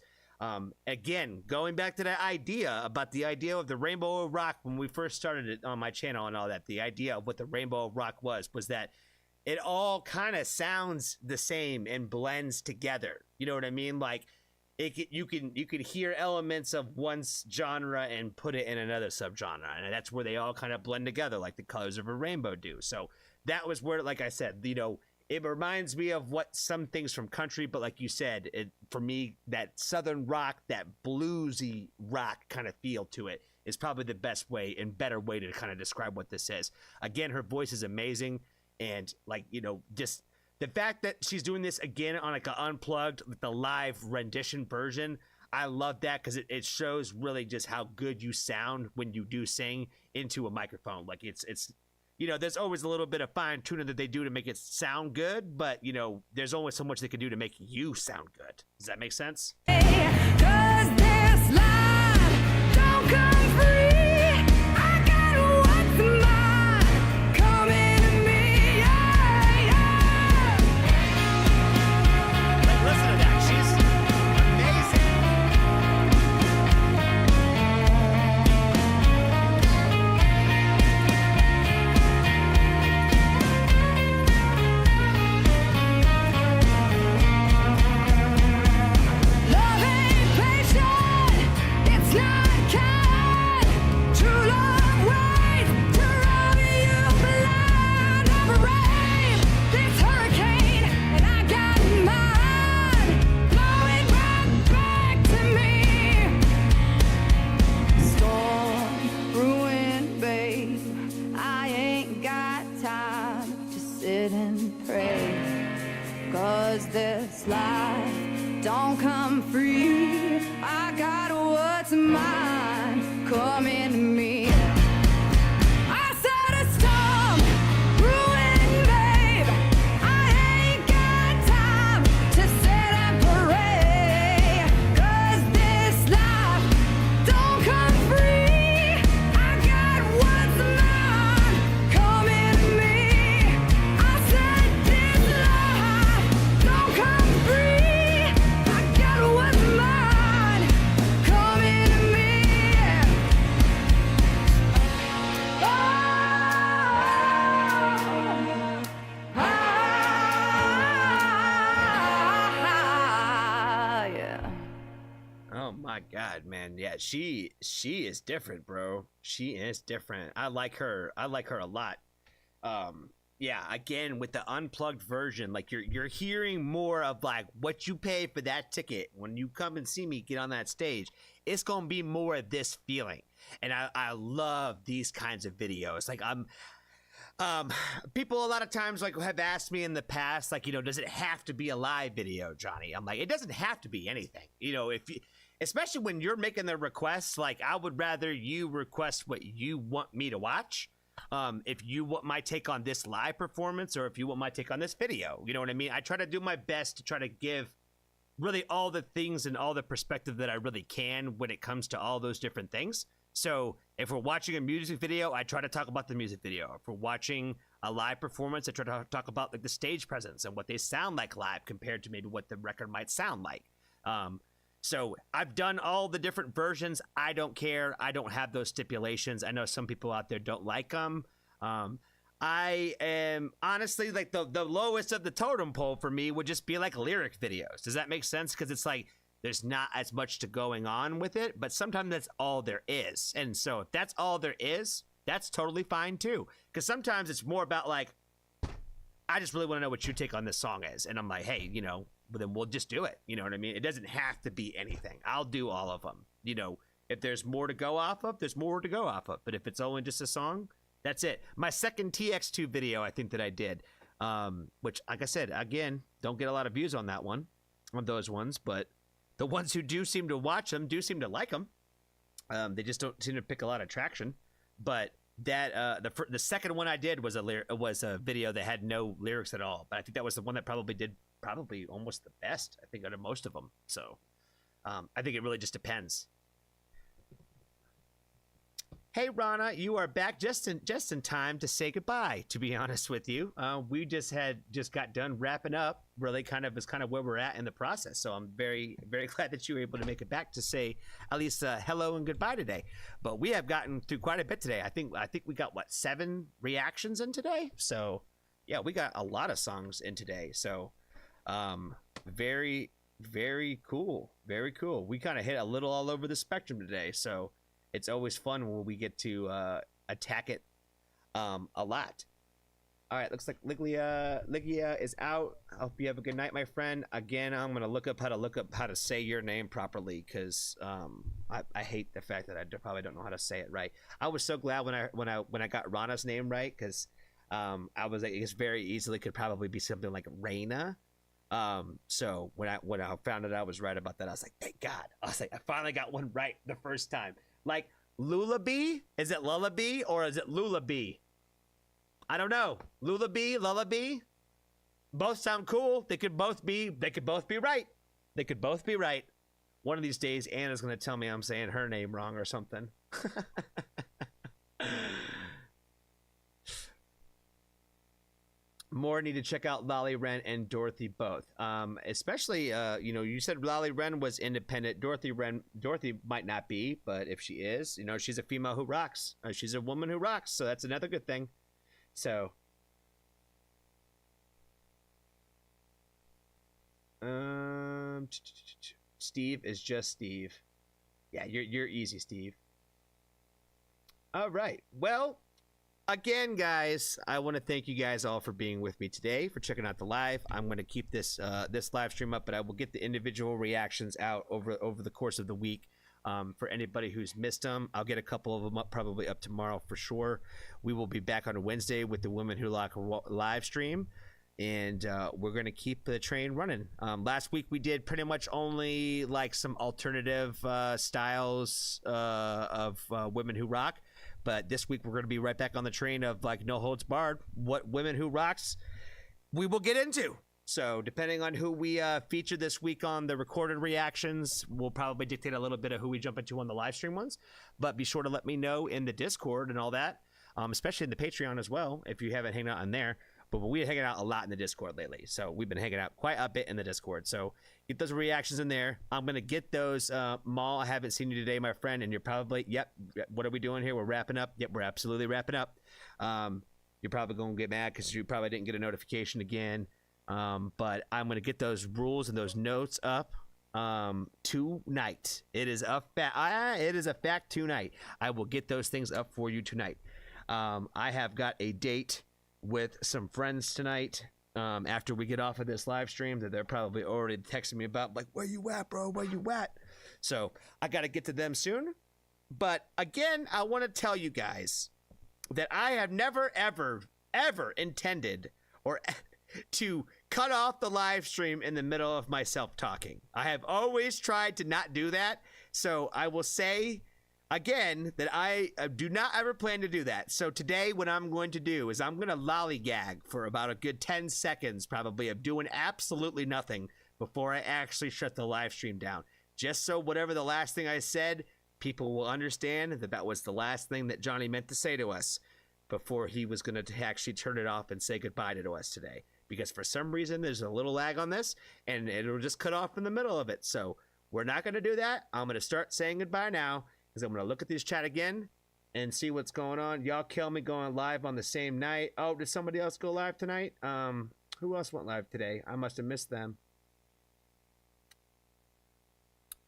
Again, going back to that idea about the idea of the Rainbow of Rock when we first started it on my channel and all that, the idea of what the Rainbow of Rock was that it all kind of sounds the same and blends together. You know what I mean? Like, you can hear elements of one genre and put it in another subgenre, and that's where they all kind of blend together, like the colors of a rainbow do. So that was where, like I said, you know, it reminds me of what some things from country, but like you said, for me, that southern rock, that bluesy rock kind of feel to it is probably the best way and better way to kind of describe what this is. Again, her voice is amazing, and like, you know, just the fact that she's doing this again on like an unplugged, the live rendition version, I love that, because it shows really just how good you sound when you do sing into a microphone. Like, it's you know, there's always a little bit of fine tuning that they do to make it sound good, but, you know, there's always so much they can do to make you sound good. Does that make sense? Cause this life don't come free. I got what's mine coming to me. Yeah, yeah. Like, listen to that. She's amazing. don't come free. I got what's mine coming to me. I said it's time, ruin, babe. I ain't got time to sit and parade. 'Cause this life don't come free. I got what's mine coming to me. I said this life don't come free. I got what's mine coming to me. Yeah. Oh my god, man. Yeah, she is different, bro. She is different. I like her. I like her a lot. Yeah, again with the unplugged version, like you're hearing more of like what you pay for that ticket when you come and see me get on that stage. It's gonna be more of this feeling, and I love these kinds of videos. Like people a lot of times like have asked me in the past, like, you know, does it have to be a live video, Johnny? I'm like, it doesn't have to be anything. You know, if you, especially when you're making the requests, like I would rather you request what you want me to watch. If you want my take on this live performance, or if you want my take on this video, you know what I mean? I try to do my best to try to give really all the things and all the perspective that I really can when it comes to all those different things. So if we're watching a music video, I try to talk about the music video. If we're watching a live performance, I try to talk about like the stage presence and what they sound like live compared to maybe what the record might sound like. So I've done all the different versions. I don't care. I don't have those stipulations. I know some people out there don't like them. I am honestly like the lowest of the totem pole for me would just be like lyric videos. Does that make sense? Because it's like there's not as much to going on with it, but sometimes that's all there is. And so if that's all there is, that's totally fine too. Because sometimes it's more about like, I just really want to know what your take on this song is. And I'm like, hey, you know, but then we'll just do it. You know what I mean? It doesn't have to be anything. I'll do all of them. You know, if there's more to go off of, there's more to go off of. But if it's only just a song, that's it. My second TX2 video, I think that I did, which, like I said, again, don't get a lot of views on that one, on those ones. But the ones who do seem to watch them do seem to like them. They just don't seem to pick a lot of traction. But that the second one I did was a video that had no lyrics at all. But I think that was the one that probably did almost the best, I think, out of most of them. So I think it really just depends. Hey Rana, you are back just in time to say goodbye, to be honest with you. We just got done wrapping up, really kind of where we're at in the process. So I'm very, very glad that you were able to make it back to say at least hello and goodbye today. But we have gotten through quite a bit today. I think we got, what, 7 reactions in today? So yeah, we got a lot of songs in today. So very, very cool. Very cool. We kind of hit a little all over the spectrum today. So it's always fun when we get to attack it a lot. All right, looks like Ligia is out. I hope you have a good night, my friend. Again, I'm gonna look up how to say your name properly, because I hate the fact that I probably don't know how to say it right. I was so glad when I got Rana's name right, because I was like, it's very easily could probably be something like Reina. So when I found out I was right about that, I was like, thank God. I was like, I finally got one right the first time. Like Lullaby? Is it Lullaby or is it Lullaby? I don't know. Lullaby, Lullaby? Both sound cool. They could both be right. They could both be right. One of these days, Anna's gonna tell me I'm saying her name wrong or something. More need to check out LLY Ren and Dorothy both. Especially, you know, you said LLY Ren was independent. Dorothy might not be, but if she is, you know, she's a female who rocks. She's a woman who rocks, so that's another good thing. So, Steve is just Steve. Yeah, you're easy, Steve. All right. Well, again, guys, I want to thank you guys all for being with me today, for checking out the live. I'm going to keep this this live stream up, but I will get the individual reactions out over the course of the week. For anybody who's missed them, I'll get a couple of them up, probably up tomorrow for sure. We will be back on Wednesday with the Women Who Lock live stream. and we're gonna keep the train running. Last week we did pretty much only like some alternative styles of Women Who Rock, but this week we're gonna be right back on the train of like no holds barred. What Women Who Rocks we will get into. So depending on who we feature this week on the recorded reactions, we'll probably dictate a little bit of who we jump into on the live stream ones. But be sure to let me know in the Discord and all that, especially in the Patreon as well, if you haven't hanging out in there. But we're hanging out a lot in the Discord lately. So we've been hanging out quite a bit in the Discord. So get those reactions in there. I'm going to get those. Maul, I haven't seen you today, my friend. And you're probably, yep, what are we doing here? We're wrapping up. Yep, we're absolutely wrapping up. You're probably going to get mad because you probably didn't get a notification again. But I'm going to get those rules and those notes up tonight. It is a fact tonight. I will get those things up for you tonight. I have got a date with some friends tonight after we get off of this live stream that they're probably already texting me about, like, where you at, bro? Where you at? So I got to get to them soon. But again, I want to tell you guys that I have never, ever, ever intended or to cut off the live stream in the middle of myself talking. I have always tried to not do that. So I will say again that I do not ever plan to do that. So today what I'm going to do is I'm going to lollygag for about a good 10 seconds probably of doing absolutely nothing before I actually shut the live stream down. Just so whatever the last thing I said, people will understand that that was the last thing that Johnny meant to say to us before he was going to actually turn it off and say goodbye to us today. Because for some reason there's a little lag on this and it'll just cut off in the middle of it. So we're not going to do that. I'm going to start saying goodbye now because I'm going to look at this chat again and see what's going on. Y'all kill me going live on the same night. Oh, did somebody else go live tonight? Who else went live today? I must have missed them.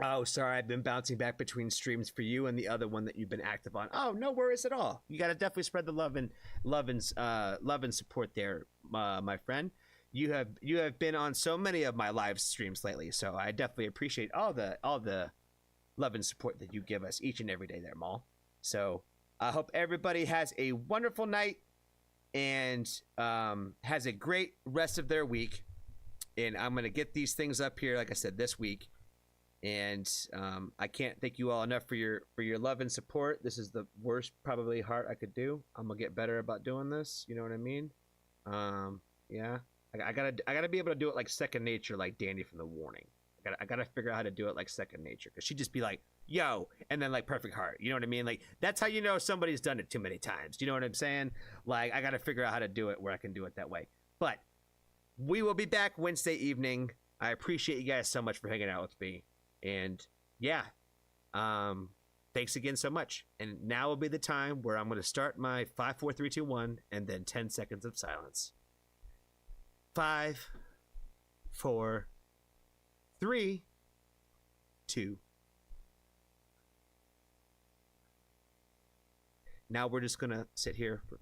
Oh, sorry, I've been bouncing back between streams for you and the other one that you've been active on. Oh, no worries at all. You got to definitely spread the love and support there, my friend. You have been on so many of my live streams lately, so I definitely appreciate all the love and support that you give us each and every day there, Maul. So I hope everybody has a wonderful night and has a great rest of their week. And I'm gonna get these things up here, like I said, this week. And I can't thank you all enough for your love and support. This is the worst probably heart I could do. I'm gonna get better about doing this. You know what I mean? Yeah. I gotta be able to do it like second nature, like Danny from The Warning. I gotta figure out how to do it like second nature, because she'd just be like, yo, and then like perfect heart. You know what I mean? Like that's how you know somebody's done it too many times. Do you know what I'm saying? Like I gotta figure out how to do it where I can do it that way. But we will be back Wednesday evening. I appreciate you guys so much for hanging out with me. And yeah, thanks again so much. And now will be the time where I'm going to start my 5, 4, 3, 2, 1, and then 10 seconds of silence. 5, 4, 3, 2. Now we're just going to sit here for